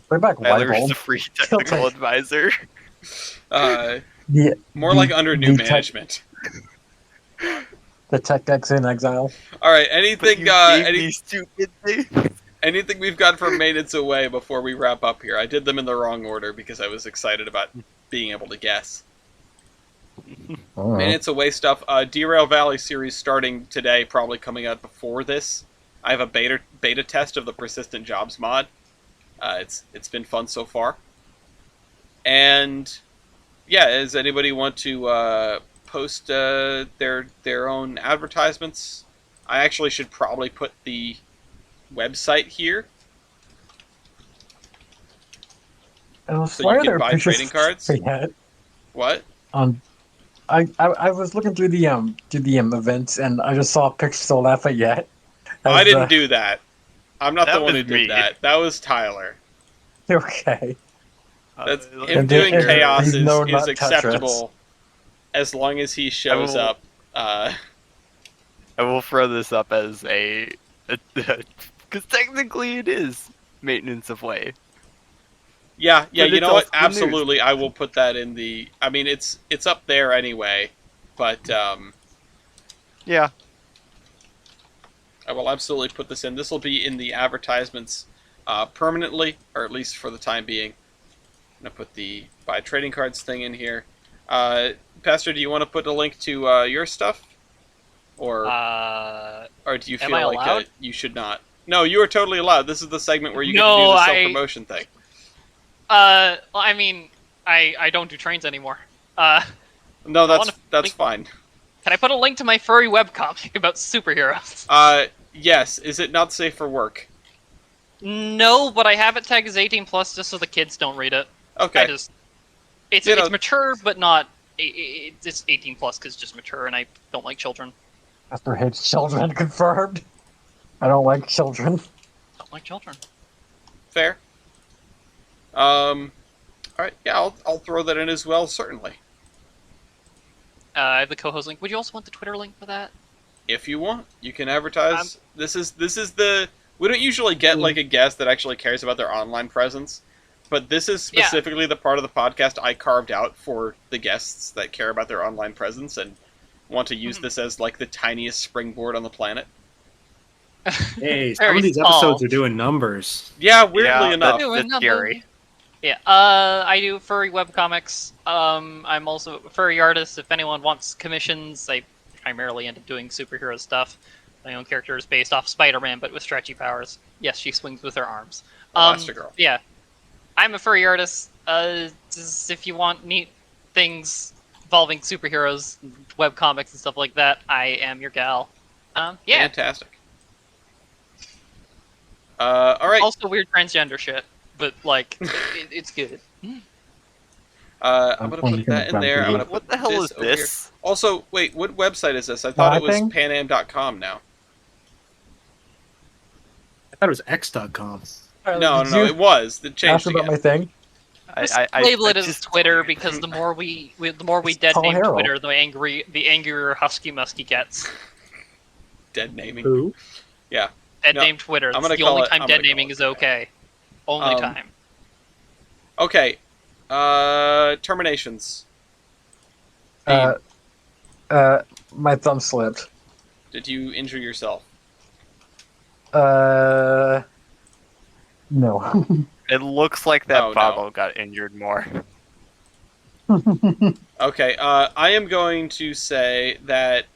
Bring back Tyler's Light the Bulb. free technical advisor. Yeah, More like under new the tech- management. the Tech X in exile. All right, But anything you gave any, me stupid things. anything we've got from Maintenance Away before we wrap up here? I did them in the wrong order because I was excited about being able to guess. Maintenance Away stuff. Derail Valley series starting today, probably coming out before this. I have a beta test of the Persistent Jobs mod. It's been fun so far. And yeah, does anybody want to post their own advertisements? I actually should probably put the website here. And So you can buy trading cards? Yeah. What? I was looking through the events and I just saw pictures of Lafayette. I didn't do that. I'm not That the one who was did me. that. That was Tyler. Okay. That's Uh, him And doing then- chaos he's known is not to touch acceptable as long as he shows will- up. I will throw this up as because technically it is maintenance of way. Yeah, But you it's know what? also the news. Absolutely, I will put that in the. I mean, it's up there anyway, but Yeah. I will absolutely put this in. This will be in the advertisements permanently, or at least for the time being. I'm gonna put the buy trading cards thing in here. Pastor, do you want to put a link to your stuff, or do you am feel I like allowed? you should not? No, you are totally allowed. This is the segment where you get to No, do the I- self-promotion thing. well, I mean, I don't do trains anymore. No, that's wanna- fine. Can I put a link to my furry webcomic about superheroes? Yes. Is it not safe for work? No, but I have it tagged as 18 plus just so the kids don't read it. Okay. It's You know- mature, but not. It's 18 plus because it's just mature, and I don't like children. After hates children confirmed. I don't like children. Don't like children. Fair. All right. Yeah, I'll throw that in as well. Certainly, I have the co-host link. Would you also want the Twitter link for that? if you want, you can advertise. This is the. We don't usually get like a guest that actually cares about their online presence, but this is specifically the part of the podcast I carved out for the guests that care about their online presence and want to use this as like the tiniest springboard on the planet. Hey, some Very of these small. episodes are doing numbers. Yeah, weirdly Yeah, enough. that's scary. Yeah, I do furry webcomics. I'm also a furry artist. If anyone wants commissions, I primarily end up doing superhero stuff. My own character is based off Spider-Man, but with stretchy powers. Yes, she swings with her arms. Elastigirl. Yeah, I'm a furry artist. Just if you want neat things involving superheroes, webcomics, and stuff like that, I am your gal. Yeah. Fantastic. All right. Also weird transgender shit, but like, it's good. I'm gonna put that in there. I'm gonna put What the hell is over here. this? Also, wait, what website is this? I thought it was Typing? panam.com now. I thought it was x.com. No, Did you it was. It changed ask about again. my thing? Just I label it as just- Twitter because the more we It's dead Paul name Harrell. Twitter, the angrier Husky Musky gets. Dead naming. Who? Yeah. Dead No, name Twitter. I'm That's gonna the call only it- time I'm dead gonna call naming it is that. okay. Only Um, time. Okay. Terminations. My thumb slipped. Did you injure yourself? No. It looks like that Oh, no. Pablo got injured more. Okay. I am going to say that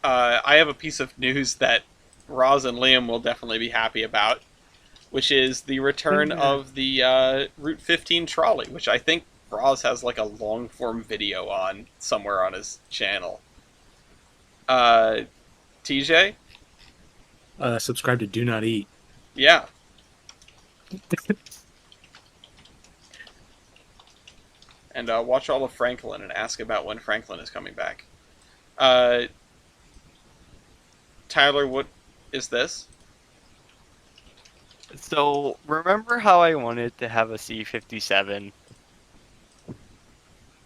I have a piece of news that Roz and Liam will definitely be happy about, which is the return of the Route 15 trolley, which I think Roz has like a long form video on somewhere on his channel. TJ? Subscribe to Do Not Eat. Yeah. and watch all of Franklin and ask about when Franklin is coming back. Tyler, what is this? So, remember how I wanted to have a C-57?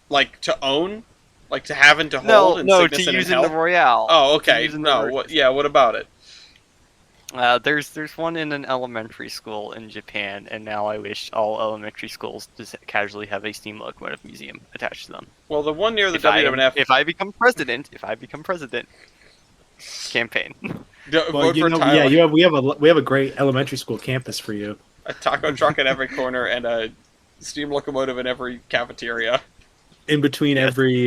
Like, to own? Like, to have and to hold in No, sickness to and use in in the health? Royale. Oh, To okay. use in the No, emergency. what about it? There's one in an elementary school in Japan, and now I wish all elementary schools just casually have a steam locomotive museum attached to them. Well, the one near the If I become president, campaign. Vote for Tyler. yeah, we have a great elementary school campus for you. A taco truck at every corner and a steam locomotive in every cafeteria. In between every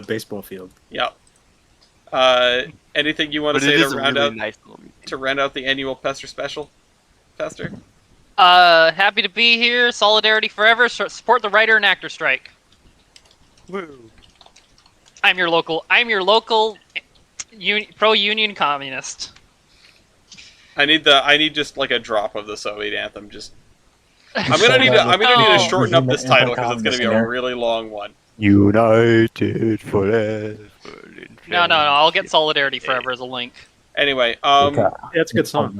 baseball field. Yep. Anything you want But to say it to is a round really out nice little museum. to round out the annual Pester special? Pester? Happy to be here. Solidarity forever. Support the writer and actor strike. Woo. I'm your local pro-union communist. I need just like a drop of the Soviet anthem. Just I'm gonna need to shorten up this title because it's gonna be a really long one. United forever. No. I'll get Solidarity Forever as a link. Anyway, Yeah, it's a good song.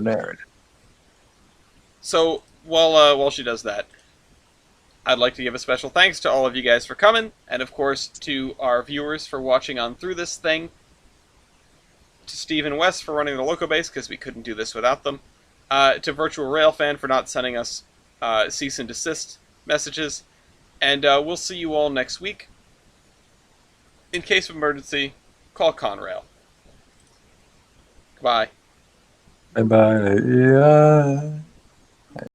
So while she does that, I'd like to give a special thanks to all of you guys for coming, and of course to our viewers for watching on through this thing. To Steve and Wes for running the local base because we couldn't do this without them. To Virtual Railfan for not sending us cease and desist messages, and we'll see you all next week. In case of emergency, call Conrail. Goodbye. Bye bye. Yeah.